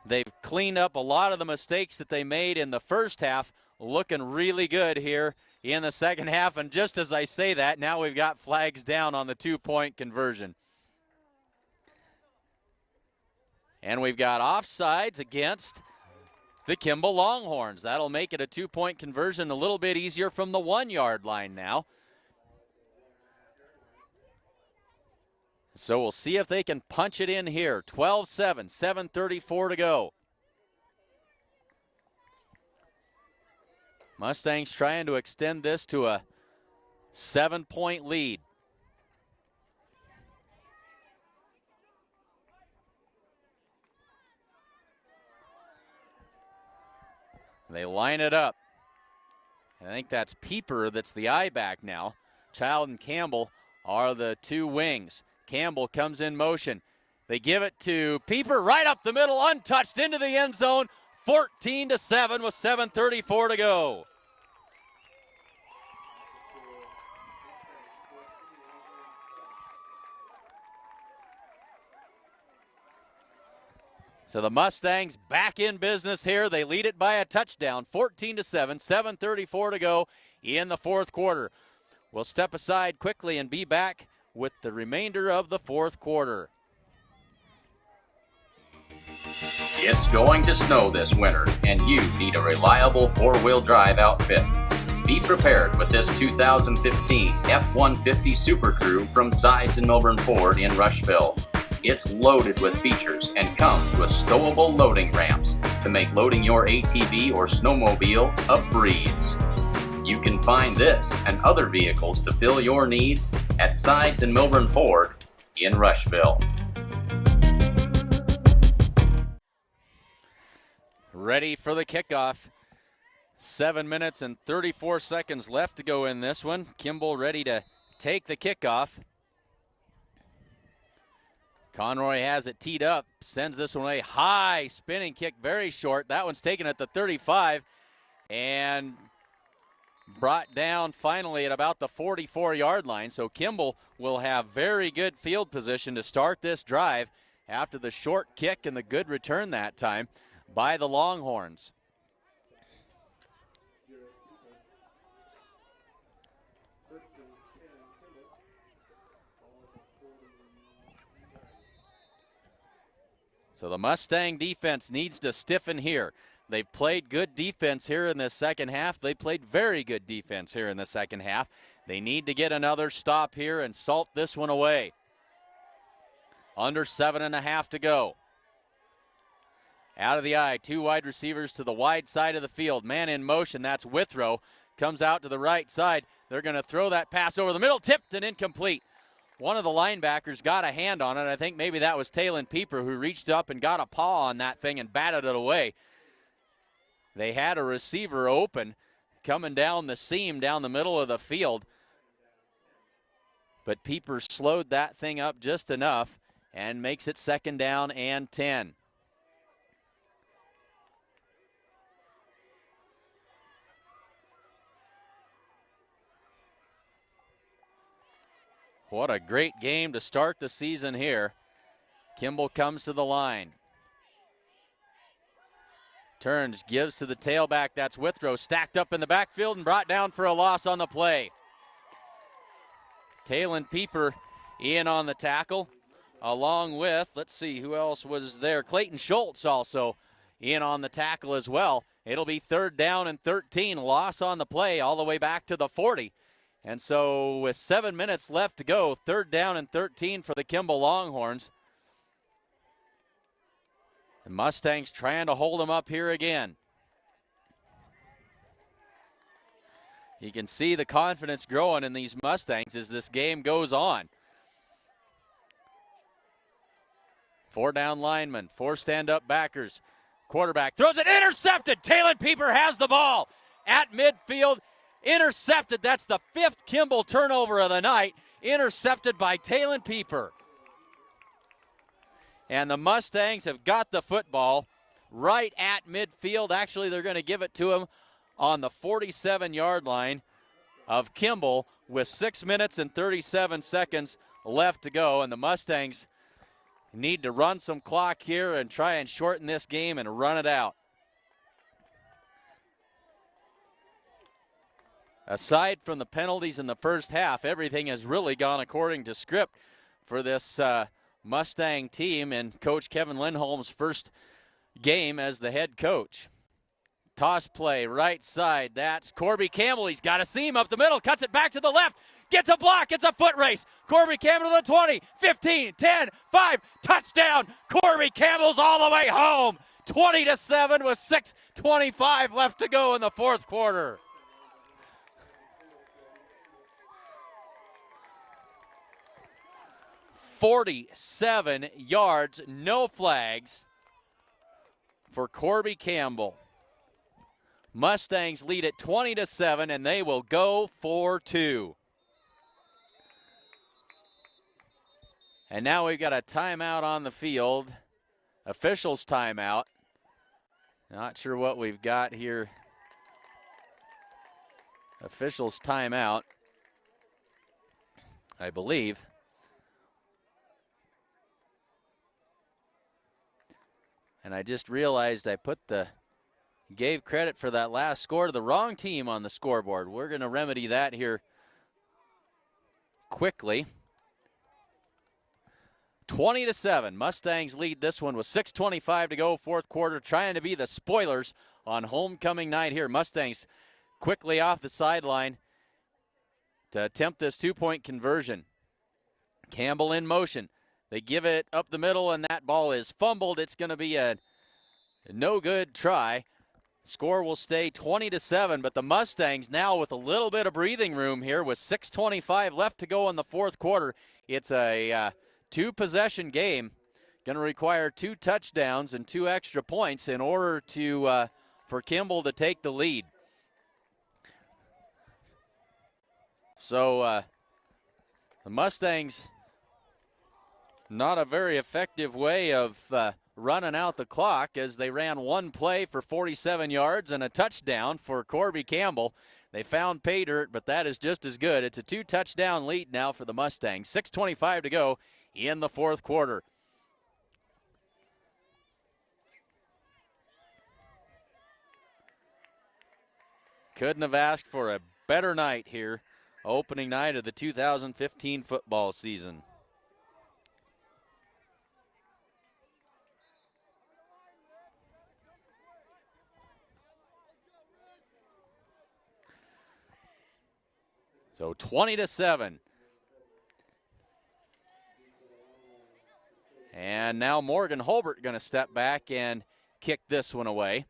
Speaker 1: They've cleaned up a lot of the mistakes that they made in the first half, looking really good here in the second half. And just as I say that, now we've got flags down on the two-point conversion. And we've got offsides against the Kimball Longhorns. That'll make it a two-point conversion a little bit easier from the 1-yard line now. So we'll see if they can punch it in here. 12-7, 7:34 to go. Mustangs trying to extend this to a 7-point lead. They line it up. I think that's Pieper that's the I-back now. Child and Campbell are the two wings. Campbell comes in motion. They give it to Pieper right up the middle, untouched into the end zone. 14-7 with 7:34 to go. So the Mustangs back in business here. They lead it by a touchdown, 14-7, 7:34 to go in the fourth quarter. We'll step aside quickly and be back with the remainder of the fourth quarter.
Speaker 2: It's going to snow this winter, and you need a reliable four-wheel drive outfit. Be prepared with this 2015 F-150 Super Crew from Sides and Milburn Ford in Rushville. It's loaded with features and comes with stowable loading ramps to make loading your ATV or snowmobile a breeze. You can find this and other vehicles to fill your needs at Sides and Milburn Ford in Rushville.
Speaker 1: Ready for the kickoff. 7 minutes and 34 seconds left to go in this one. Kimball ready to take the kickoff. Conroy has it teed up, sends this one away. High spinning kick, very short. That one's taken at the 35 and brought down finally at about the 44-yard line. So Kimball will have very good field position to start this drive after the short kick and the good return that time by the Longhorns. So the Mustang defense needs to stiffen here. They've played good defense here in the second half. They played very good defense here in the second half. They need to get another stop here and salt this one away. Under 7.5 to go. Out of the eye, two wide receivers to the wide side of the field. Man in motion, that's Withrow. Comes out to the right side. They're going to throw that pass over the middle, tipped and incomplete. One of the linebackers got a hand on it. I think maybe that was Talon Pieper who reached up and got a paw on that thing and batted it away. They had a receiver open coming down the seam down the middle of the field. But Pieper slowed that thing up just enough and makes it 2nd down and 10. What a great game to start the season here. Kimball comes to the line. Turns, gives to the tailback. That's Withrow, stacked up in the backfield and brought down for a loss on the play. Talon Pieper in on the tackle, along with, let's see, who else was there? Clayton Schultz also in on the tackle as well. It'll be 3rd down and 13, loss on the play all the way back to the 40. And so with 7 minutes left to go, 3rd down and 13 for the Kimball Longhorns. The Mustangs trying to hold them up here again. You can see the confidence growing in these Mustangs as this game goes on. 4 down linemen, 4 stand-up backers. Quarterback throws it, intercepted. Talon Pieper has the ball at midfield. Intercepted. That's the 5th Kimball turnover of the night. Intercepted by Talon Pieper. And the Mustangs have got the football right at midfield. Actually, they're going to give it to him on the 47-yard line of Kimball with 6 minutes and 37 seconds left to go. And the Mustangs need to run some clock here and try and shorten this game and run it out. Aside from the penalties in the first half, everything has really gone according to script for this Mustang team and Coach Kevin Lindholm's first game as the head coach. Toss play, right side. That's Corby Campbell. He's got a seam up the middle, cuts it back to the left, gets a block. It's a foot race. Corby Campbell to the 20, 15, 10, 5, touchdown. Corby Campbell's all the way home. 20-7 with 6:25 left to go in the fourth quarter. "47 yards, no flags for Corby Campbell. Mustangs lead at 20-7, and they will go for 2. And now we've got a timeout on the field. Officials timeout. Not sure what we've got here. Officials timeout, I believe. And I just realized I gave credit for that last score to the wrong team on the scoreboard. We're going to remedy that here quickly. 20-7. Mustangs lead this one with 6:25 to go, fourth quarter, trying to be the spoilers on homecoming night here. Mustangs quickly off the sideline to attempt this two-point conversion. Campbell in motion. They give it up the middle, and that ball is fumbled. It's going to be a no-good try. Score will stay 20-7, but the Mustangs now with a little bit of breathing room here with 6:25 left to go in the fourth quarter. It's a two-possession game. Going to require 2 touchdowns and 2 extra points in order to for Kimball to take the lead. So the Mustangs, not a very effective way of running out the clock as they ran one play for 47 yards and a touchdown for Corby Campbell. They found pay dirt, but that is just as good. It's a 2-touchdown lead now for the Mustangs. 6:25 to go in the fourth quarter. Couldn't have asked for a better night here, opening night of the 2015 football season. So 20-7. And now Morgan Holbert going to step back and kick this one away.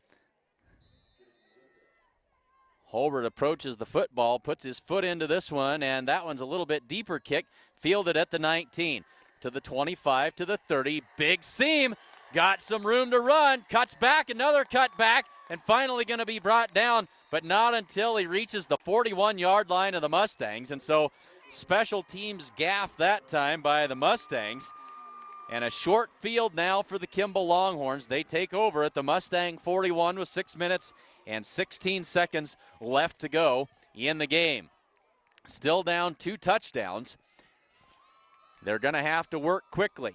Speaker 1: Holbert approaches the football, puts his foot into this one, and that one's a little bit deeper kick, fielded at the 19, to the 25, to the 30. Big seam, got some room to run, cuts back, another cut back, and finally going to be brought down, but not until he reaches the 41-yard line of the Mustangs. And so special teams gaff that time by the Mustangs. And a short field now for the Kimball Longhorns. They take over at the Mustang 41 with 6 minutes and 16 seconds left to go in the game. Still down 2 touchdowns. They're going to have to work quickly.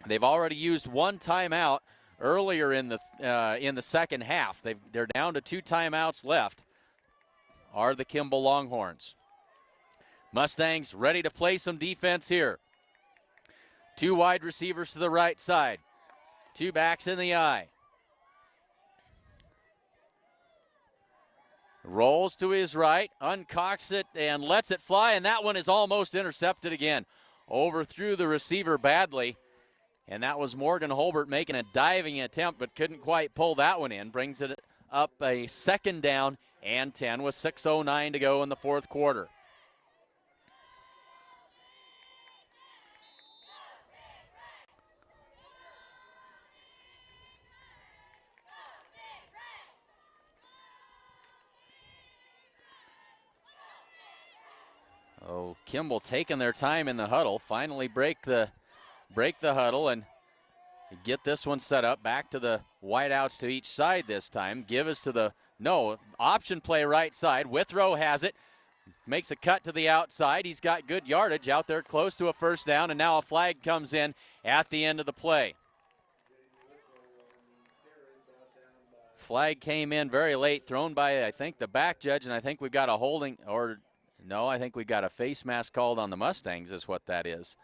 Speaker 1: They've already used 1 timeout earlier in the second half. They're down to 2 timeouts left, are the Kimball Longhorns. Mustangs ready to play some defense here. 2 wide receivers to the right side. 2 backs in the eye. Rolls to his right, uncocks it, and lets it fly, and that one is almost intercepted again. Overthrew the receiver badly, and that was Morgan Holbert making a diving attempt, but couldn't quite pull that one in. Brings it up a 2nd down and 10 with 6:09 to go in the fourth quarter. Oh, Kimball taking their time in the huddle. Finally break the huddle and get this one set up. Back to the wideouts to each side this time. Give us to the No, option play right side. Withrow has it. Makes a cut to the outside. He's got good yardage out there close to a first down, and now a flag comes in at the end of the play. Flag came in very late, thrown by, I think, the back judge, and I think we've got a holding, or no, I think we've got a face mask called on the Mustangs is what that is.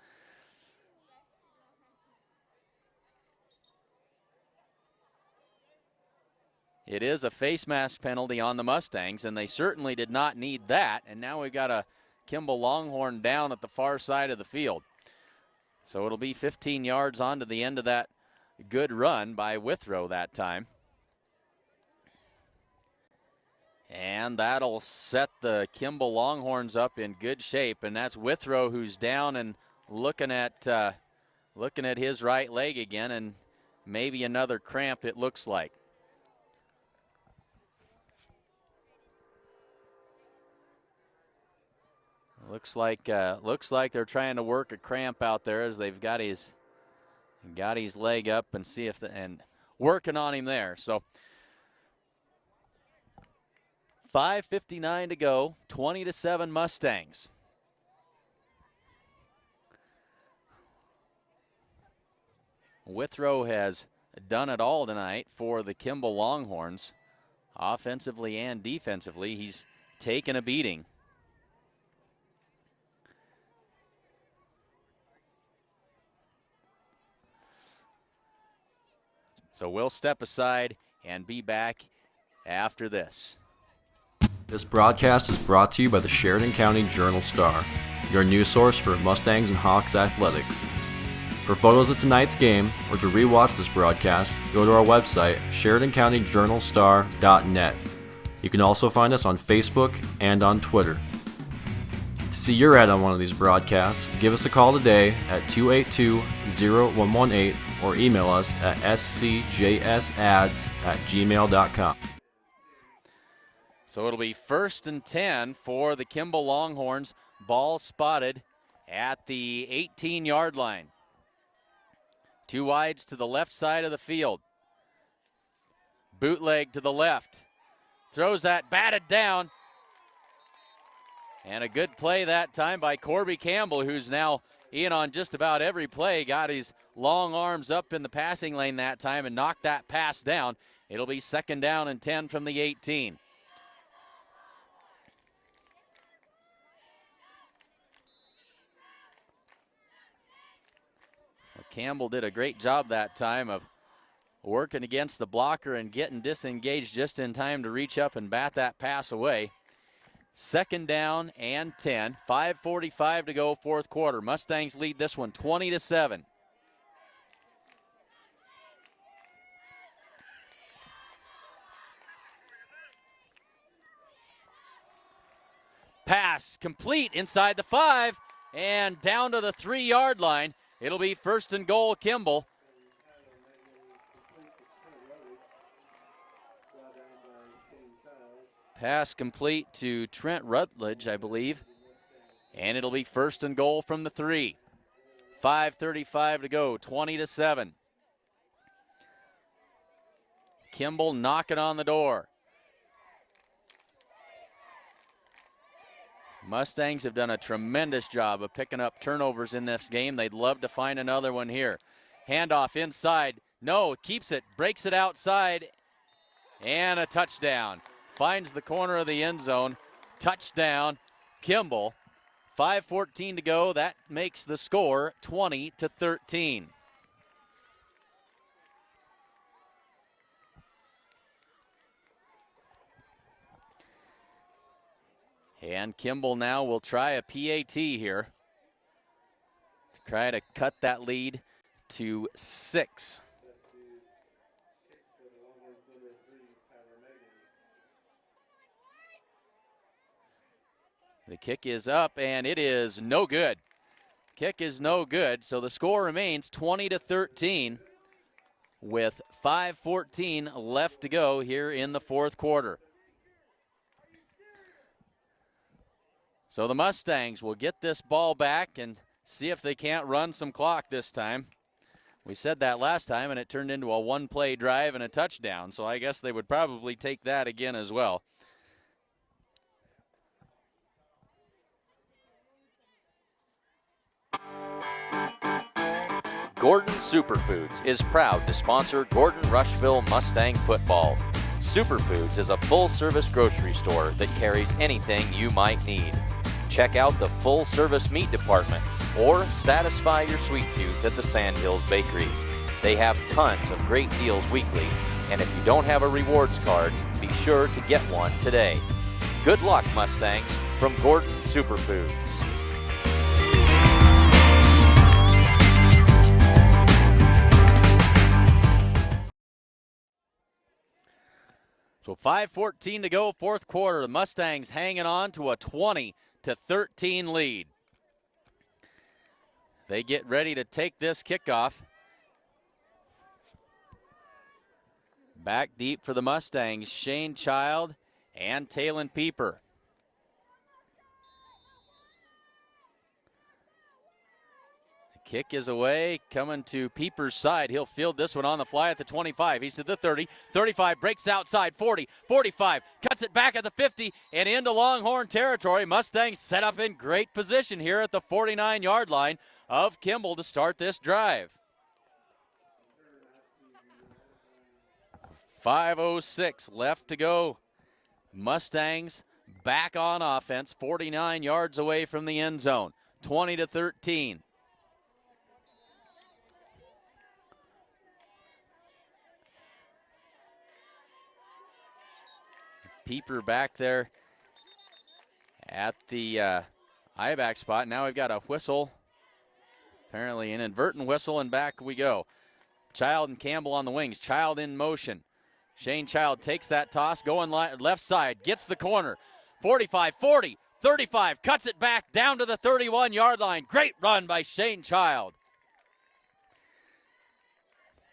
Speaker 1: It is a face mask penalty on the Mustangs, and they certainly did not need that. And now we've got a Kimball Longhorn down at the far side of the field. So it'll be 15 yards onto the end of that good run by Withrow that time. And that'll set the Kimball Longhorns up in good shape. And that's Withrow who's down and looking at his right leg again, and maybe another cramp it looks like. Looks like they're trying to work a cramp out there as they've got his leg up and see if and working on him there. So 5:59 to go, 20-7 Mustangs. Withrow has done it all tonight for the Kimball Longhorns, offensively and defensively. He's taken a beating. So we'll step aside and be back after this.
Speaker 6: This broadcast is brought to you by the Sheridan County Journal-Star, your news source for Mustangs and Hawks athletics. For photos of tonight's game or to rewatch this broadcast, go to our website, SheridanCountyJournalStar.net. You can also find us on Facebook and on Twitter. To see your ad on one of these broadcasts, give us a call today at 282-0118 or email us at scjsads@gmail.com.
Speaker 1: So it'll be 1st and 10 for the Kimball Longhorns. Ball spotted at the 18-yard line. Two wides to the left side of the field. Bootleg to the left. Throws that, batted down. And a good play that time by Corby Campbell, who's now in on just about every play. Got his long arms up in the passing lane that time and knocked that pass down. It'll be 2nd down and 10 from the 18. Well, Campbell did a great job that time of working against the blocker and getting disengaged just in time to reach up and bat that pass away. 2nd down and 10. 5:45 to go, 4th quarter. Mustangs lead this one 20-7. Pass complete inside the 5 and down to the 3-yard line. It'll be 1st and goal, Kimball. Pass complete to Trent Rutledge, I believe. And it'll be 1st and goal from the 3. 5:35 to go, 20-7. Kimball knocking on the door. Mustangs have done a tremendous job of picking up turnovers in this game. They'd love to find another one here. Handoff inside. No, keeps it, breaks it outside, and a touchdown. Finds the corner of the end zone. Touchdown, Kimball. 5:14 to go. That makes the score 20-13. And Kimball now will try a PAT here to try to cut that lead to 6. The kick is up, and it is no good. Kick is no good, so the score remains 20-13 with 5:14 left to go here in the 4th quarter. So the Mustangs will get this ball back and see if they can't run some clock this time. We said that last time, and it turned into a one-play drive and a touchdown, so I guess they would probably take that again as well. Gordon Superfoods is proud to sponsor Gordon-Rushville Mustang football. Superfoods is a full-service grocery store that carries anything you might need. Check out the full-service meat department or satisfy your sweet tooth at the Sandhills Bakery. They have tons of great deals weekly, and if you don't have a rewards card, be sure to get one today. Good luck, Mustangs, from Gordon Superfoods. So 5:14 to go, fourth quarter. The Mustangs hanging on to a 20-13 lead. They get ready to take this kickoff. Back deep for the Mustangs, Shane Child and Talon Pieper. Kick is away, coming to Pieper's side. He'll field this one on the fly at the 25. He's to the 30. 35 breaks outside, 40, 45, cuts it back at the 50 and into Longhorn territory. Mustangs set up in great position here at the 49-yard line of Kimball to start this drive. 5:06 left to go. Mustangs back on offense, 49 yards away from the end zone, 20-13. Pieper back there at the I-back spot. Now we've got a whistle, apparently an inadvertent whistle, and back we go. Child and Campbell on the wings. Child in motion. Shane Child takes that toss, going left side, gets the corner. 45, 40, 35, cuts it back down to the 31-yard line. Great run by Shane Child.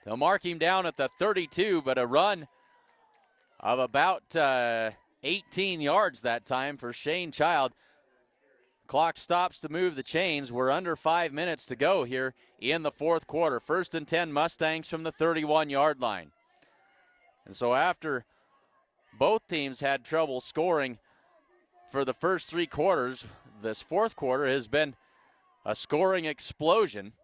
Speaker 1: They'll mark him down at the 32, but a run of about 18 yards that time for Shane Child. Clock stops to move the chains. We're under 5 minutes to go here in the fourth quarter. 1st and 10 Mustangs from the 31-yard line. And so after both teams had trouble scoring for the first 3 quarters, this fourth quarter has been a scoring explosion.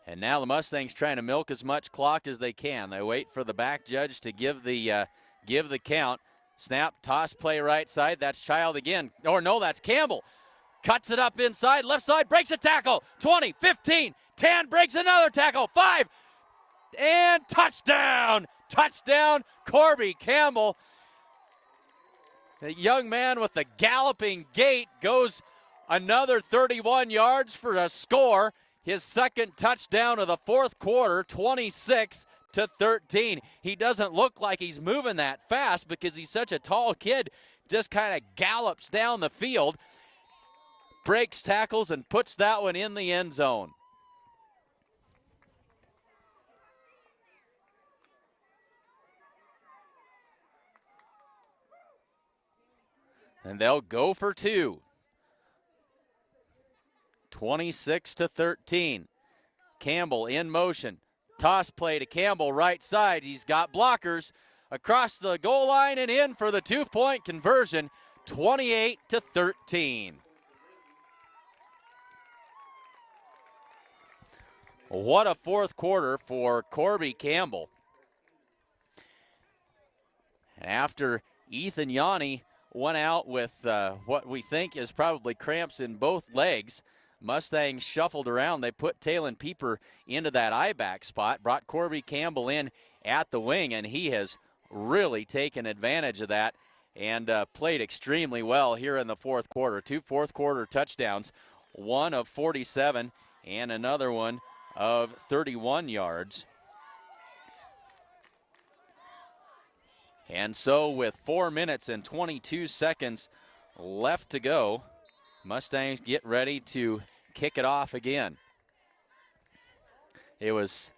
Speaker 1: And now the Mustangs trying to milk as much clock as they can. They wait for the back judge to give the count. Snap, toss, play right side. That's Child again. Or no, that's Campbell. Cuts it up inside, left side, breaks a tackle. 20, 15, 10, breaks another tackle. 5, and touchdown. Touchdown, Corby Campbell. The young man with the galloping gait goes another 31 yards for a score. His second touchdown of the fourth quarter, 26-13. He doesn't look like he's moving that fast because he's such a tall kid. Just kind of gallops down the field, breaks tackles, and puts that one in the end zone. And they'll go for 2. 26-13. Campbell in motion. Toss play to Campbell right side. He's got blockers across the goal line and in for the 2-point conversion. 28-13. What a fourth quarter for Corby Campbell. And after Ethan Yanni went out with what we think is probably cramps in both legs, Mustangs shuffled around. They put Talon Pieper into that I-back spot, brought Corby Campbell in at the wing, and he has really taken advantage of that and played extremely well here in the fourth quarter. 2 fourth quarter touchdowns, one of 47 and another one of 31 yards. And so with 4 minutes and 22 seconds left to go, Mustangs get ready to kick it off again. It was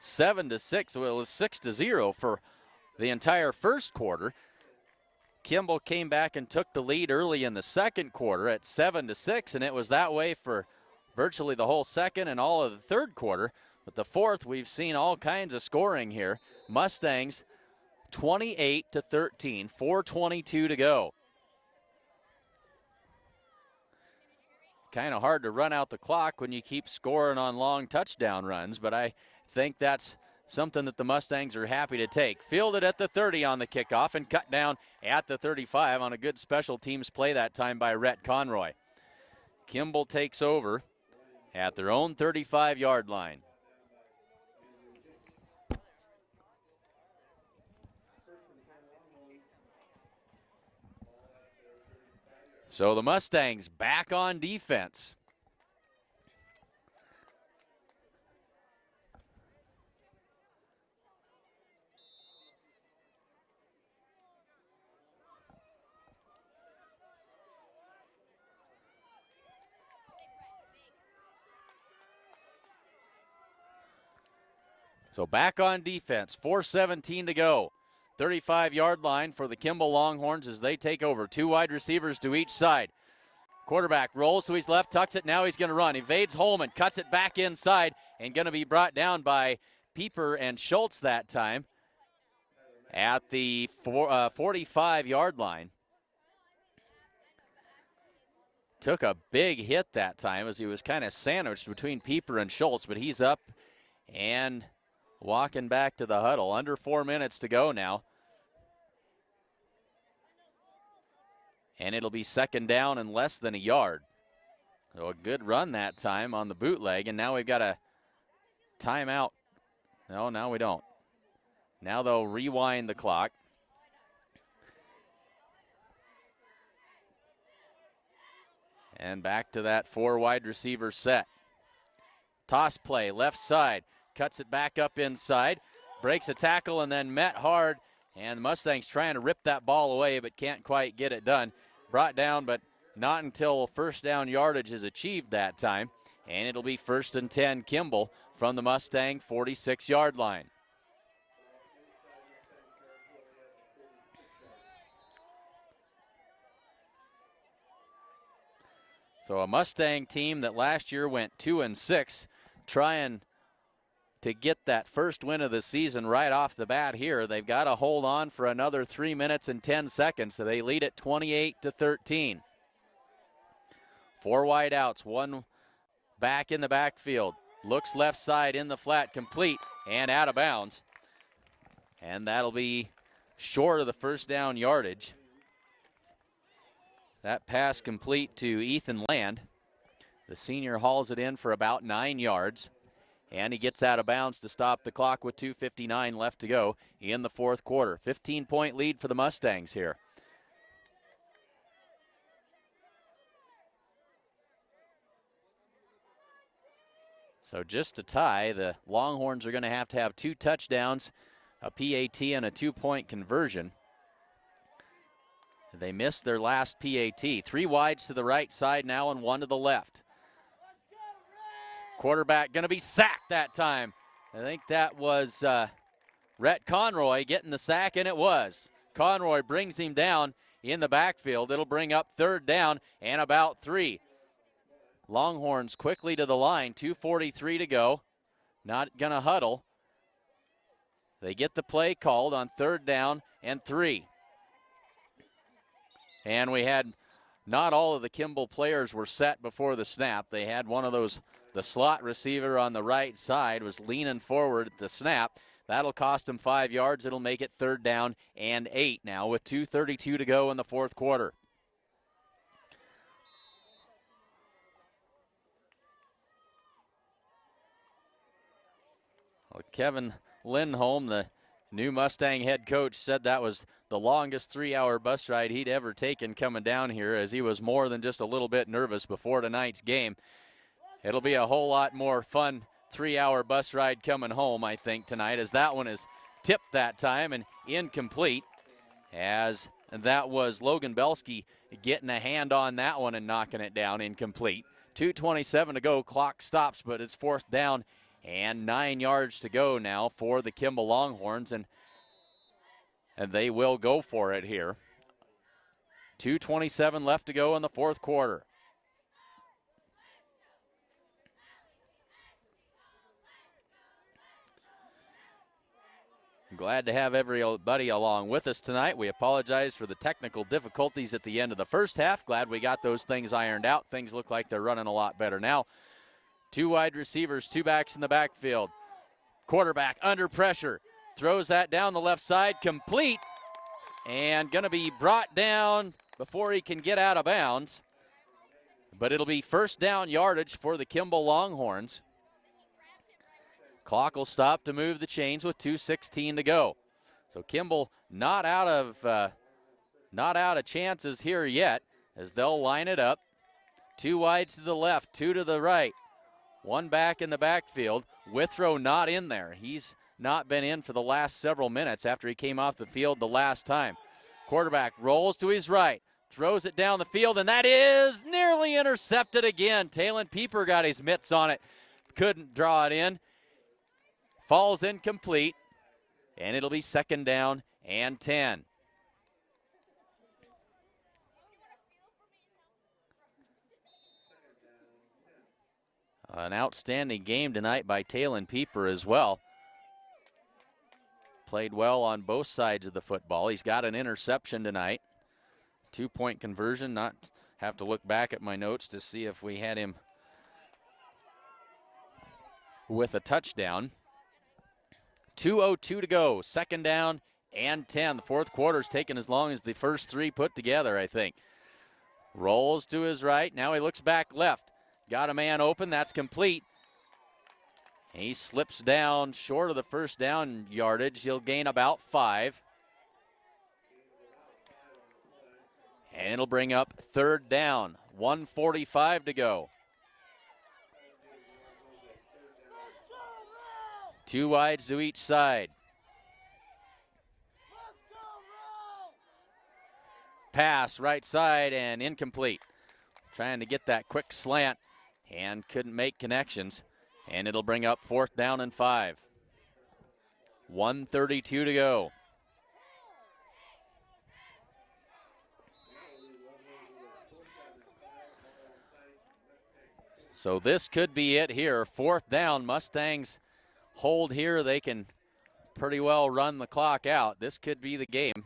Speaker 1: 7-6. Well, it was 6-0 for the entire first quarter. Kimball came back and took the lead early in the second quarter at 7-6, and it was that way for virtually the whole second and all of the third quarter. But the fourth, we've seen all kinds of scoring here. Mustangs 28-13, 4:22 to go. Kind of hard to run out the clock when you keep scoring on long touchdown runs, but I think that's something that the Mustangs are happy to take. Fielded at the 30 on the kickoff and cut down at the 35 on a good special teams play that time by Rhett Conroy. Kimball takes over at their own 35-yard line. So the Mustangs back on defense. So back on defense, 4:17 to go. 35-yard line for the Kimball Longhorns as they take over. Two wide receivers to each side. Quarterback rolls to his left, tucks it, now he's going to run. Evades Holman, cuts it back inside, and going to be brought down by Pieper and Schultz that time at the 45-yard line. Took a big hit that time as he was kind of sandwiched between Pieper and Schultz, but he's up and walking back to the huddle. Under 4 minutes to go now. And it'll be second down and less than a yard. So a good run that time on the bootleg, and now we've got a timeout. No, now we don't. Now they'll rewind the clock. And back to that four wide receiver set. Toss play, left side. Cuts it back up inside. Breaks a tackle and then met hard. And the Mustangs trying to rip that ball away but can't quite get it done. Brought down, but not until first down yardage is achieved that time. And it'll be 1st and 10 Kimball from the Mustang 46-yard line. So a Mustang team that last year went 2-6, trying to get that first win of the season right off the bat here. They've got to hold on for another 3 minutes and 10 seconds, so they lead it 28-13. Four wide outs, one back in the backfield. Looks left side in the flat, complete and out of bounds. And that'll be short of the first down yardage. That pass complete to Ethan Land. The senior hauls it in for about 9 yards. And he gets out of bounds to stop the clock with 2:59 left to go in the fourth quarter. 15-point lead for the Mustangs here. So just to tie, the Longhorns are going to have 2 touchdowns, a PAT, and a 2-point conversion. They missed their last PAT. 3 wides to the right side now and 1 to the left. Quarterback going to be sacked that time. I think that was Rhett Conroy getting the sack, and it was. Conroy brings him down in the backfield. It'll bring up 3rd down and about 3. Longhorns quickly to the line, 2:43 to go. Not going to huddle. They get the play called on 3rd down and 3. And we had not all of the Kimball players were set before the snap. They had one of those, the slot receiver on the right side was leaning forward at the snap. That'll cost him 5 yards. It'll make it 3rd down and 8 now with 2:32 to go in the fourth quarter. Well, Kevin Lindholm, the new Mustang head coach, said that was the longest 3-hour bus ride he'd ever taken coming down here, as he was more than just a little bit nervous before tonight's game. It'll be a whole lot more fun 3-hour bus ride coming home, I think, tonight, as that one is tipped that time and incomplete, as that was Logan Belsky getting a hand on that one and knocking it down, incomplete. 2:27 to go, clock stops, but it's 4th down and 9 yards to go now for the Kimball Longhorns, and they will go for it here. 2:27 left to go in the fourth quarter. Glad to have everybody along with us tonight. We apologize for the technical difficulties at the end of the first half. Glad we got those things ironed out. Things look like they're running a lot better now. 2 wide receivers, 2 backs in the backfield. Quarterback under pressure. Throws that down the left side, complete, and going to be brought down before he can get out of bounds. But it'll be first down yardage for the Kimball Longhorns. Clock will stop to move the chains with 2:16 to go. So Kimball not out of chances here yet, as they'll line it up. 2 wides to the left, 2 to the right. 1 back in the backfield. Withrow not in there. He's not been in for the last several minutes after he came off the field the last time. Quarterback rolls to his right, throws it down the field, and that is nearly intercepted again. Talon Pieper got his mitts on it, couldn't draw it in. Falls incomplete, and it'll be second down and 10. An outstanding game tonight by Talon Pieper as well. Played well on both sides of the football. He's got an interception tonight. 2-point conversion. Not have to look back at my notes to see if we had him with a touchdown. 2:02 to go. Second down and 10. The fourth quarter's taken as long as the first 3 put together, I think. Rolls to his right. Now he looks back left. Got a man open. That's complete. He slips down short of the first down yardage. He'll gain about 5. And it'll bring up third down. 1:45 to go. 2 wides to each side. Pass right side and incomplete. Trying to get that quick slant and couldn't make connections. And it'll bring up fourth down and 5. 1:32 to go. So this could be it here. Fourth down. Mustangs hold here. They can pretty well run the clock out. This could be the game.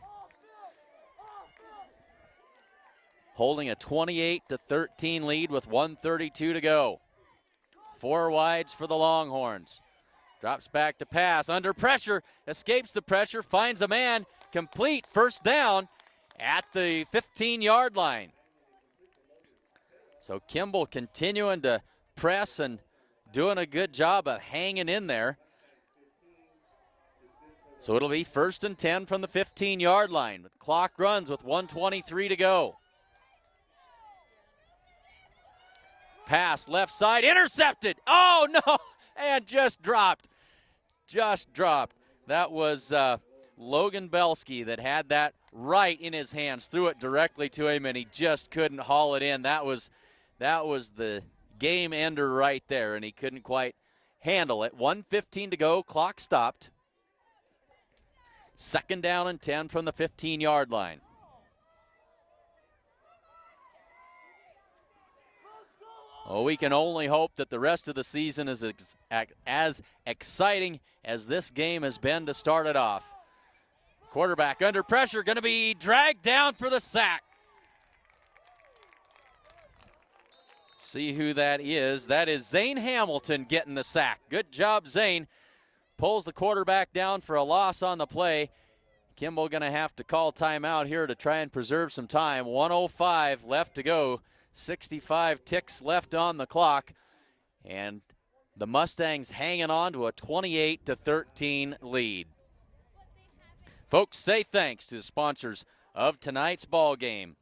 Speaker 1: Holding a 28-13 lead with 1:32 to go. 4 wides for the Longhorns. Drops back to pass. Under pressure. Escapes the pressure. Finds a man. Complete. First down at the 15-yard line. So Kimball continuing to press and doing a good job of hanging in there. So it'll be first and 10 from the 15-yard line. The clock runs with 1:23 to go. Pass left side, intercepted. Oh, no, and just dropped. Just dropped. That was Logan Belsky that had that right in his hands, threw it directly to him, and he just couldn't haul it in. That was the game ender right there, and he couldn't quite handle it. 1:15 to go, clock stopped. Second down and 10 from the 15-yard line. Oh, we can only hope that the rest of the season is as exciting as this game has been to start it off. Quarterback under pressure, going to be dragged down for the sack. See who that is. That is Zane Hamilton getting the sack. Good job, Zane. Pulls the quarterback down for a loss on the play. Kimball going to have to call timeout here to try and preserve some time. 1:05 left to go. 65 ticks left on the clock. And the Mustangs hanging on to a 28-13 lead. Folks, say thanks to the sponsors of tonight's ball game.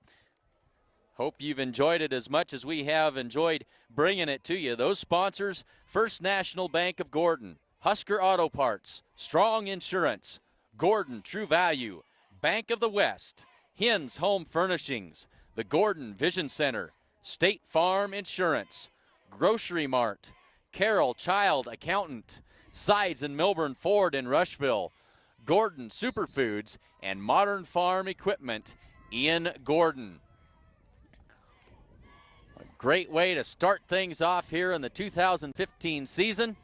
Speaker 1: Hope you've enjoyed it as much as we have enjoyed bringing it to you. Those sponsors: First National Bank of Gordon, Husker Auto Parts, Strong Insurance, Gordon True Value, Bank of the West, Hins Home Furnishings, the Gordon Vision Center, State Farm Insurance, Grocery Mart, Carroll Child Accountant, Sides and Milburn Ford in Rushville, Gordon Superfoods, and Modern Farm Equipment in Gordon. A great way to start things off here in the 2015 season.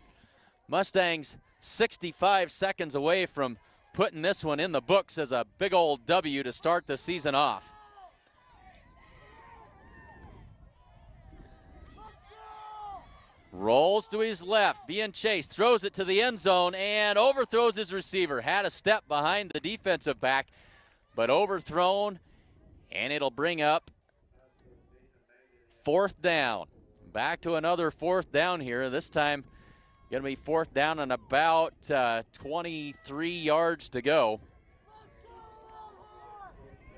Speaker 1: Mustangs 65 seconds away from putting this one in the books as a big old W to start the season off. Rolls to his left, being chased, throws it to the end zone, and overthrows his receiver. Had a step behind the defensive back, but overthrown, and it'll bring up 4th down. Back to another 4th down here. This time going to be 4th down and about 23 yards to go.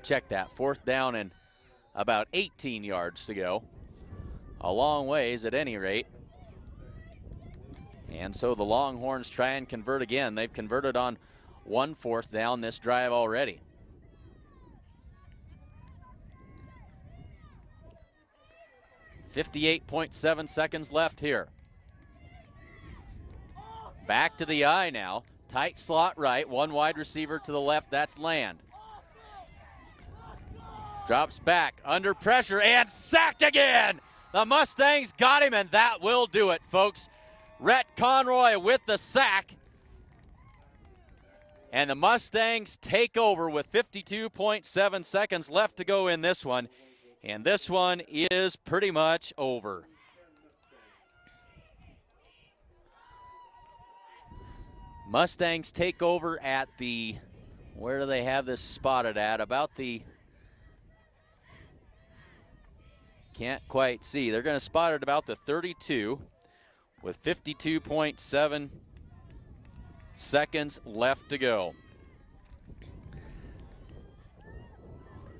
Speaker 1: Check that, 4th down and about 18 yards to go. A long ways at any rate. And so the Longhorns try and convert again. They've converted on 1 4th down this drive already. .7 seconds left here. Back to the eye now. Tight slot right, 1 wide receiver to the left, that's Land. Drops back, under pressure, and sacked again! The Mustangs got him, and that will do it, folks. Rhett Conroy with the sack. And the Mustangs take over with 52.7 seconds left to go in this one. And this one is pretty much over. Mustangs take over at the, where do they have this spotted at? About the, can't quite see. They're going to spot it about the 32 with 52.7 seconds left to go.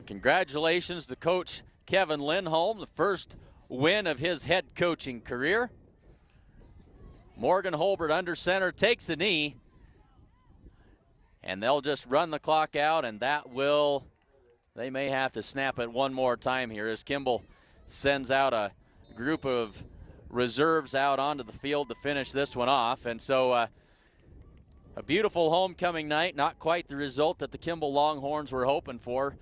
Speaker 1: Congratulations to Coach Kevin Lindholm, the first win of his head coaching career. Morgan Holbert under center takes a knee, and they'll just run the clock out, and that will, they may have to snap it one more time here as Kimball sends out a group of reserves out onto the field to finish this one off. And so a beautiful homecoming night, not quite the result that the Kimball Longhorns were hoping for.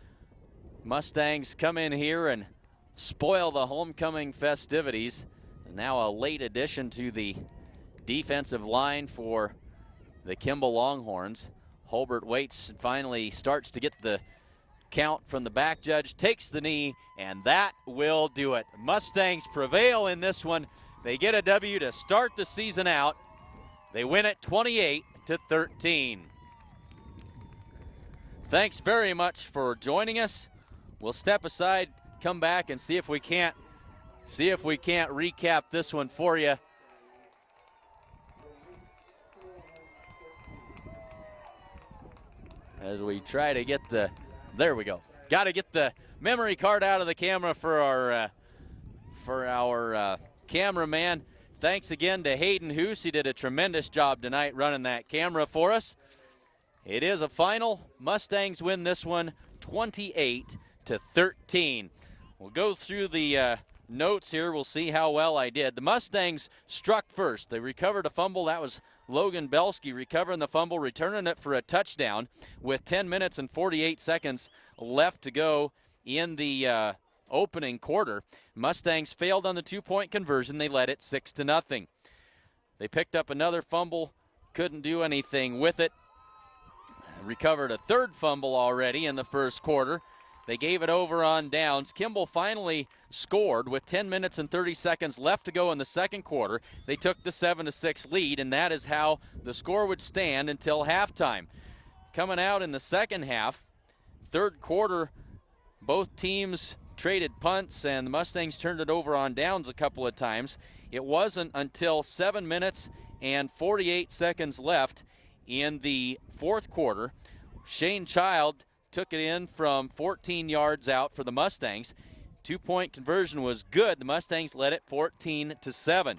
Speaker 1: Mustangs come in here and spoil the homecoming festivities. And now a late addition to the defensive line for the Kimball Longhorns. Holbert waits and finally starts to get the count from the back judge, takes the knee, and that will do it. Mustangs prevail in this one. They get a W to start the season out. They win it 28-13. Thanks very much for joining us. We'll step aside, come back, and see if we can't recap this one for you. As we try to get the, there we go. Got to get the memory card out of the camera for our cameraman. Thanks again to Hayden Hoos. He did a tremendous job tonight running that camera for us. It is a final. Mustangs win this one 28-13. We'll go through the notes here. We'll see how well I did. The Mustangs struck first. They recovered a fumble. That was Logan Belsky recovering the fumble, returning it for a touchdown with 10 minutes and 48 seconds left to go in the opening quarter. Mustangs failed on the 2-point conversion. They led it 6-0. They picked up another fumble, couldn't do anything with it. Recovered a third fumble already in the first quarter. They gave it over on downs. Kimball finally scored with 10 minutes and 30 seconds left to go in the second quarter. They took the 7-6 lead, and that is how the score would stand until halftime. Coming out in the second half, third quarter, both teams traded punts, and the Mustangs turned it over on downs a couple of times. It wasn't until 7 minutes and 48 seconds left in the fourth quarter. Shane Child took it in from 14 yards out for the Mustangs. 2-point conversion was good. The Mustangs led it 14-7.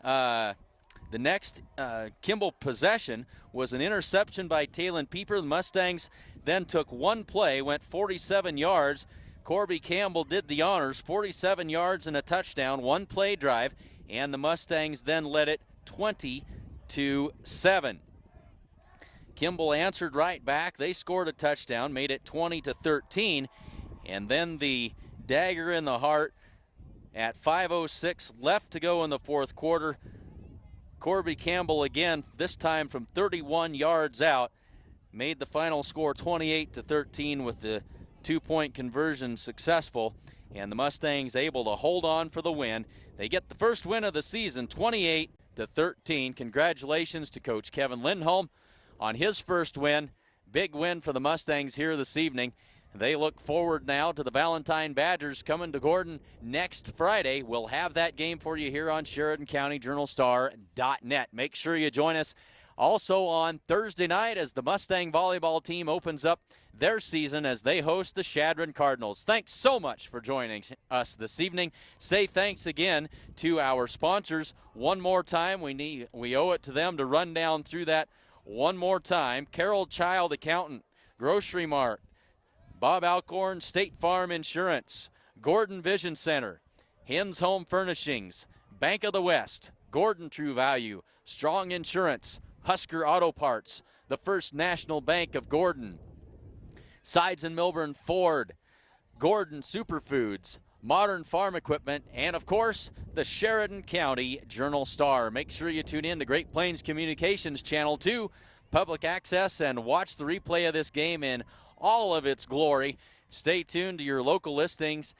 Speaker 1: The next Kimball possession was an interception by Talon Pieper. The Mustangs then took one play, went 47 yards. Corby Campbell did the honors, 47 yards and a touchdown, one play drive, and the Mustangs then led it 20-7. Kimball answered right back. They scored a touchdown, made it 20-13, and then the dagger in the heart at 5:06 left to go in the fourth quarter. Corby Campbell again, this time from 31 yards out, made the final score 28-13 with the 2-point conversion successful, and the Mustangs able to hold on for the win. They get the first win of the season, 28-13. Congratulations to Coach Kevin Lindholm on his first win. Big win for the Mustangs here this evening. They look forward now to the Valentine Badgers coming to Gordon next Friday. We'll have that game for you here on SheridanCountyJournalStar.net. Make sure you join us also on Thursday night as the Mustang volleyball team opens up their season as they host the Shadron Cardinals. Thanks so much for joining us this evening. Say thanks again to our sponsors one more time. We owe it to them to run down through that one more time. Carroll Child Accountant, Grocery Mart, Bob Alcorn State Farm Insurance, Gordon Vision Center, Hens Home Furnishings, Bank of the West, Gordon True Value, Strong Insurance, Husker Auto Parts, the First National Bank of Gordon, Sides and Milburn Ford, Gordon Superfoods, Modern Farm Equipment, and of course, the Sheridan County Journal-Star. Make sure you tune in to Great Plains Communications Channel 2, public access, and watch the replay of this game in all of its glory. Stay tuned to your local listings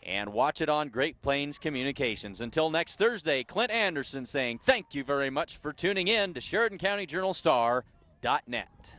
Speaker 1: and watch it on Great Plains Communications. Until next Thursday, Clint Anderson saying thank you very much for tuning in to SheridanCountyJournalStar.net.